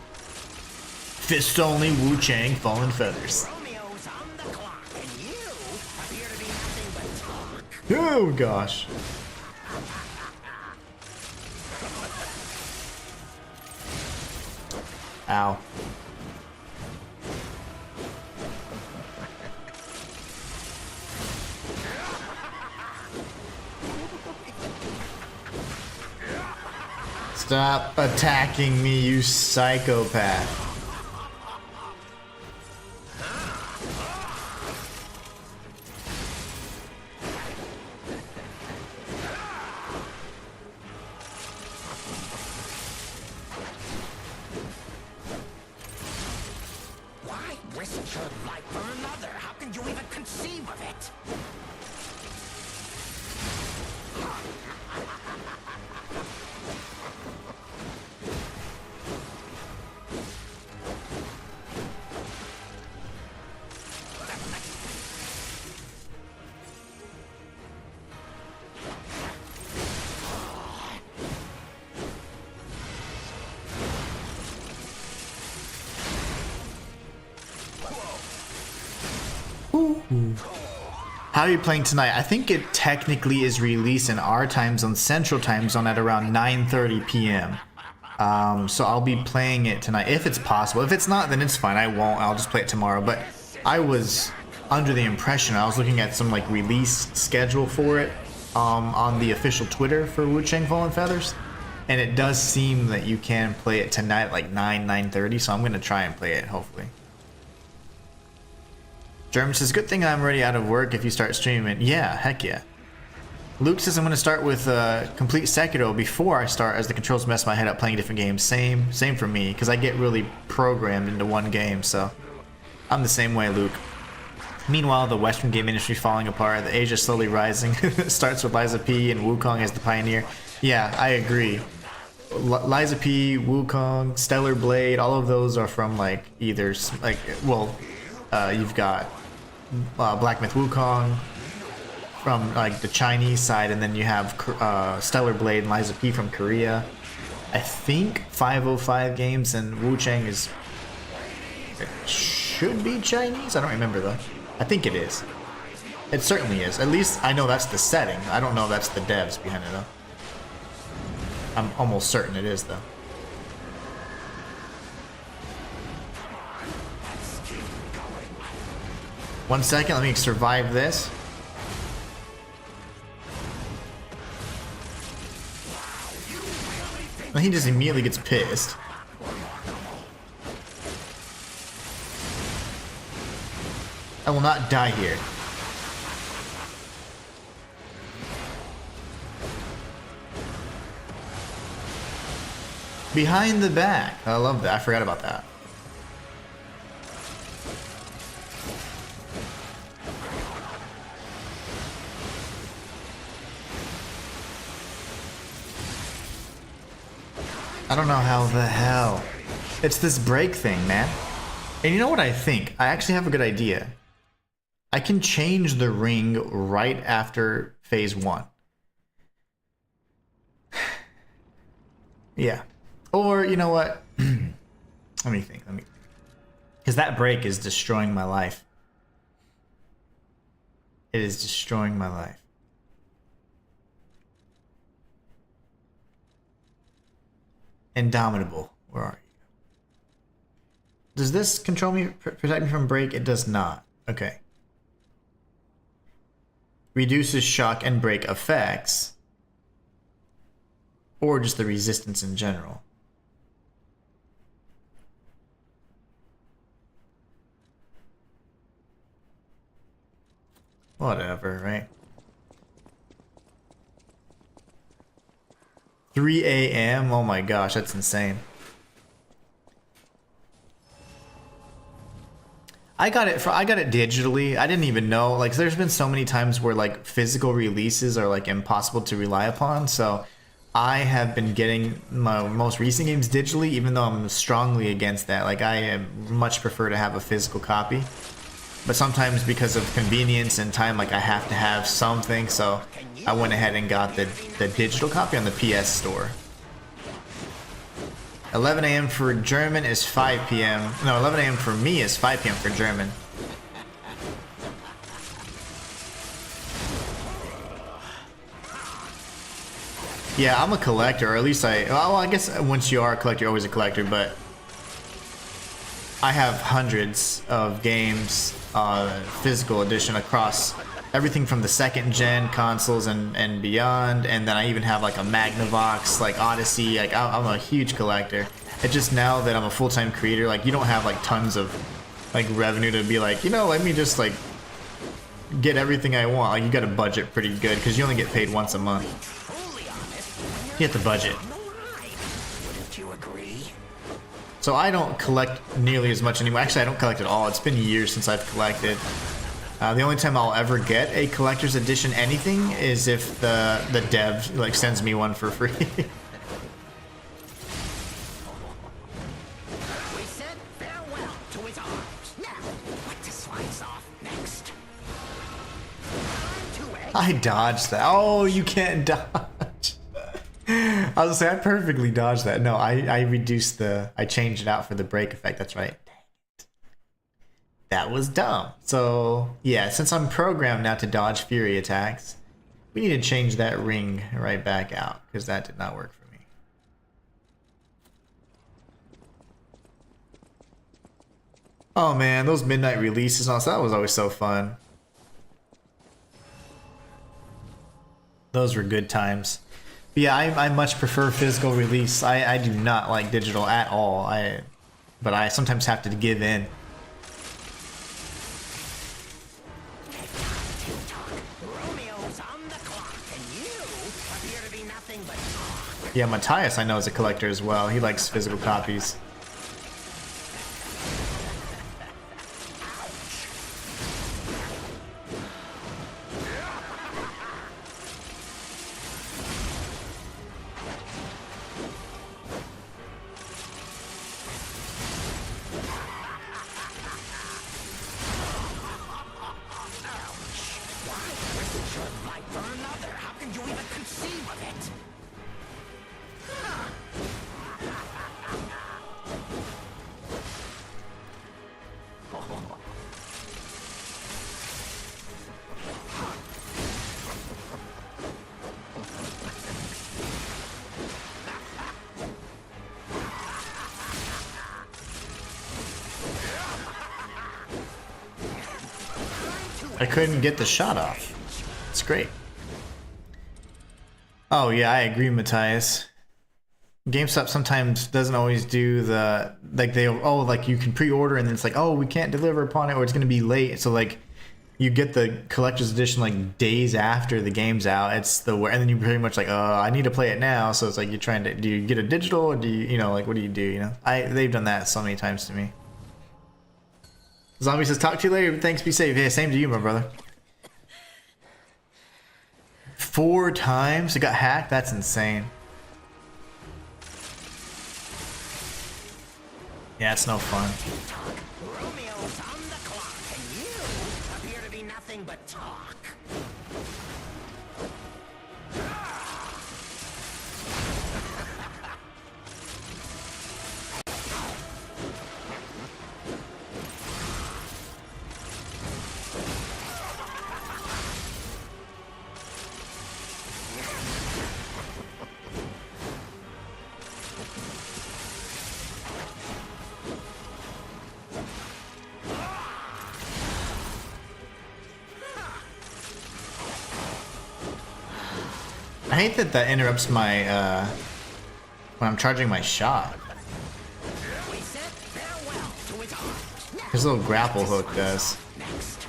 S1: Fist only Wu-Chang Fallen Feathers.
S6: Romeo's on the clock, and you appear to be nothing but talk.
S1: Oh gosh. Ow. Stop attacking me, you psychopath.
S6: Why risk your life for another? How can you even conceive of it?
S1: How are you playing tonight? I think it technically is released in our time zone, Central Time Zone, at around 9:30 p.m. So I'll be playing it tonight if it's possible. If it's not, then it's fine. I won't. I'll just play it tomorrow. But I was under the impression, I was looking at some like release schedule for it on the official Twitter for Wu-Chang Fallen Feathers, and it does seem that you can play it tonight at like 9:30. So I'm gonna try and play it, hopefully. German says, good thing I'm already out of work if you start streaming. Yeah, heck yeah. Luke says, I'm going to start with complete Sekiro before I start, as the controls mess my head up playing different games. Same for me, because I get really programmed into one game, so I'm the same way, Luke. Meanwhile, the Western game industry falling apart, the Asia slowly rising. It starts with Liza P and Wukong as the pioneer. Yeah, I agree. Liza P, Wukong, Stellar Blade, all of those are from like either, like, well, you've got Black Myth Wukong from like the Chinese side, and then you have Stellar Blade and Liza P from Korea. I think 505 Games and Wu-Chang is, it should be Chinese. I don't remember though. I think it is. It certainly is. At least I know that's the setting. I don't know if that's the devs behind it though. I'm almost certain it is though. One second, let me survive this. And he just immediately gets pissed. I will not die here. Behind the back. I love that. I forgot about that. I don't know how the hell. It's this break thing, man. And you know what I think? I actually have a good idea. I can change the ring right after phase 1. Yeah. Or, you know what? Let me think. Because that break is destroying my life. It is destroying my life. Indomitable. Where are you? Does this control me, protect me from break? It does not. Okay. Reduces shock and break effects. Or just the resistance in general. Whatever, right? 3 a.m. Oh my gosh, that's insane. I got it digitally. I didn't even know. Like, there's been so many times where like physical releases are like impossible to rely upon. So I have been getting my most recent games digitally, even though I'm strongly against that. Like, I much prefer to have a physical copy. But sometimes because of convenience and time, like I have to have something, so I went ahead and got the digital copy on the PS Store. 11 a.m. for German is 5 p.m. No, 11 a.m. for me is 5 p.m. for German. Yeah, I'm a collector, or at least well, I guess once you are a collector, you're always a collector, but I have hundreds of games, physical edition across everything from the 2nd gen consoles and beyond, and then I even have like a Magnavox, like Odyssey. Like I'm a huge collector. It's just now that I'm a full-time creator, like you don't have like tons of like revenue to be like, you know, let me just like get everything I want. Like you got to budget pretty good because you only get paid once a month. You have to budget.
S6: Wouldn't you agree?
S1: So I don't collect nearly as much anymore. Actually, I don't collect at all. It's been years since I've collected. The only time I'll ever get a collector's edition anything is if the dev like sends me one for free.
S6: We said farewell to his arms. Now, what to slice off next?
S1: I dodged that. Oh, you can't dodge. I was gonna say I perfectly dodged that. No, I reduced I changed it out for the break effect. That's right. That was dumb. So yeah, since I'm programmed now to dodge fury attacks, we need to change that ring right back out because that did not work for me. Oh man, those midnight releases also, that was always so fun. Those were good times. But yeah, I much prefer physical release. I do not like digital at all. But I sometimes have to give in. Yeah, Matthias I know is a collector as well. He likes physical copies. I couldn't get the shot off. It's great. Oh yeah, I agree, Matthias. GameStop sometimes doesn't always do the like like you can pre-order and then it's like, oh, we can't deliver upon it or it's gonna be late. So like you get the collector's edition like days after the game's out. It's and then you pretty much like, I need to play it now. So it's like you're trying to, do you get a digital or do you like what do you do? You know, they've done that so many times to me. Zombie says, talk to you later, but thanks, be safe. Yeah, same to you, my brother. 4 times it got hacked? That's insane. Yeah, it's no fun.
S6: Romeo's on the clock, and you appear to be nothing but talk.
S1: I hate that that interrupts my, when I'm charging my shot.
S6: We said farewell to its arms.
S1: His little grapple hook does.
S6: Next.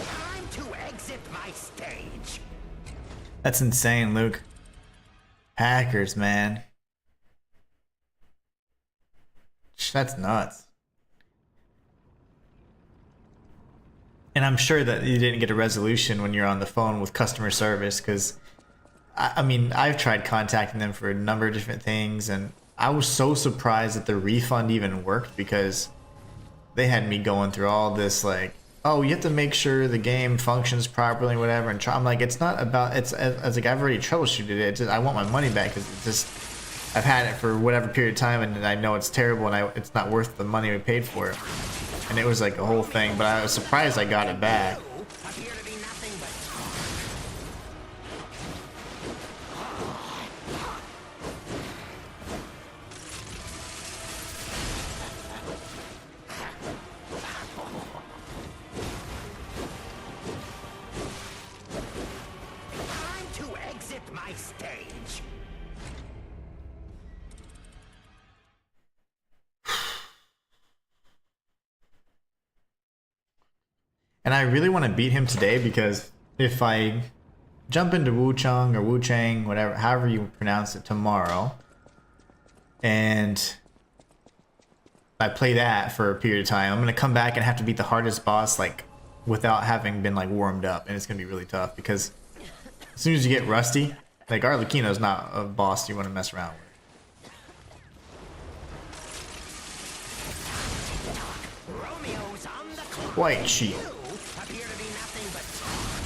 S6: Time to exit my stage.
S1: That's insane, Luke. Hackers, man. That's nuts. And I'm sure that you didn't get a resolution when you're on the phone with customer service, because I mean, I've tried contacting them for a number of different things, and I was so surprised that the refund even worked, because they had me going through all this, like, oh, you have to make sure the game functions properly, whatever. And I'm like, it's not about, it's like, I've already troubleshooted it. It's just, I want my money back, because it's just, I've had it for whatever period of time, and I know it's terrible, and it's not worth the money we paid for it. And it was like a whole thing, but I was surprised I got it back.
S6: Appear to be nothing but time to exit my stage.
S1: And I really want to beat him today, because if I jump into Wukong or Wuchang, whatever, however you pronounce it, tomorrow, and I play that for a period of time, I'm gonna come back and have to beat the hardest boss, like, without having been like warmed up, and it's gonna be really tough, because as soon as you get rusty, like, Arlecchino's not a boss you want to mess around with.
S6: Romeo's on the clock.
S1: White sheep.
S6: Appear to be nothing but talk.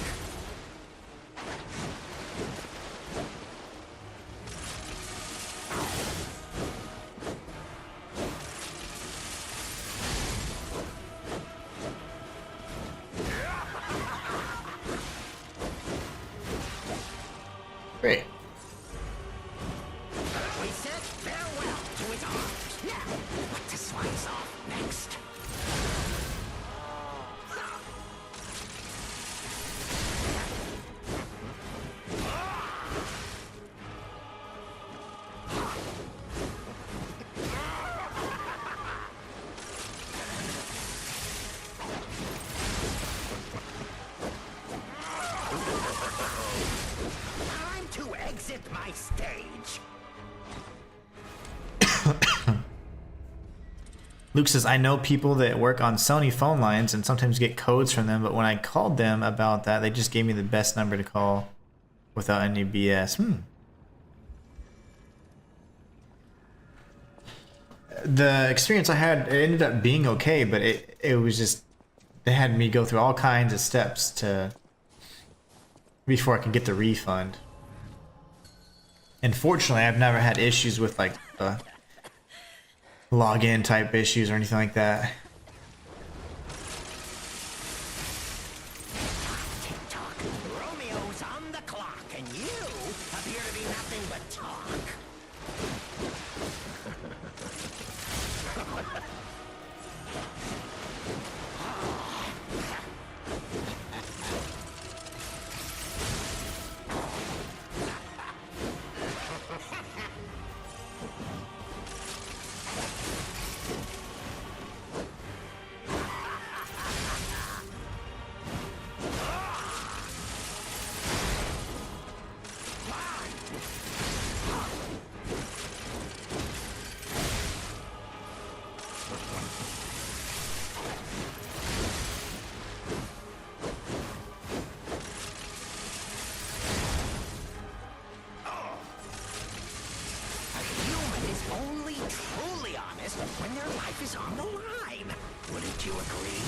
S1: Great.
S6: We said farewell to its arms. Now, what to slice off next? Time to exit my stage.
S1: Luke says, I know people that work on Sony phone lines and sometimes get codes from them, but when I called them about that, they just gave me the best number to call without any BS. The experience I had, it ended up being okay, but it was just, they had me go through all kinds of steps before I could get the refund. And fortunately, I've never had issues with, like, login type issues or anything like that.
S6: Tick-tock. Romeo's on the clock, and you appear to be nothing but talk. Wouldn't you agree?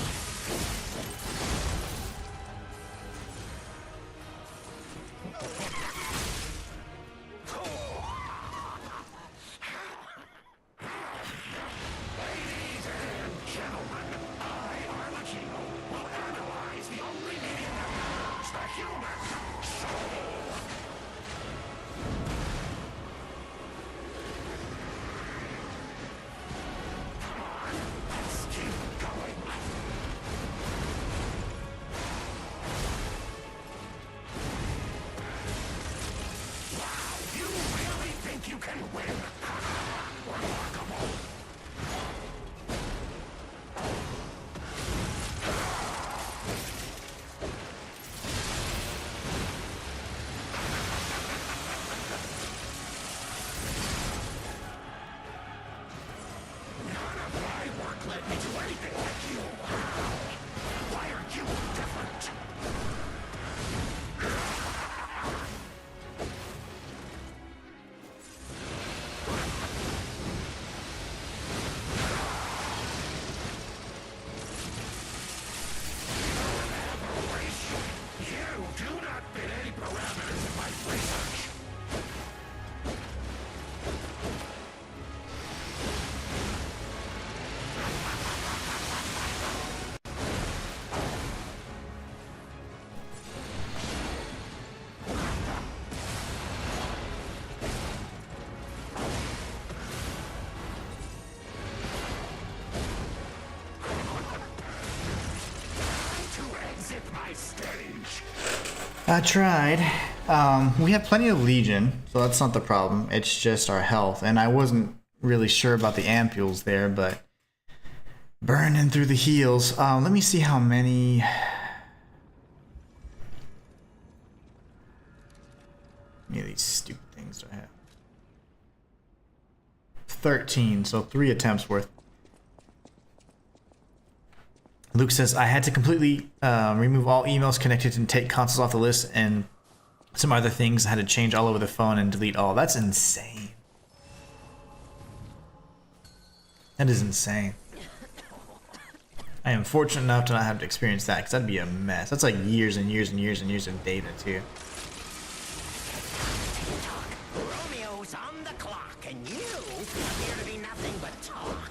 S1: I tried. We have plenty of Legion, so that's not the problem. It's just our health, and I wasn't really sure about the ampules there, but burning through the heals. Let me see how many. Many of these stupid things do I have? 13, so 3 attempts worth. Luke says, I had to completely remove all emails connected and take consoles off the list, and some other things I had to change all over the phone and delete all. That's insane. That is insane. I am fortunate enough to not have to experience that, because that'd be a mess. That's like years and years and years and years of data, too.
S6: Romeo's on the clock, and you appear to be nothing but talk.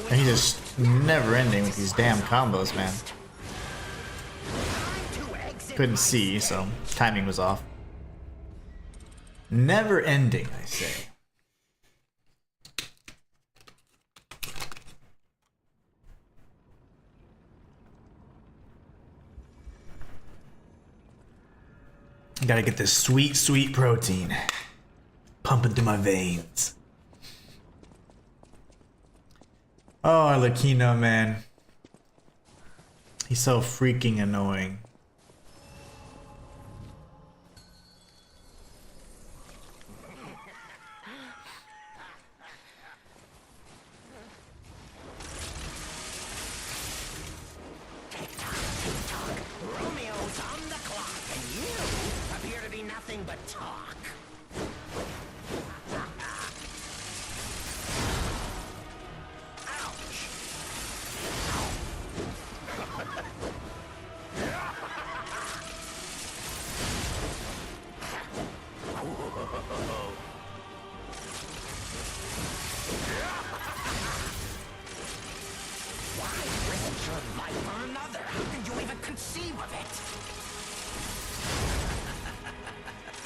S1: And he's just never ending with these damn combos, man. Couldn't see, so timing was off. Never ending, I say. Gotta get this sweet, sweet protein pumping through my veins. Oh, Arlecchino, man. He's so freaking annoying.
S6: Romeo's on the clock, and you appear to be nothing but talk.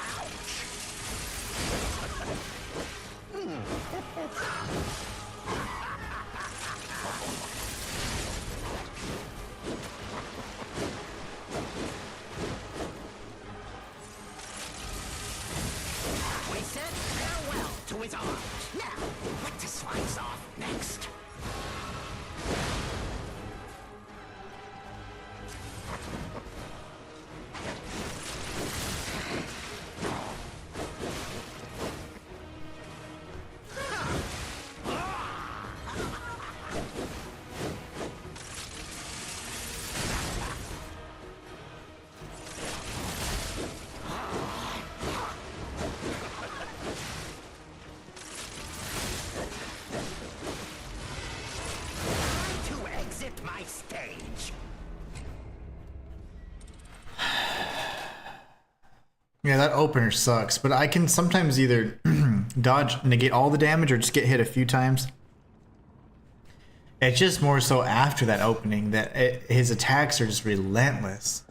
S6: Ouch! my stage.
S1: Yeah, that opener sucks, but I can sometimes either dodge, negate all the damage, or just get hit a few times. It's just more so after that opening that his attacks are just relentless.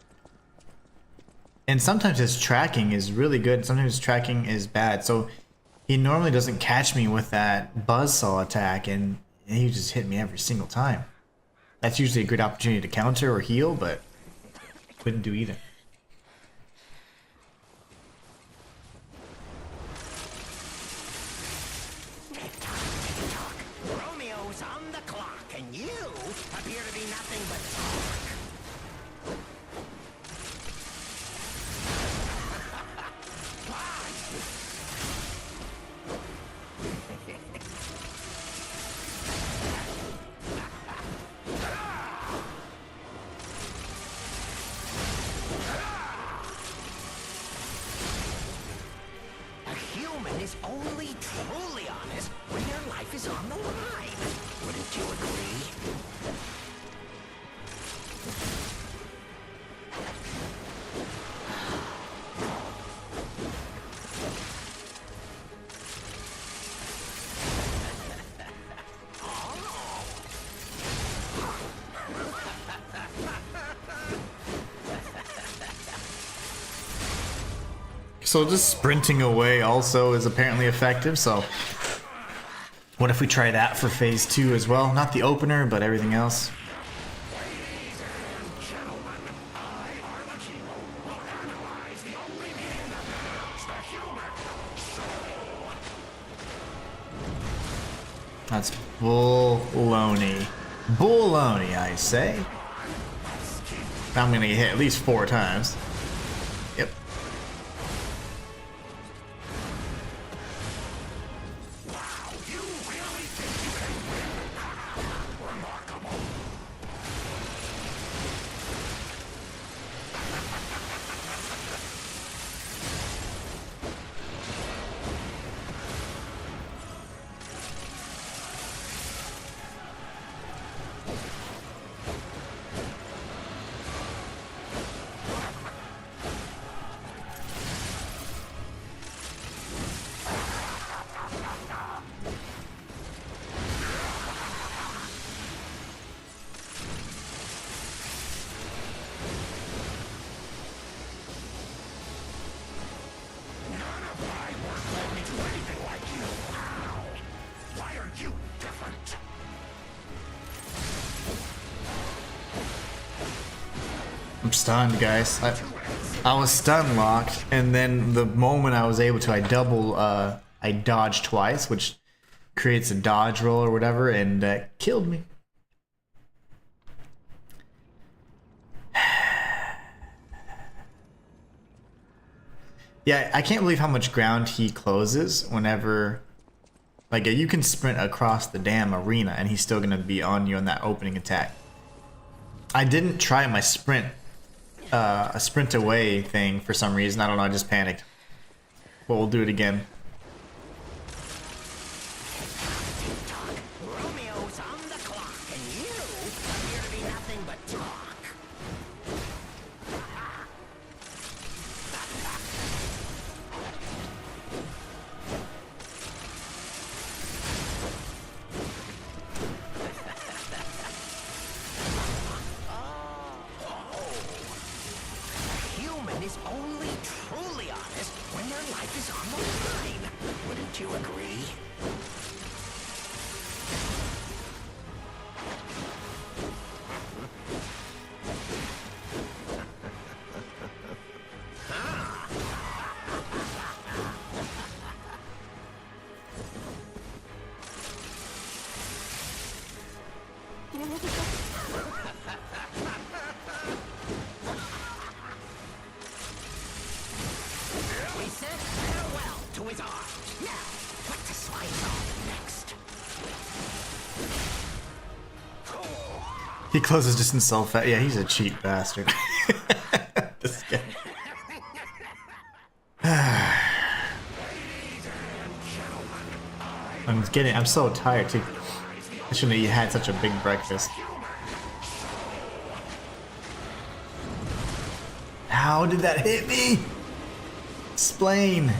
S1: And sometimes his tracking is really good, sometimes his tracking is bad. So he normally doesn't catch me with that buzzsaw attack, and he just hit me every single time. That's usually a good opportunity to counter or heal, but couldn't do either.
S6: Romeo's on the clock, and you appear to be nothing but talk. A human is only truly honest when their life is on the line. Wouldn't you agree?
S1: So just sprinting away also is apparently effective, so what if we try that for phase 2 as well? Not the opener, but everything else. That's bull-loney. Bull-loney, I say. I'm gonna get hit at least 4 times. Yep. I'm stunned, guys. I was stun locked, and then the moment I was able to, I dodged twice, which creates a dodge roll or whatever, and killed me. Yeah, I can't believe how much ground he closes whenever, like, you can sprint across the damn arena and he's still gonna be on you on that opening attack. I didn't try my sprint, a sprint away thing for some reason. I don't know, I just panicked. But we'll do it again.
S6: Romeo's on the clock, and you appear to be nothing but talk. Human is only truly honest when their life is on the line. Wouldn't you agree? We said farewell to his arms. Now, what to slice off next?
S1: He closes just himself out. Yeah, he's a cheap bastard. This guy. I'm so tired too. I shouldn't have had such a big breakfast. How did that hit me? Explain.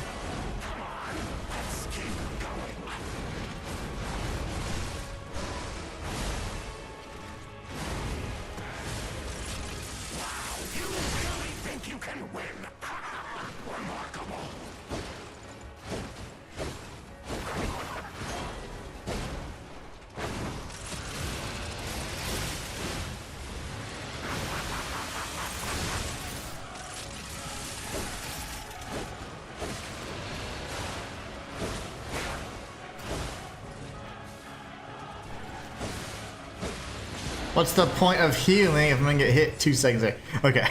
S1: What's the point of healing if I'm gonna get hit 2 seconds there? Okay.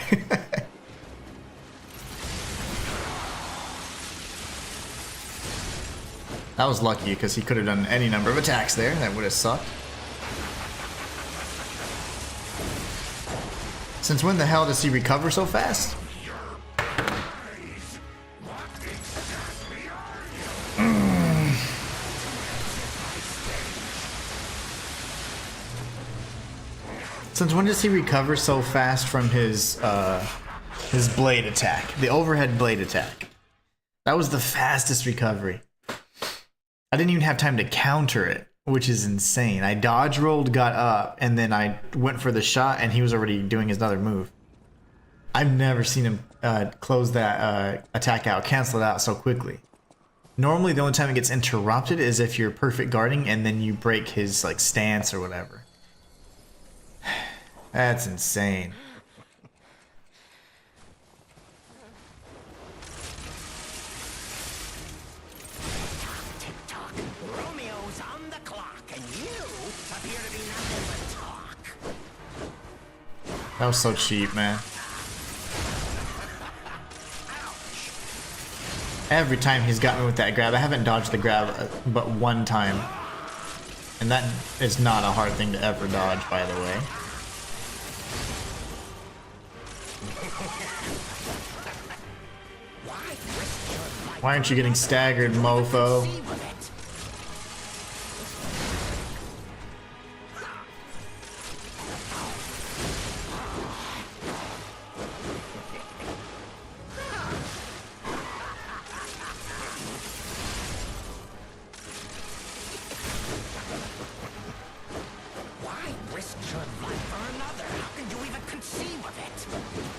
S1: That was lucky because he could have done any number of attacks there. That would have sucked. Since when the hell does he recover so fast? Since when does he recover so fast from his blade attack? The overhead blade attack. That was the fastest recovery. I didn't even have time to counter it, which is insane. I dodge rolled, got up, and then I went for the shot, and he was already doing his other move. I've never seen him close that attack out, cancel it out so quickly. Normally, the only time it gets interrupted is if you're perfect guarding, and then you break his like stance or whatever. That's insane.
S6: Tick-tock. Romeo's on the clock, and you appear to be nothing but talk.
S1: That was so cheap, man. Every time he's got me with that grab, I haven't dodged the grab but one time. And that is not a hard thing to ever dodge, by the way. Why aren't you getting staggered, mofo?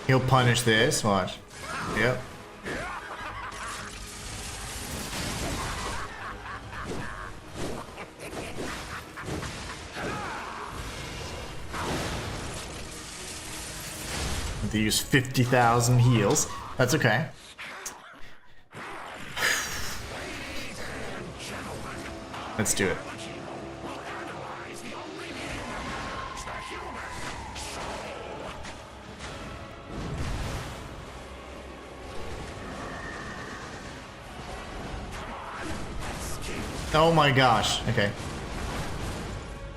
S1: He'll punish this, watch. Yep. To use 50,000 heals. That's okay. Let's do it. Oh my gosh. Okay.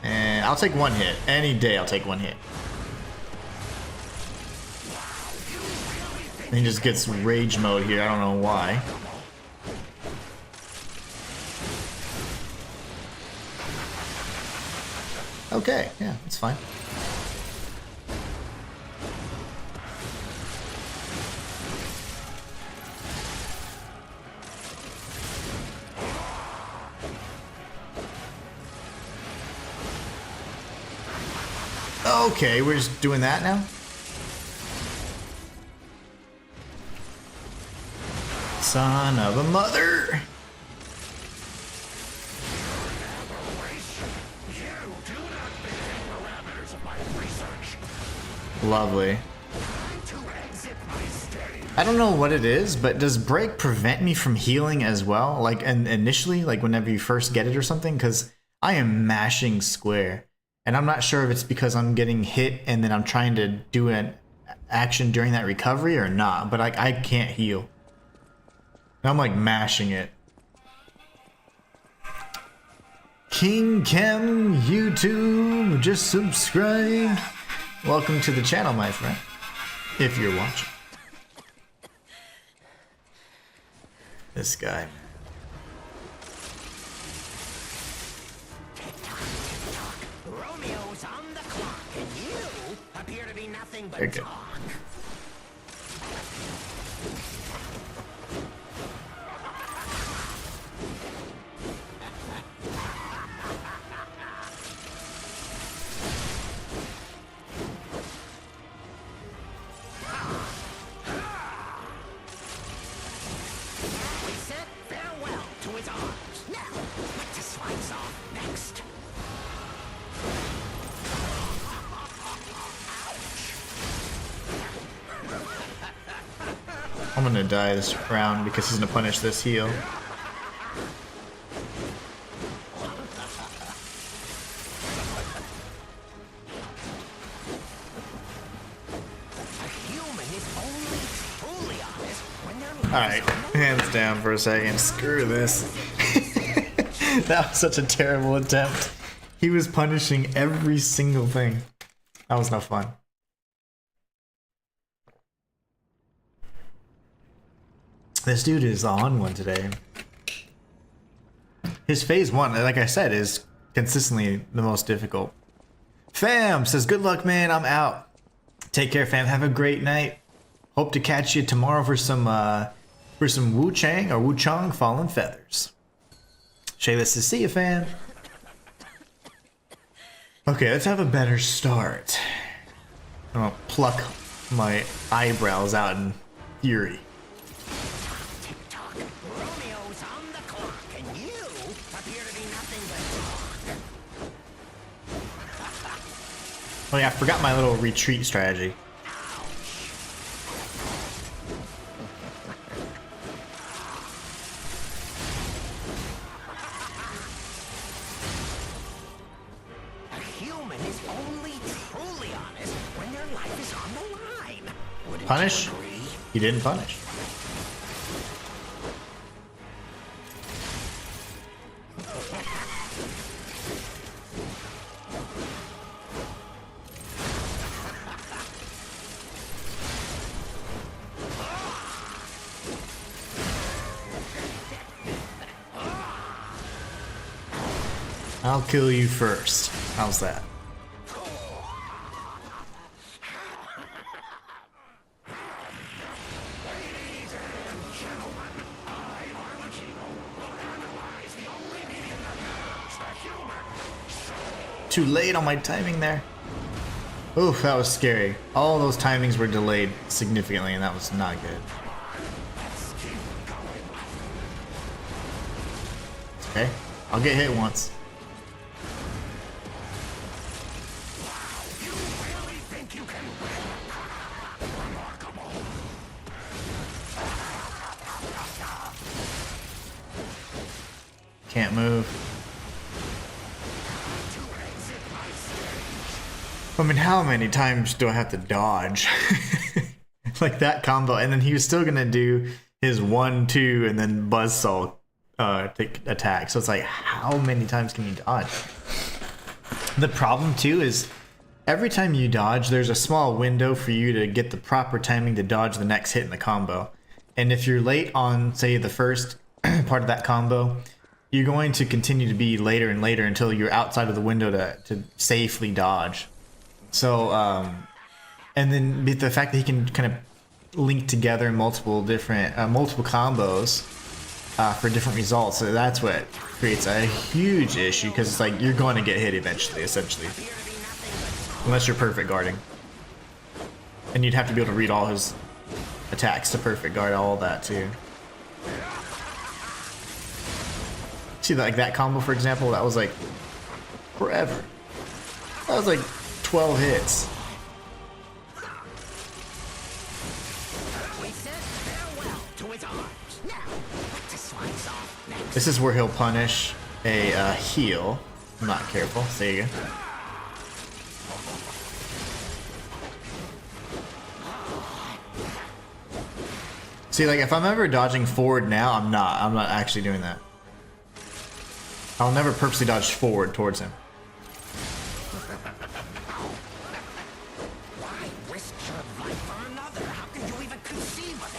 S1: And I'll take one hit. Any day I'll take one hit. He just gets rage mode here. I don't know why. Okay, yeah, that's fine. Okay, we're just doing that now? Son of a mother! Lovely. I don't know what it is, but does break prevent me from healing as well? Like initially, like whenever you first get it or something? Because I am mashing square. And I'm not sure if it's because I'm getting hit and then I'm trying to do an action during that recovery or not. But I can't heal. I'm like mashing it. King Chem YouTube just subscribed. Welcome to the channel, my friend. If you're watching. This guy.
S6: Romeo's on the clock, and you appear to be nothing but
S1: Very good.
S6: talk. We said farewell to his arms. Now, what to slice off next?
S1: I'm gonna die this round because he's gonna punish this heal.
S6: A human is only truly honest when they're
S1: Alright, hands down for a second. Screw this. That was such a terrible attempt. He was punishing every single thing. That was no fun. This dude is on one today. His phase 1, like I said, is consistently the most difficult. Fam says, good luck, man. I'm out. Take care, fam. Have a great night. Hope to catch you tomorrow for some Wu-Chang or Wu-Chong Fallen Feathers. Shayla says, see you, fam. Okay, let's have a better start. I'm gonna pluck my eyebrows out in fury.
S6: Tick-tock. Romeo's on the clock, and you appear to be nothing but
S1: Oh yeah, I forgot my little retreat strategy.
S6: a human is only truly honest when their life is on the line. Wouldn't
S1: Punish?
S6: you agree?
S1: He didn't punish. I'll kill you first. How's that? Too late on my timing there. Oof, that was scary. All those timings were delayed significantly, and that was not good. Okay, I'll get hit once. Can't move. I mean, how many times do I have to dodge? Like that combo, and then he was still gonna do his 1-2 and then buzzsaw attack. So it's like, how many times can you dodge? The problem too is every time you dodge, there's a small window for you to get the proper timing to dodge the next hit in the combo. And if you're late on, say, the first part of that combo, you're going to continue to be later and later until you're outside of the window to safely dodge. So, and then the fact that he can kind of link together multiple different, multiple combos for different results, so that's what creates a huge issue, because it's like you're going to get hit eventually, essentially. Unless you're perfect guarding. And you'd have to be able to read all his attacks to perfect guard all that too. See, like that combo, for example, that was like forever. That was like 12 hits. This is where he'll punish a heal. I'm not careful. There you go. See, like if I'm ever dodging forward now, I'm not actually doing that. I'll never purposely dodge forward towards him.
S6: Why risk your life for another? How can you even conceive of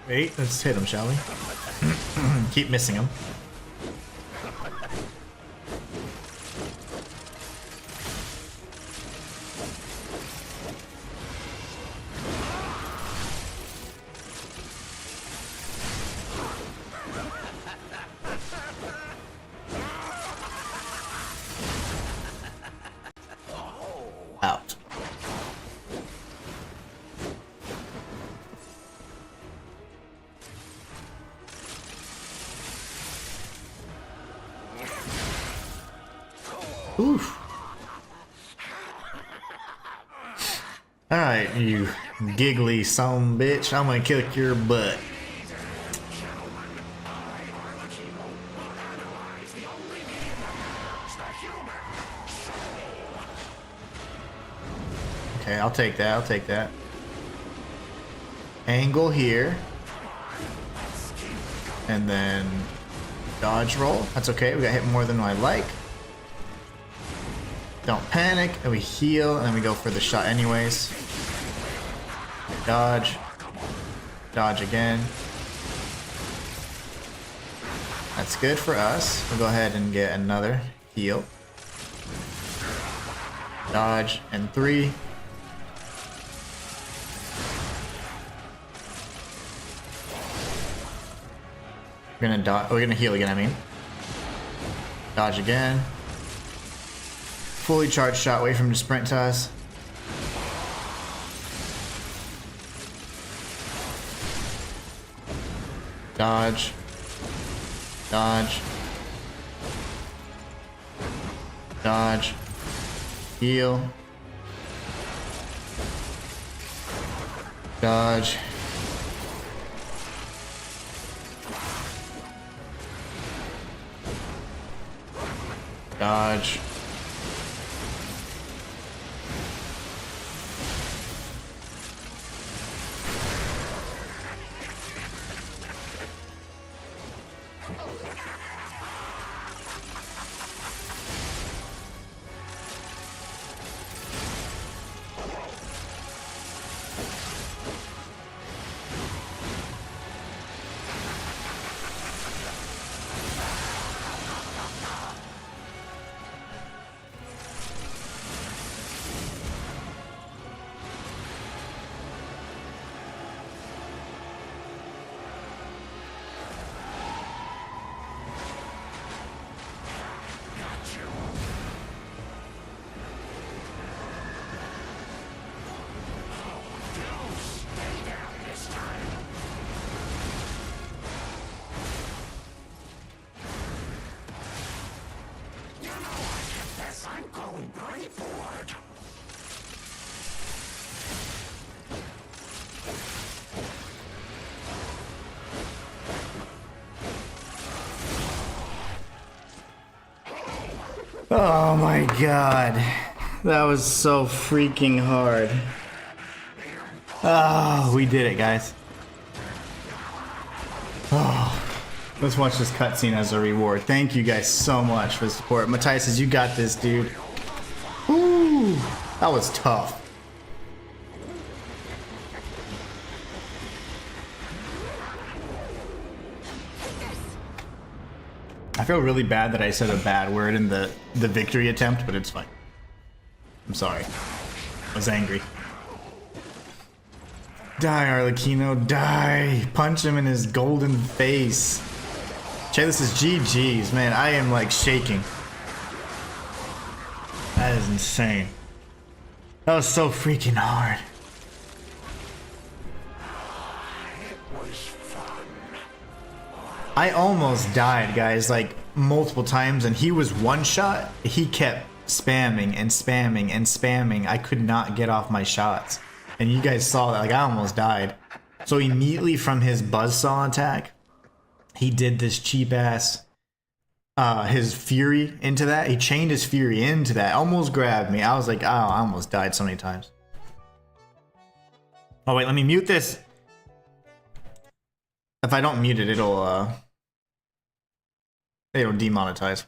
S6: it?
S1: Wait, let's hit him, shall we? Keep missing him. Oof. Alright, you giggly son bitch. I'm gonna kick your butt. Okay, I'll take that. I'll take that. Angle here. And then dodge roll. That's okay. We got hit more than I like. Don't panic. And we heal. And then we go for the shot anyways. Dodge. Dodge again. That's good for us. We'll go ahead and get another heal. Dodge. And 3. We're gonna dodge. We're gonna heal again. I mean, dodge again. Fully charged shot. Wait for him to sprint to us. Dodge. Dodge. Dodge. Heal. Dodge. Dodge. Oh my god. That was so freaking hard. Oh, we did it, guys. Oh, let's watch this cutscene as a reward. Thank you guys so much for the support. Matthias says, you got this, dude. Ooh, that was tough. I feel really bad that I said a bad word in the victory attempt, but it's fine. I'm sorry. I was angry. Die, Arlecchino, die! Punch him in his golden face. Check, this is GG's, man. I am like shaking. That is insane. That was so freaking hard. I almost died, guys, like multiple times, and he was one shot. He kept spamming and spamming and spamming. I could not get off my shots. And you guys saw that, like I almost died. So immediately from his buzzsaw attack, he did this cheap ass, his fury into that. He chained his fury into that. Almost grabbed me. I was like, oh, I almost died so many times. Oh wait, let me mute this. If I don't mute it, it'll demonetize.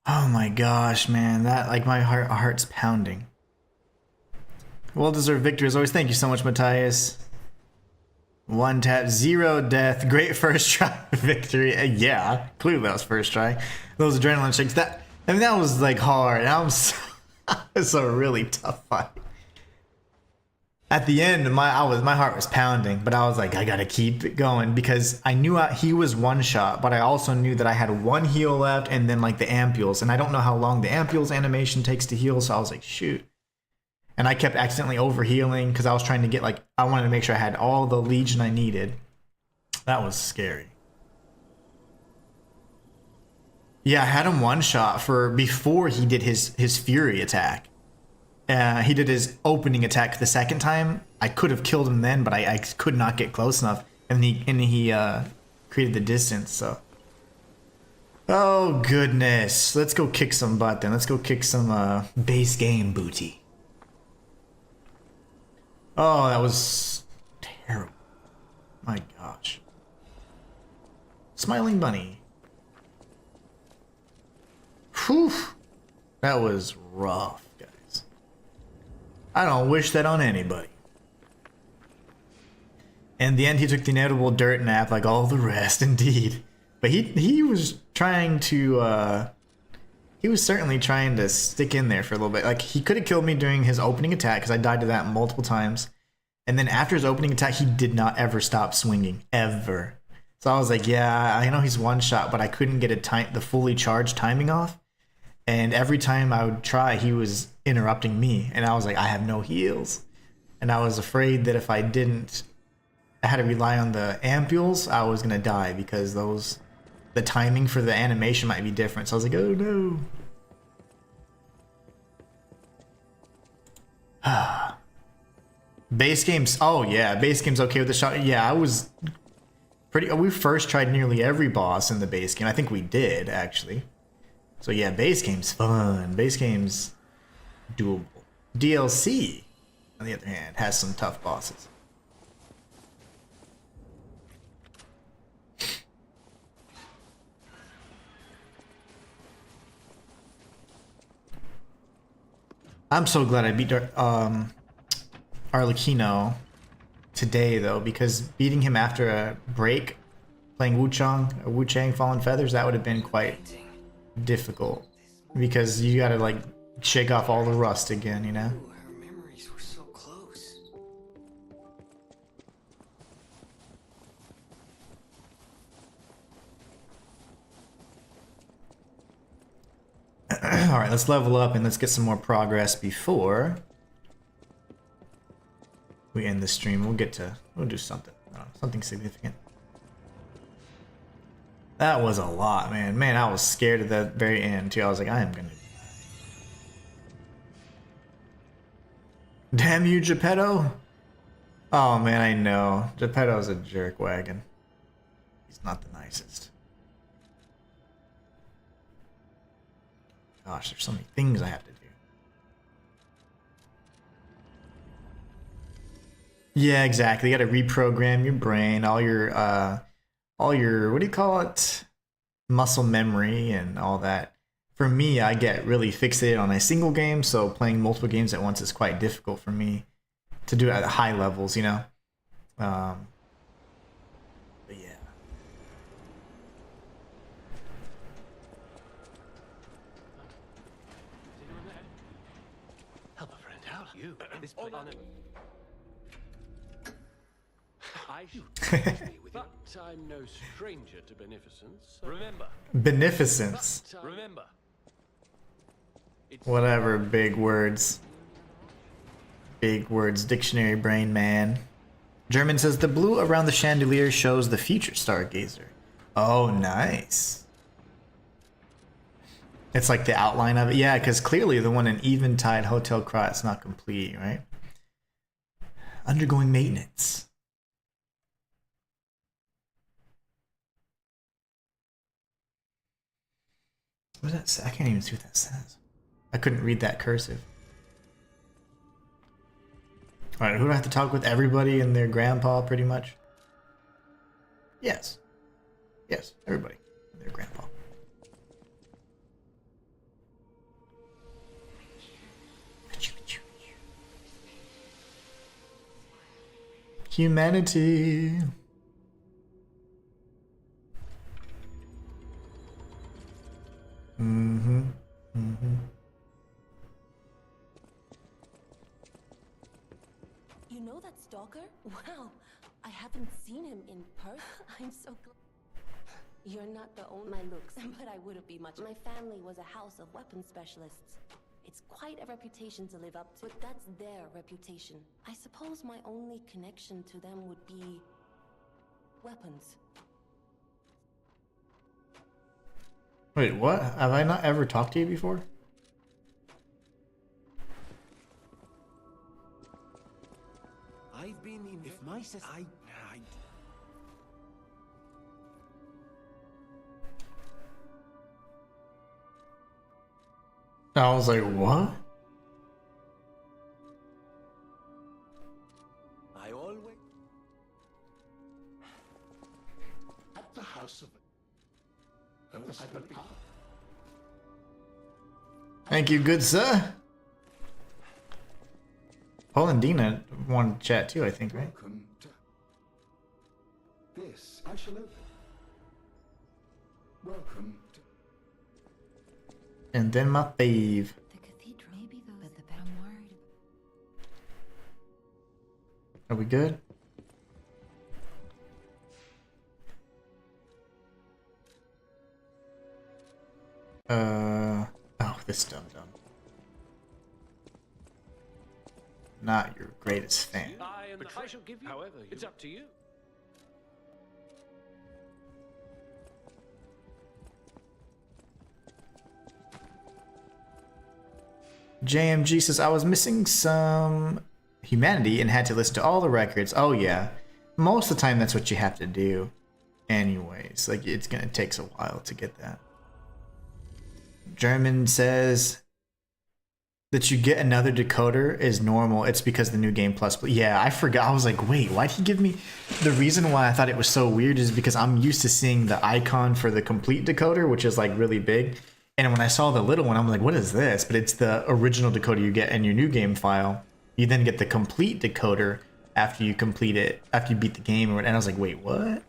S1: Oh my gosh, man, that, like, my heart's pounding. Well-deserved victory as always. Thank you so much, Matthias. 1 tap, 0 death. Great first try victory. Yeah, clearly that was first try. Those adrenaline shakes. That, I mean, that was like hard. It's a really tough fight. At the end, my heart was pounding, but I was like, I gotta keep it going because I knew he was one shot, but I also knew that I had one heal left and then like the ampules, and I don't know how long the ampules animation takes to heal, so I was like, shoot. And I kept accidentally over healing because I was trying to get, like, I wanted to make sure I had all the legion I needed. That was scary. Yeah, I had him one shot for before he did his fury attack. He did his opening attack the second time. I could have killed him then, but I could not get close enough, and he created the distance. So, oh goodness, let's go kick some butt then. Let's go kick some base game booty. Oh, that was terrible. My gosh. Smiling bunny. Whew. That was rough, guys. I don't wish that on anybody. In the end, he took the inevitable dirt nap like all the rest, indeed. But he was trying to, he was certainly trying to stick in there for a little bit. Like, he could have killed me during his opening attack, because I died to that multiple times. And then after his opening attack, he did not ever stop swinging. Ever. So I was like, yeah, I know he's one shot, but I couldn't get the fully charged timing off. And every time I would try, he was interrupting me. And I was like, I have no heals. And I was afraid that if I didn't, I had to rely on the ampules, I was going to die because the timing for the animation might be different. So I was like, oh no. Base games, oh yeah, base game's okay with the shot. Yeah, I was we first tried nearly every boss in the base game. I think we did, actually. So yeah, base game's fun. Base game's doable. DLC, on the other hand, has some tough bosses. I'm so glad I beat Arlecchino today, though, because beating him after a break, playing Wu Chang Fallen Feathers, that would have been quite difficult. Because you gotta, like, shake off all the rust again, you know?
S5: Ooh, our memories were so close.
S1: Alright, let's level up and let's get some more progress before we end the stream. We'll do something. I don't know, something significant. That was a lot, man. Man, I was scared at the very end, too. I was like, I am gonna... Damn you, Geppetto! Oh, man, I know. Geppetto's a jerk wagon. He's not the nicest. Gosh, there's so many things I have to do. Yeah, exactly. You gotta reprogram your brain, all your, what do you call it? Muscle memory and all that. For me, I get really fixated on a single game, so playing multiple games at once is quite difficult for me to do at high levels, you know? But yeah.
S7: Help a friend out. You. This place on it. I should me with but I'm no stranger to beneficence. Remember.
S1: Beneficence.
S7: Remember.
S1: Whatever, big words. Big words, dictionary brain man. German says the blue around the chandelier shows the future stargazer. Oh, nice. It's like the outline of it. Yeah, because clearly the one in Eventide Hotel Krat is not complete, right? Undergoing maintenance. What does that say? I can't even see what that says. I couldn't read that cursive. Alright, who do I have to talk with? Everybody and their grandpa, pretty much? Yes. Yes, everybody and their grandpa. Humanity. Mm-hmm. Mm-hmm.
S3: You know that Stalker? Wow, I haven't seen him in person. I'm so glad. You're not the only my looks, but I wouldn't be much. My family was a house of weapons specialists. It's quite a reputation to live up to, but that's their reputation. I suppose my only connection to them would be weapons.
S1: Wait, what? Have I not ever talked to you before?
S6: I've been in. If my sister.
S1: I was like, what?
S6: I always.
S2: At the house of the Spirit.
S1: Thank you, good sir. Paul and Dina wanted to chat too, I think, right?
S2: Welcome to this. I shall open. Welcome to.
S1: And then my fave.
S4: The cathedral. Maybe those. But I'm worried.
S1: Are we good? Oh, this dumb. Not your greatest fan.
S7: I and the I shall give you. However, it's up to you.
S1: JMG says, I was missing some humanity and had to listen to all the records. Oh yeah. Most of the time that's what you have to do. Anyways, like it's gonna take a while to get that. German says that you get another decoder is normal. It's because the new game plus. Yeah, I forgot. I was like, wait, why'd he give me? The reason why I thought it was so weird is because I'm used to seeing the icon for the complete decoder, which is like really big. And when I saw the little one, I'm like, what is this? But it's the original decoder you get in your new game file. You then get the complete decoder after you complete it, after you beat the game. And I was like, wait, what?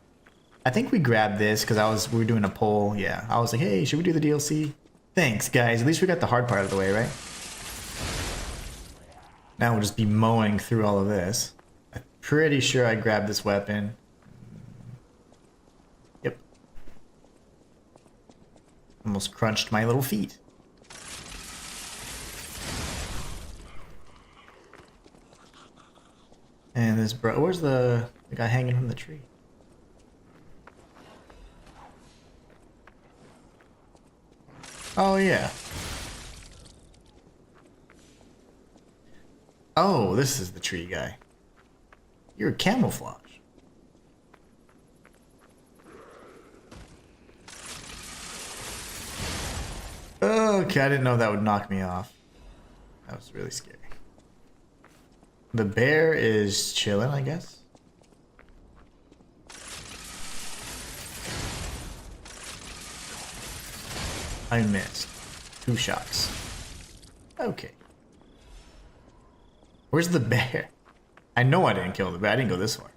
S1: I think we grabbed this because we were doing a poll. Yeah, I was like, hey, should we do the DLC? Thanks, guys. At least we got the hard part out of the way, right? Now we'll just be mowing through all of this. I'm pretty sure I grabbed this weapon. Yep. Almost crunched my little feet. And this bro, where's the guy hanging from the tree? Oh yeah. Oh, this is the tree guy. You're camouflage. Okay, I didn't know that would knock me off. That was really scary. The bear is chilling, I guess. I missed. 2 shots. Okay. Where's the bear? I know I didn't kill the bear. I didn't go this far.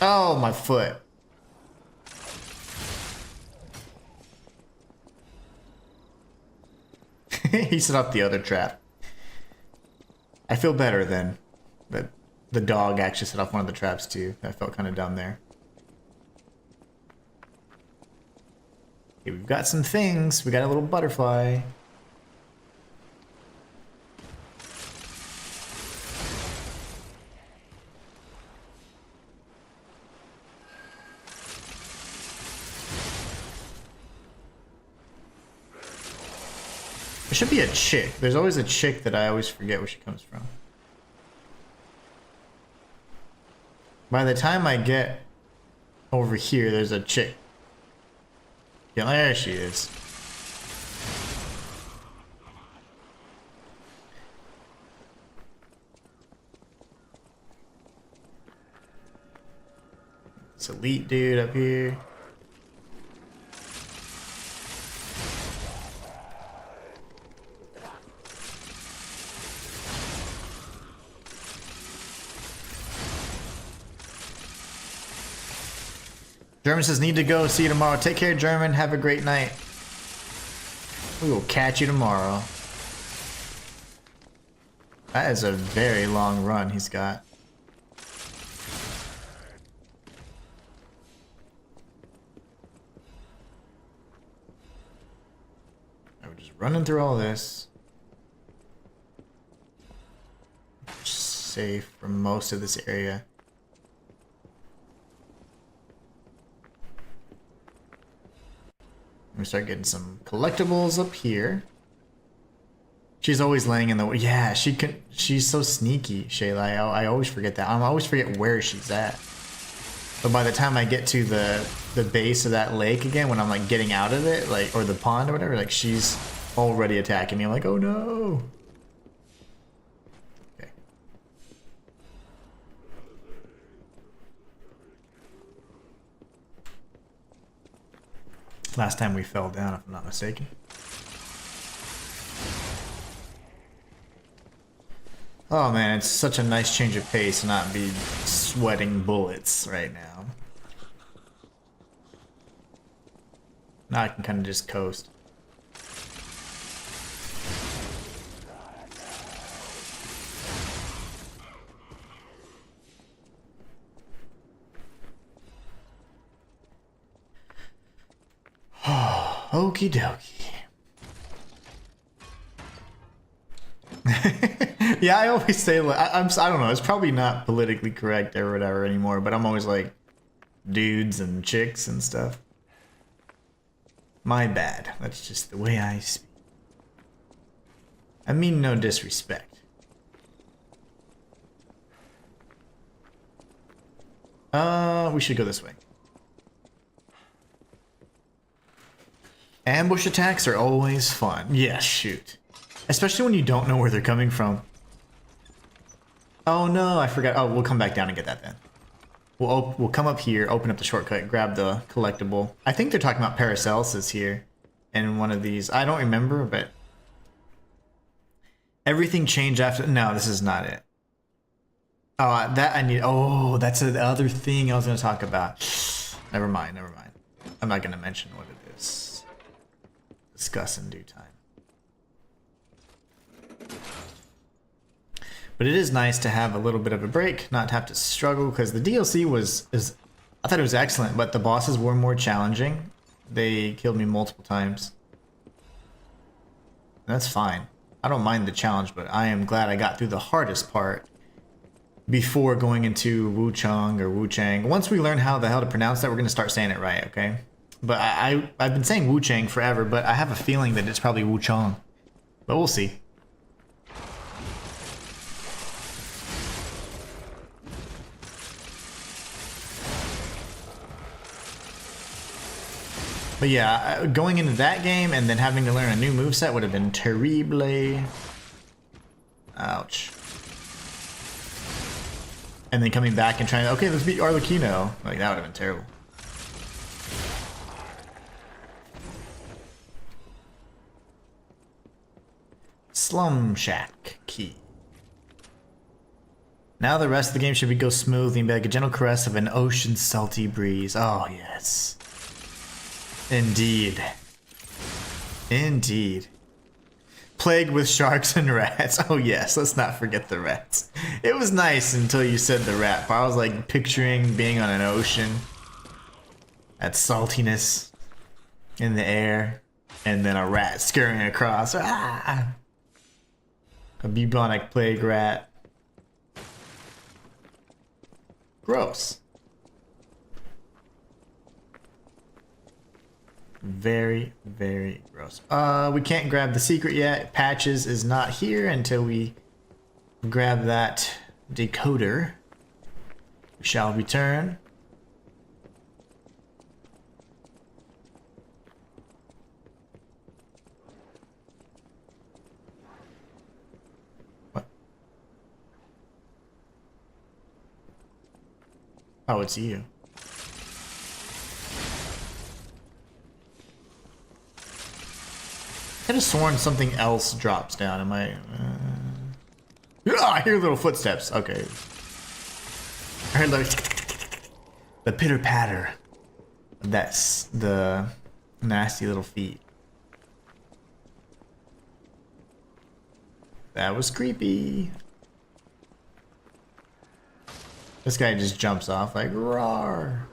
S1: Oh, my foot. He set up the other trap. I feel better then. That the dog actually set off one of the traps too. I felt kind of dumb there. Okay, we've got some things. We got a little butterfly. There should be a chick. There's always a chick that I always forget where she comes from. By the time I get over here, there's a chick. Yeah, there she is. This elite dude up here. German says, need to go. See you tomorrow. Take care, German. Have a great night. We will catch you tomorrow. That is a very long run he's got. We're just running through all this. Safe for most of this area. We start getting some collectibles up here. She's always laying in the... Yeah, she's so sneaky, Shayla. I always forget that. I always forget where she's at. But by the time I get to the base of that lake again, when I'm like getting out of it, like, or the pond or whatever, like she's already attacking me. I'm like, oh no. Okay. Last time we fell down, if I'm not mistaken. Oh man, it's such a nice change of pace to not be sweating bullets right now. Now I can kind of just coast. Okie dokie. Yeah, I always say, like, I don't know, it's probably not politically correct or whatever anymore, but I'm always like, dudes and chicks and stuff. My bad. That's just the way I speak. I mean no disrespect. We should go this way. Ambush attacks are always fun. Yeah, shoot. Especially when you don't know where they're coming from. Oh no, I forgot. Oh, we'll come back down and get that then. We'll come up here, open up the shortcut, grab the collectible. I think they're talking about Paracelsus here in one of these. I don't remember, but everything changed after. No, this is not it. Oh, that I need. Oh, that's the other thing I was going to talk about. Never mind, never mind. I'm not going to mention what it is. Discuss in due time. But it is nice to have a little bit of a break, not have to struggle, because the DLC I thought it was excellent, but the bosses were more challenging. They killed me multiple times. That's fine. I don't mind the challenge, but I am glad I got through the hardest part before going into Wukong or Wuchang. Once we learn how the hell to pronounce that, we're going to start saying it right, okay? But I've been saying Wuchang forever, but I have a feeling that it's probably Wuchang. But we'll see. But yeah, going into that game and then having to learn a new moveset would have been terrible. Ouch. And then coming back and trying, okay, let's beat Arlecchino. Like, that would have been terrible. Slum Shack key. Now the rest of the game should go smoothly and be like a gentle caress of an ocean salty breeze. Oh, yes. Indeed. Indeed. Plagued with sharks and rats. Oh yes, let's not forget the rats. It was nice until you said the rat part. I was like picturing being on an ocean. That saltiness in the air. And then a rat scurrying across. Ah! A bubonic plague rat. Gross. Very, very gross. We can't grab the secret yet. Patches is not here until we grab that decoder. We shall return. What? Oh, it's you. I could have sworn something else drops down. Am I? I hear little footsteps. Okay. I heard like the pitter patter That's the nasty little feet. That was creepy. This guy just jumps off like roar.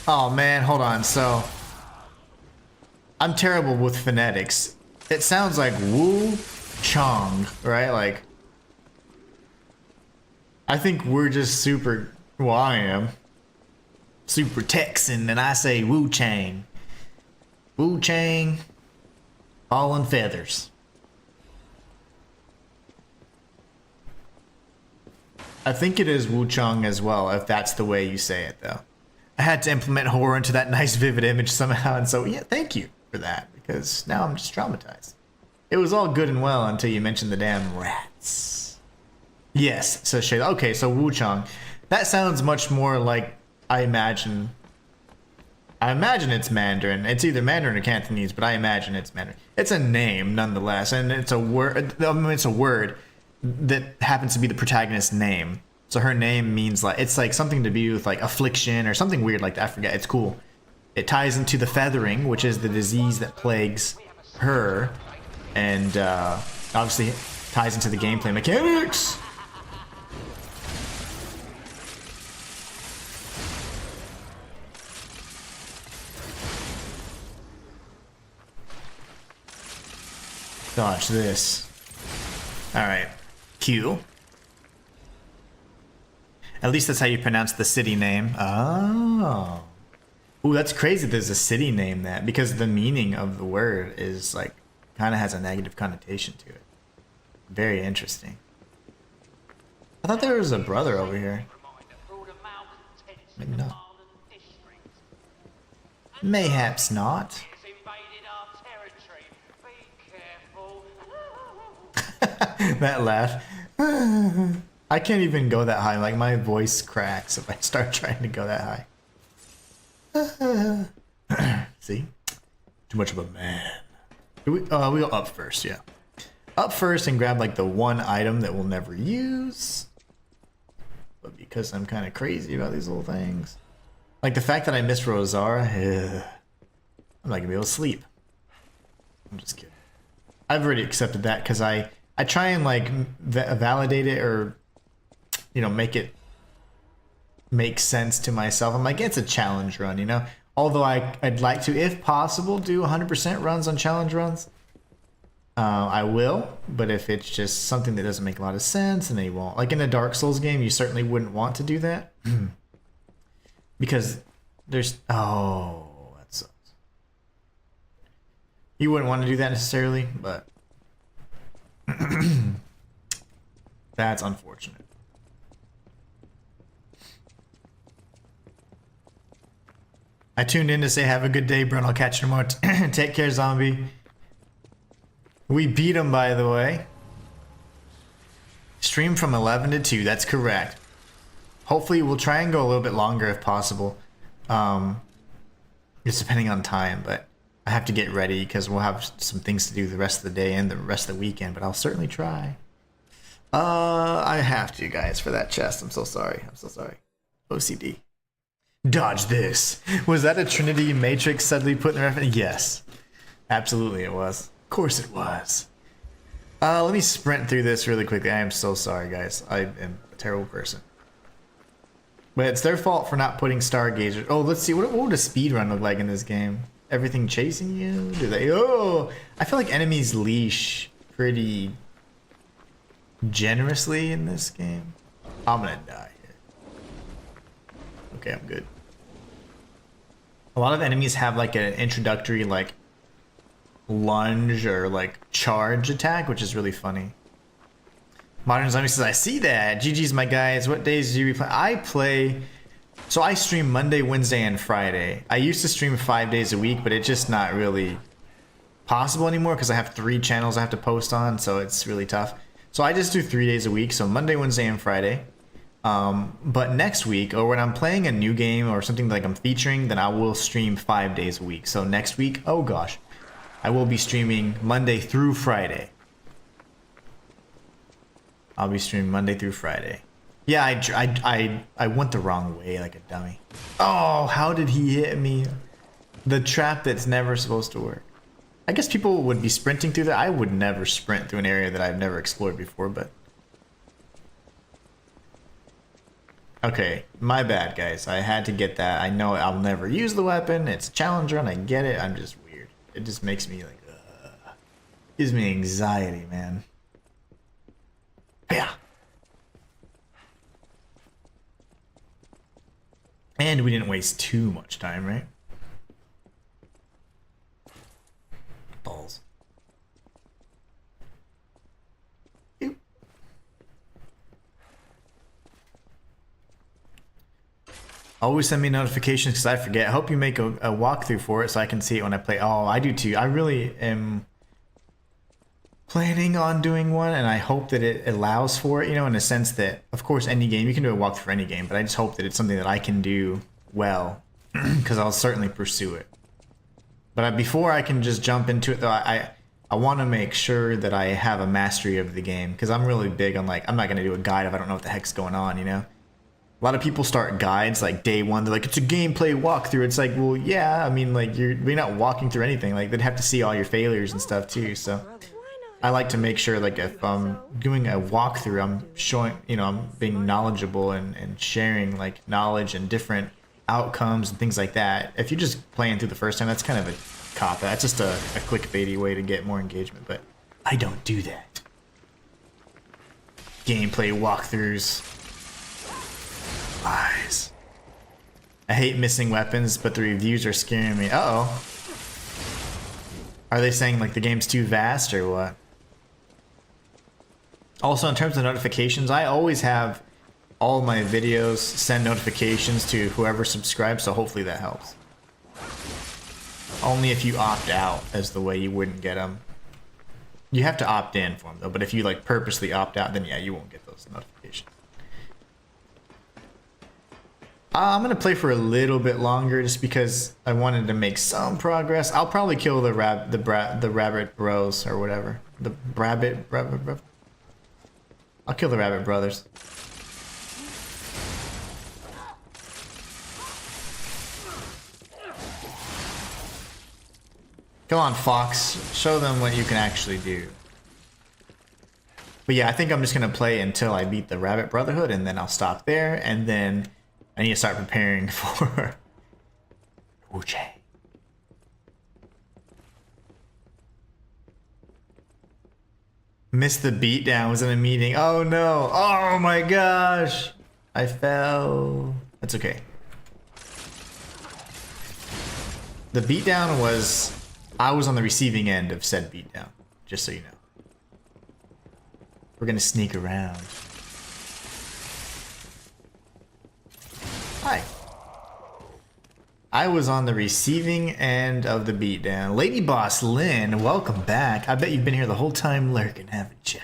S1: Oh man, hold on. So I'm terrible with phonetics. It sounds like Wukong, right? Like I think we're just super, well, I am super Texan and I say Wu Chang. Wu Chang, fallen feathers. I think it is Wu Chang as well, if that's the way you say it though. I had to implement horror into that nice vivid image somehow, and so yeah, thank you for that, because now I'm just traumatized. It was all good and well until you mentioned the damn rats. Yes, so Shade. Okay, so Wu Chang. That sounds much more like I imagine it's Mandarin. It's either Mandarin or Cantonese, but I imagine it's Mandarin. It's a name nonetheless, and it's a word. I mean, it's a word that happens to be the protagonist's name. So her name means like, it's like something to do with like affliction or something weird like that. I forget. It's cool. It ties into the feathering, which is the disease that plagues her, and obviously ties into the gameplay mechanics. Dodge this. Alright. Q. At least that's how you pronounce the city name. Oh. Ooh, that's crazy there's a city name that, because the meaning of the word is like, kind of has a negative connotation to it. Very interesting. I thought there was a brother over here. Maybe not. Mayhaps not. That laugh. I can't even go that high. Like my voice cracks if I start trying to go that high. See? Too much of a man. We go up first, yeah. Up first and grab like the one item that we'll never use. But because I'm kind of crazy about these little things. Like the fact that I missed Rosara, I'm not gonna be able to sleep. I'm just kidding. I've already accepted that because I try and like validate it, or you know, make it make sense to myself. I'm like, it's a challenge run, you know. Although I'd like to, if possible, do 100% runs on challenge runs. I will, but if it's just something that doesn't make a lot of sense, and they won't. Like in a Dark Souls game, you certainly wouldn't want to do that because there's that sucks. You wouldn't want to do that necessarily, but that's unfortunate. I tuned in to say have a good day, Brun. I'll catch you tomorrow. Take care, zombie. We beat him, by the way. Stream from 11 to 2. That's correct. Hopefully, we'll try and go a little bit longer if possible. It's depending on time, but I have to get ready because we'll have some things to do the rest of the day and the rest of the weekend, but I'll certainly try. I have to, guys, for that chest. I'm so sorry. I'm so sorry. OCD. Dodge this. Was that a Trinity Matrix suddenly put in the reference? Yes. Absolutely it was. Of course it was. Let me sprint through this really quickly. I am so sorry, guys. I am a terrible person. But it's their fault for not putting stargazers. Oh, let's see. What would a speedrun look like in this game? Everything chasing you? Do they? Oh! I feel like enemies leash pretty generously in this game. I'm gonna die here. Okay, I'm good. A lot of enemies have like an introductory like lunge or like charge attack, which is really funny. Modern Zombie says, I see that. GG's my guys. What days do you play? I play, so I stream Monday, Wednesday, and Friday. I used to stream 5 days a week, but it's just not really possible anymore because I have 3 channels I have to post on, so it's really tough. So I just do 3 days a week, so Monday, Wednesday, and Friday. But next week, or when I'm playing a new game or something like I'm featuring, then I will stream 5 days a week. So next week, oh gosh, I will be streaming Monday through Friday. I'll be streaming Monday through Friday. Yeah, I went the wrong way like a dummy. Oh, how did he hit me? The trap that's never supposed to work. I guess people would be sprinting through that. I would never sprint through an area that I've never explored before, but... Okay, my bad, guys. I had to get that. I know I'll never use the weapon. It's a challenge run. I get it. I'm just weird. It just makes me like... gives me anxiety, man. Yeah. And we didn't waste too much time, right? Balls. Ew. Always send me notifications because I forget. I hope you make a walkthrough for it so I can see it when I play. Oh, I do too. I really am planning on doing one, and I hope that it allows for it, you know, in a sense that, of course, any game, you can do a walkthrough for any game, but I just hope that it's something that I can do well, because I'll certainly pursue it. But before I can just jump into it, though, I want to make sure that I have a mastery of the game, because I'm really big on, like, I'm not going to do a guide if I don't know what the heck's going on, you know? A lot of people start guides, like, day one, they're like, it's a gameplay walkthrough. It's like, well, yeah, I mean, like, you're not walking through anything. Like, they'd have to see all your failures and stuff, too, so... I like to make sure, like, if I'm doing a walkthrough, I'm showing, you know, I'm being knowledgeable and sharing, like, knowledge and different outcomes and things like that. If you're just playing through the first time, that's kind of a cop-out. That's just a clickbaity way to get more engagement, but I don't do that. Gameplay walkthroughs. Lies. I hate missing weapons, but the reviews are scaring me. Uh-oh. Are they saying, like, the game's too vast or what? Also, in terms of notifications, I always have all my videos send notifications to whoever subscribes, so hopefully that helps. Only if you opt out as the way you wouldn't get them. You have to opt in for them, though, but if you, like, purposely opt out, then yeah, you won't get those notifications. I'm going to play for a little bit longer just because I wanted to make some progress. I'll probably kill the rabbit bros or whatever. The rabbit bro. I'll kill the rabbit brothers. Come on, Fox. Show them what you can actually do. But yeah, I think I'm just going to play until I beat the Rabbit Brotherhood, and then I'll stop there, and then I need to start preparing for Wukong. Missed the beatdown, was in a meeting. Oh no. Oh my gosh. I fell. That's okay. The beatdown was... I was on the receiving end of said beatdown, just so you know. We're gonna sneak around. Hi. I was on the receiving end of the beatdown. Lady Boss Lynn, welcome back. I bet you've been here the whole time lurking, haven't you?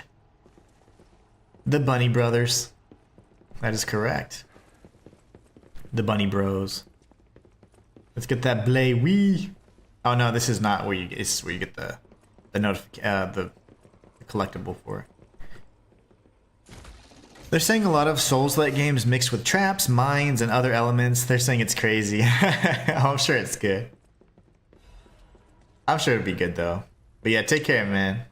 S1: The Bunny Brothers. That is correct. The Bunny Bros. Let's get that blay wee. Oh no, this is not where you get. This is where you get the collectible for it. They're saying a lot of Souls-like games mixed with traps, mines, and other elements. They're saying it's crazy. I'm sure it's good. I'm sure it'd be good though. But yeah, take care, man.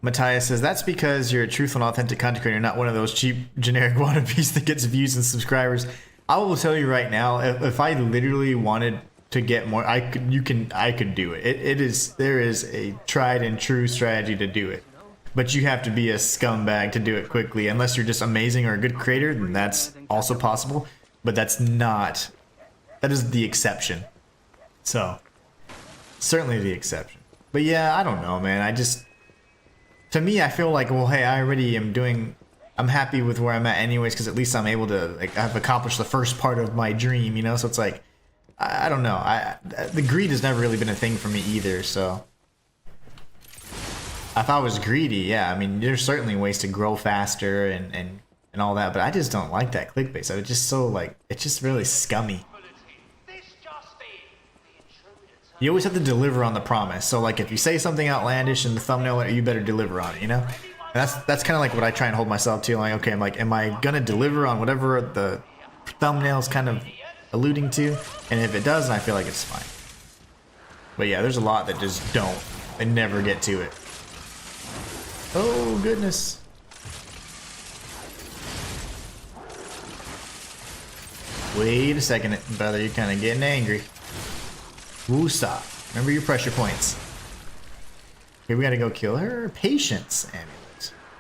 S1: Matthias says, that's because you're a truthful and authentic content creator, not one of those cheap generic wannabes that gets views and subscribers. I will tell you right now, if I literally wanted to get more, I could do it. There is a tried and true strategy to do it. But you have to be a scumbag to do it quickly. Unless you're just amazing or a good creator, then that's also possible. But that is the exception. So, certainly the exception. But yeah, I don't know, man. To me, I feel like, well, hey, I already am I'm happy with where I'm at anyways, because at least I'm able to, like, I've accomplished the first part of my dream, you know? So it's like, I don't know. The greed has never really been a thing for me either, so... If I was greedy, yeah, I mean, there's certainly ways to grow faster and all that, but I just don't like that clickbait. So it's just so, like, it's just really scummy. You always have to deliver on the promise. So, like, if you say something outlandish in the thumbnail, you better deliver on it, you know? And that's kind of like what I try and hold myself to. Like, okay, I'm like, am I gonna deliver on whatever the thumbnail's kind of alluding to? And if it does, then I feel like it's fine. But yeah, there's a lot that just don't. They never get to it. Oh goodness. Wait a second, brother. You're kind of getting angry. Woo, stop. Remember your pressure points. Okay, we gotta go kill her. Patience amulet.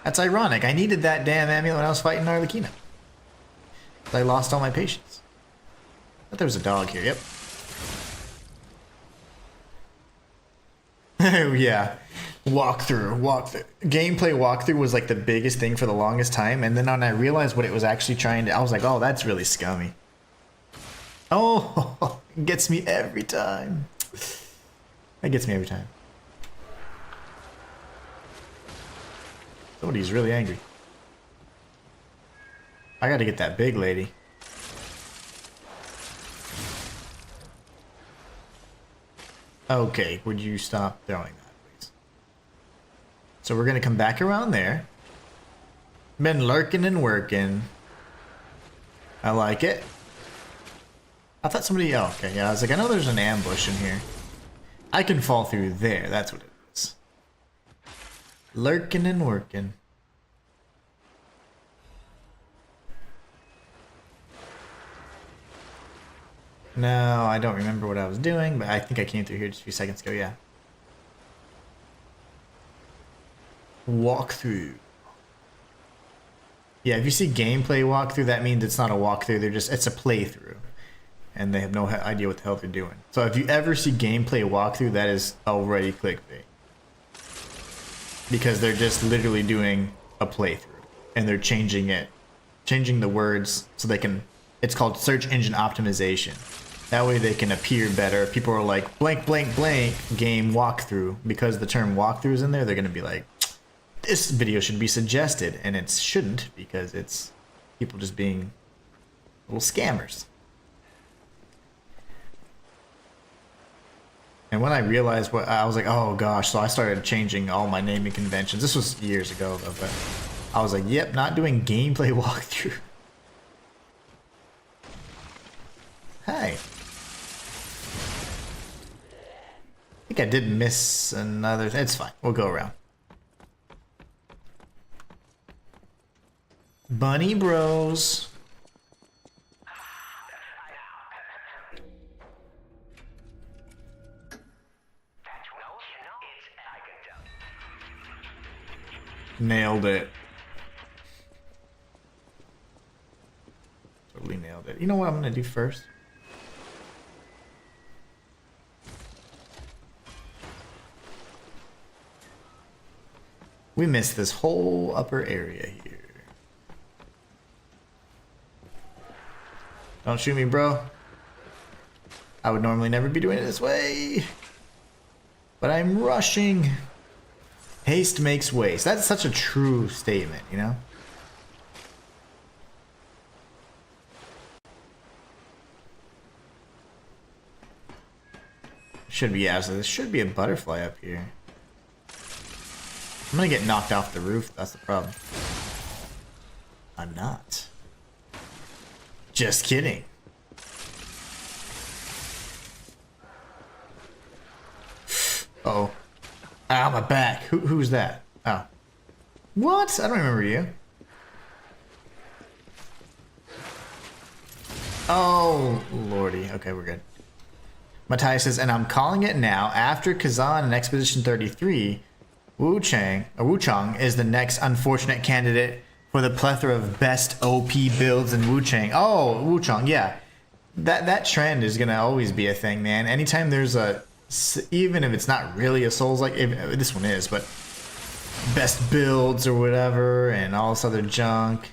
S1: That's ironic. I needed that damn amulet when I was fighting Arlecchino. I lost all my patience. But there was a dog here. Yep. Oh yeah. Walkthrough. Gameplay walkthrough was like the biggest thing for the longest time, and then when I realized what it was actually trying to, I was like, oh, that's really scummy. Oh, it gets me every time. That gets me every time. Somebody's really angry. I gotta get that big lady. Okay, would you stop throwing that, please? So we're gonna come back around there. Been lurking and working. I like it. I thought somebody... Oh, okay, yeah, I was like, I know there's an ambush in here. I can fall through there, that's what it is. Lurking and working. No, I don't remember what I was doing, but I think I came through here just a few seconds ago, yeah. Walkthrough. Yeah, if you see gameplay walkthrough, that means it's not a walkthrough, it's a playthrough. And they have no idea what the hell they're doing. So if you ever see gameplay walkthrough, that is already clickbait. Because they're just literally doing a playthrough. And they're changing the words so they can, it's called search engine optimization. That way they can appear better. People are like, blank, blank, blank, game walkthrough. Because the term walkthrough is in there, they're going to be like, this video should be suggested. And it shouldn't, because it's people just being little scammers. And when I realized what, I was like, oh gosh, so I started changing all my naming conventions. This was years ago though, but I was like, yep, not doing gameplay walkthrough. Hi. I think I did miss another, it's fine, we'll go around. Bunny bros. Nailed it. Totally nailed it. You know what I'm gonna do first? We missed this whole upper area here. Don't shoot me, bro. I would normally never be doing it this way. But I'm rushing. Haste makes waste. That's such a true statement, you know? Should be, yeah, so there should be a butterfly up here. I'm gonna get knocked off the roof, that's the problem. I'm not. Just kidding. Uh-oh. Ow, my back. Who's that? Oh. What? I don't remember you. Oh, lordy. Okay, we're good. Matthias says, and I'm calling it now. After Kazan and Expedition 33, Wukong is the next unfortunate candidate for the plethora of best OP builds in Wukong. Oh, Wukong, yeah. That trend is gonna always be a thing, man. Anytime there's a, even if it's not really a Souls-like, this one is, but best builds or whatever, and all this other junk.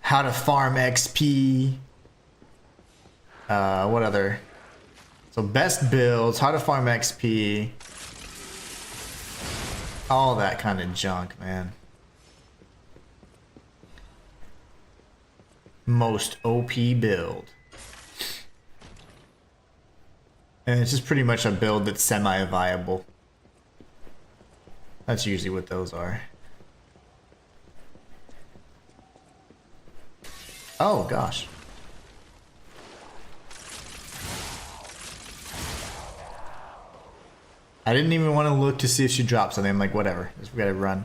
S1: How to farm XP. What other? So best builds, how to farm XP. All that kind of junk, man. Most OP build. And it's just pretty much a build that's semi-viable. That's usually what those are. Oh gosh. I didn't even want to look to see if she dropped something. I'm like, whatever. We gotta run.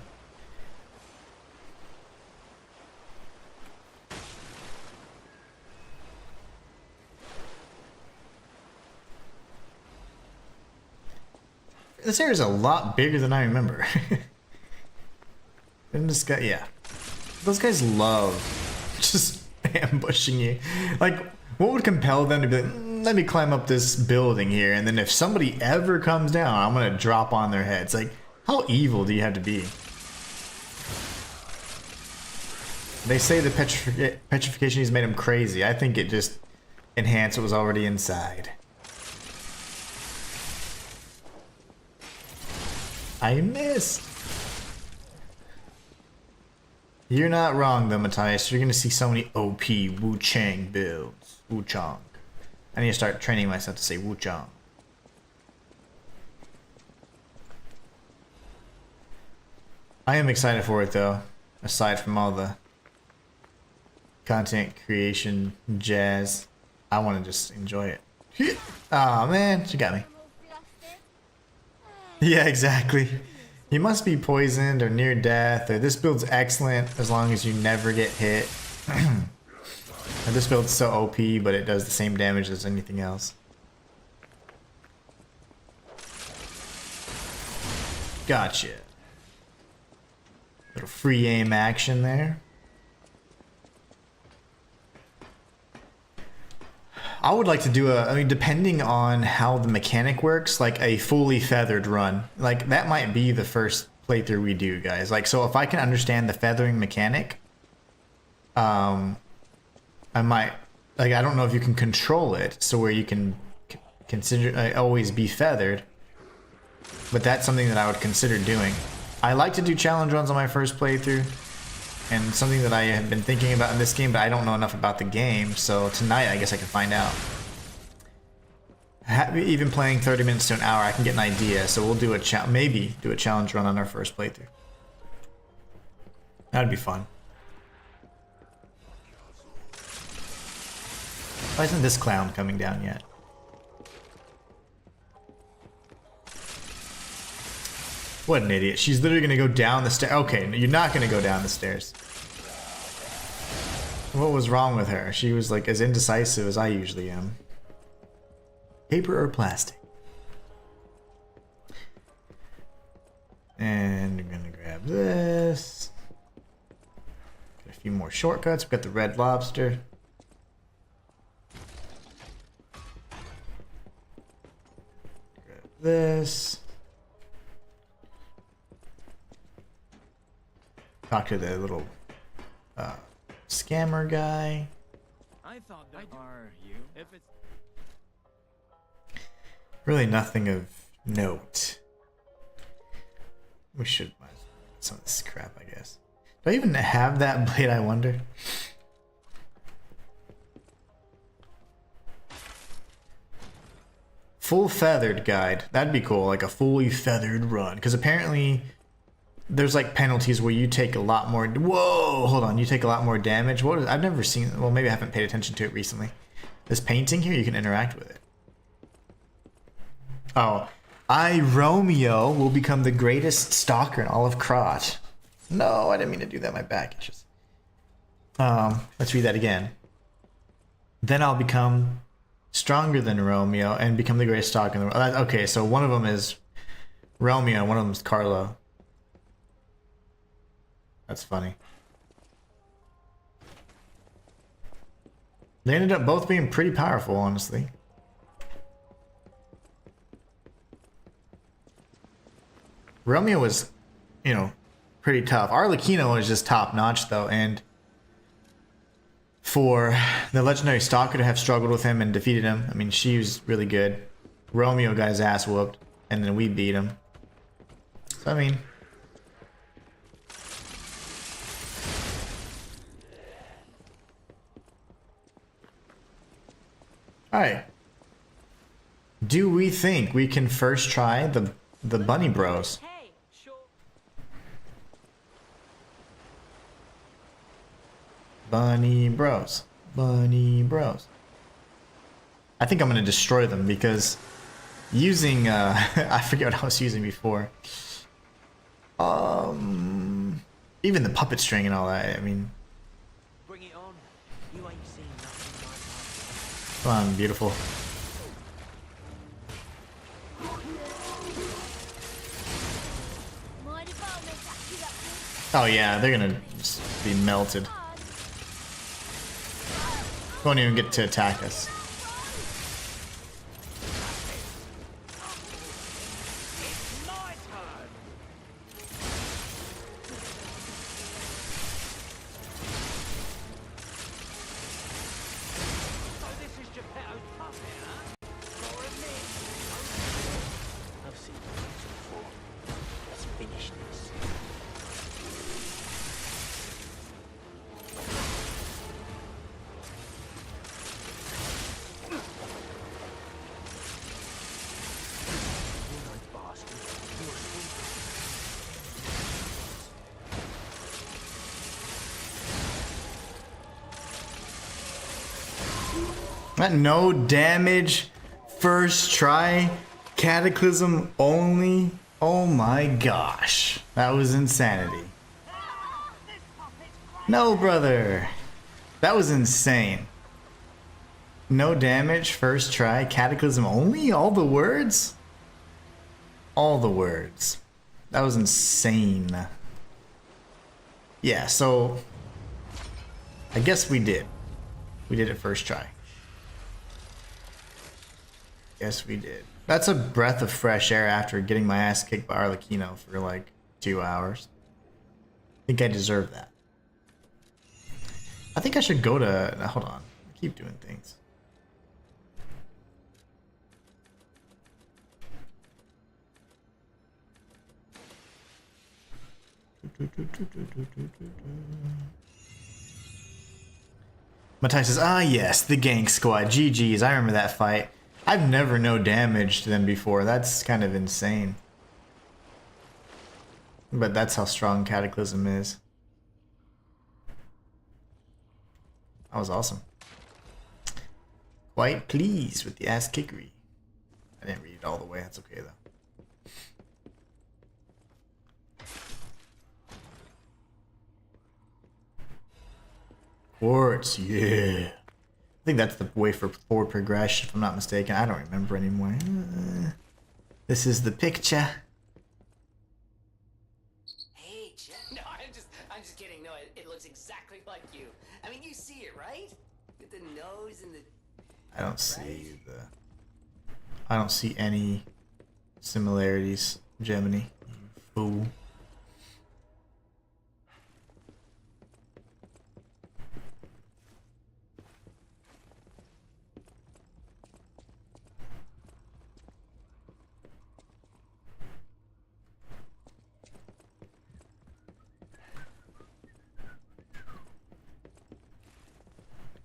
S1: This area is a lot bigger than I remember. And this guy, yeah. Those guys love just ambushing you. Like, what would compel them to be like, let me climb up this building here, and then if somebody ever comes down, I'm gonna drop on their heads. Like, how evil do you have to be? They say the petrification has made him crazy. I think it just enhanced what was already inside. I missed. You're not wrong though, Matthias. You're gonna see so many OP Wukong builds. Wukong. I need to start training myself to say Wukong. I am excited for it though, aside from all the content creation jazz. I want to just enjoy it. Aw, man, she got me. Yeah, exactly. You must be poisoned or near death, or this build's excellent as long as you never get hit. And this build's so OP, but it does the same damage as anything else. Gotcha. Little free aim action there. I would like to do a, I mean, depending on how the mechanic works, like a fully feathered run. Like, that might be the first playthrough we do, guys. Like, so if I can understand the feathering mechanic, I might, like, I don't know if you can control it, so where you can consider, always be feathered, but that's something that I would consider doing. I like to do challenge runs on my first playthrough, and something that I have been thinking about in this game, but I don't know enough about the game, so tonight I guess I can find out. Even playing 30 minutes to an hour, I can get an idea, so we'll do a maybe do a challenge run on our first playthrough. That'd be fun. Why isn't this clown coming down yet? What an idiot. She's literally gonna go down the stairs. Okay, you're not gonna go down the stairs. What was wrong with her? She was like as indecisive as I usually am. Paper or plastic? And you're gonna grab this. Got a few more shortcuts. We've got the red lobster. Grab this. Talk to the little scammer guy.
S8: I thought that are you. If it's
S1: really nothing of note. We should buy some of this crap, I guess. Do I even have that blade, I wonder? Full feathered guide. That'd be cool, like a fully feathered run. Because apparently there's like penalties where you take a lot more. Whoa, hold on. You take a lot more damage. What is, I've never seen. Well, maybe I haven't paid attention to it recently. This painting here, you can interact with it. Oh, Romeo will become the greatest stalker in all of Krat. No, I didn't mean to do that. My back itches. Let's read that again. Then I'll become stronger than Romeo and become the greatest stalker in the world. Okay, so one of them is Romeo, one of them is Carlo. That's funny. They ended up both being pretty powerful, honestly. Romeo was, you know, pretty tough. Arlecchino was just top notch though, and for the legendary Stalker to have struggled with him and defeated him, I mean, she was really good. Romeo got his ass whooped, and then we beat him. So, I mean, alright. Do we think we can first try the bunny bros? Bunny bros. Bunny bros. I think I'm gonna destroy them because using I forget what I was using before. Even the puppet string and all that, I mean,
S8: Bring it on. You ain't seen nothing like that.
S1: come on, beautiful. Oh yeah, they're gonna just be melted. Won't even get to attack us.
S8: My turn. So this is Geppetto's puppet, huh? More of me. I've seen this before. Let's finish this.
S1: That no damage, first try, cataclysm only. Oh my gosh, that was insanity. No, brother, that was insane. No damage, first try, cataclysm only. All the words, all the words. That was insane. Yeah, so I guess we did. We did it first try. Yes, we did. That's a breath of fresh air after getting my ass kicked by Arlecchino for like 2 hours. I think I deserve that. I think I should go to... Hold on. I keep doing things. Matthias says, ah yes, the Gang Squad. GG's, I remember that fight. I've never no damaged them before. That's kind of insane. But that's how strong Cataclysm is. That was awesome. Quite pleased with the ass kickery. I didn't read it all the way. That's okay though. Quartz, yeah. I think that's the way for forward progression, if I'm not mistaken. I don't remember anymore. This is the picture.
S5: Hey, Jeff. No, I'm just kidding. No, it looks exactly like you. I mean, you see it, right? With the nose and the...
S1: I don't see I don't see any similarities, Gemini. You fool.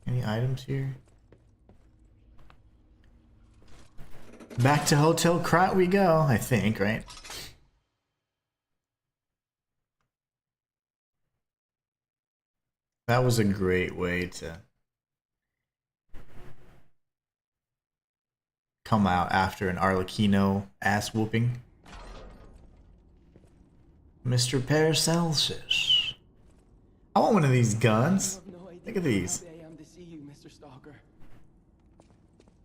S1: Any items here? Back to Hotel Krat we go, I think, right? That was a great way to come out after an Arlecchino ass whooping. Mr. Paracelsus. I want one of these guns. Look at these.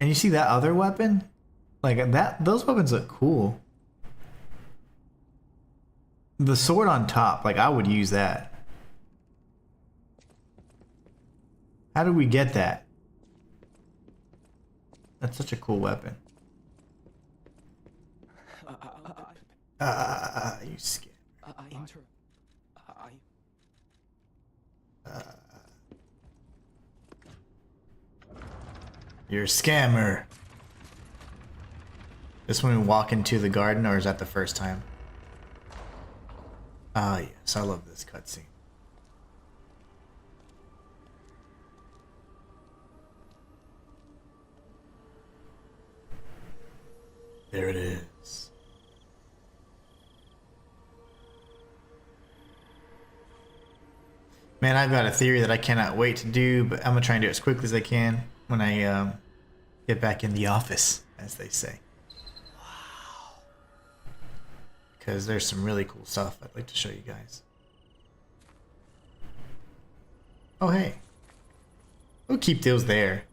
S1: And you see that other weapon? Like that, those weapons look cool. The sword on top, like I would use that. How did we get that? That's such a cool weapon. You scared. You're a scammer. This when we walk into the garden, or is that the first time? Ah, yes, I love this cutscene. There it is. Man, I've got a theory that I cannot wait to do, but I'm gonna try and do it as quickly as I can when I get back in the office, as they say. Wow. Because there's some really cool stuff I'd like to show you guys. Oh, hey. We'll keep those there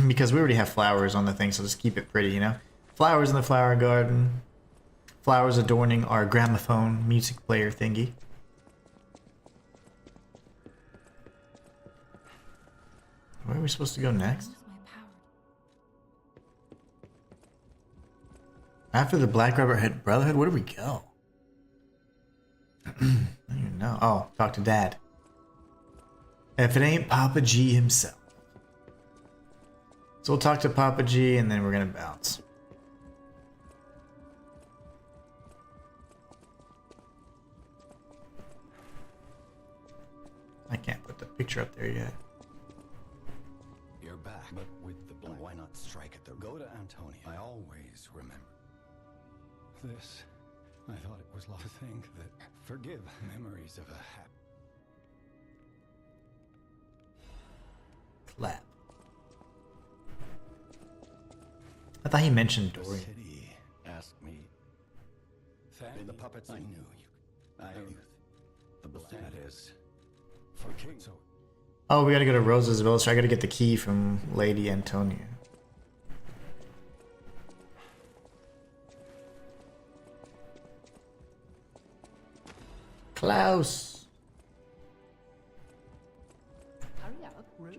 S1: because we already have flowers on the thing, so just keep it pretty, you know? Flowers in the flower garden. Flowers adorning our gramophone music player thingy. Where are we supposed to go next? After the Black Rubber Brotherhood, where do we go? I don't even know. Oh, talk to Dad. If it ain't Papa G himself. So we'll talk to Papa G and then we're gonna bounce. I can't put the picture up there yet.
S9: You're back, but with the black. Why not strike at the... Go to Antonia. I always remember. This, I thought it was love to think that... Forgive memories of a happy...
S1: Clap. I thought he mentioned
S9: The
S1: Dorian.
S9: city asked me... The puppets I knew you... I knew... The black... That is... For King, so...
S1: Oh, we gotta go to Rose's Village, so I gotta get the key from Lady Antonia. Klaus!
S8: Hurry up, Rose.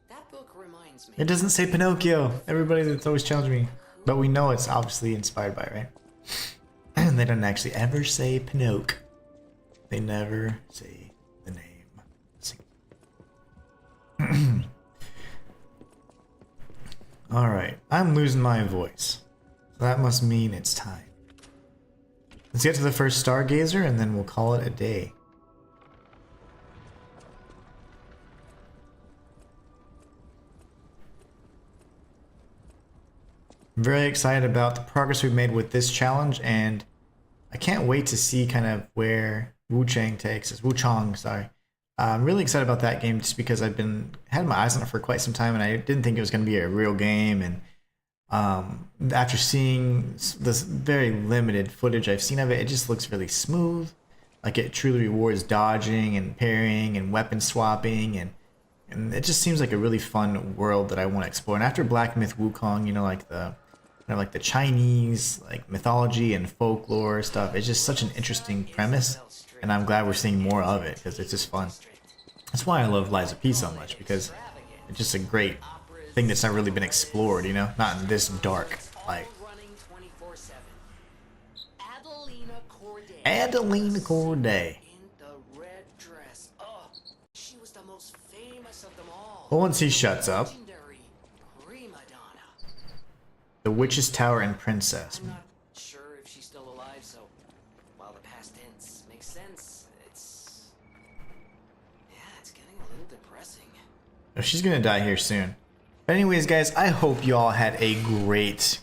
S5: That book reminds me.
S1: It doesn't say Pinocchio. Everybody that's always challenged me. But we know it's obviously inspired by, right? And they don't actually ever say Pinocchio. They never say the name. Alright, I'm losing my voice. So that must mean it's time. Let's get to the first Stargazer and then we'll call it a day. I'm very excited about the progress we've made with this challenge, and I can't wait to see kind of where Wukong takes us. Wukong, sorry. I'm really excited about that game just because I've had my eyes on it for quite some time, and I didn't think it was going to be a real game. And after seeing this very limited footage I've seen of it, it just looks really smooth. Like it truly rewards dodging and parrying and weapon swapping, and it just seems like a really fun world that I want to explore. And after Black Myth Wukong, you know, like the like the Chinese like mythology and folklore stuff, it's just such an interesting premise, and I'm glad we're seeing more of it because it's just fun. That's why I love Lies of P so much, because it's just a great thing that's not really been explored, you know, not in this dark light. Adelina Corday. But once he shuts up, the Witch's Tower and Princess.
S5: I'm not sure if she's still alive, so while the past tense makes sense, it's getting a little depressing.
S1: Oh, she's gonna die here soon. But anyways, guys, I hope you all had a great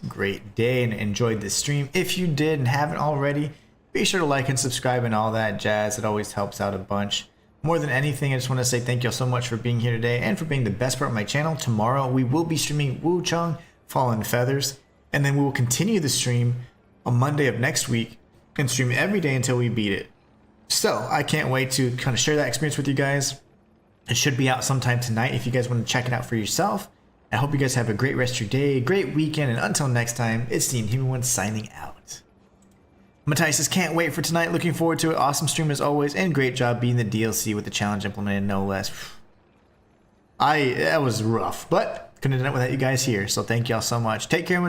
S1: day and enjoyed this stream. If you did and haven't already, be sure to like and subscribe and all that jazz. It always helps out a bunch. More than anything, I just want to say thank you all so much for being here today and for being the best part of my channel. Tomorrow we will be streaming Wukong Fallen Feathers, and then we will continue the stream on Monday of next week and stream every day until we beat it. So I can't wait to kind of share that experience with you guys. It should be out sometime tonight if you guys want to check it out for yourself. I hope you guys have a great rest of your day, great weekend, and until next time, it's the Inhuman One signing out. Matthias says, can't wait for tonight, looking forward to it. Awesome stream as always, and great job beating the DLC with the challenge implemented, no less. That was rough, but couldn't have done it without you guys here, so thank y'all so much. Take care.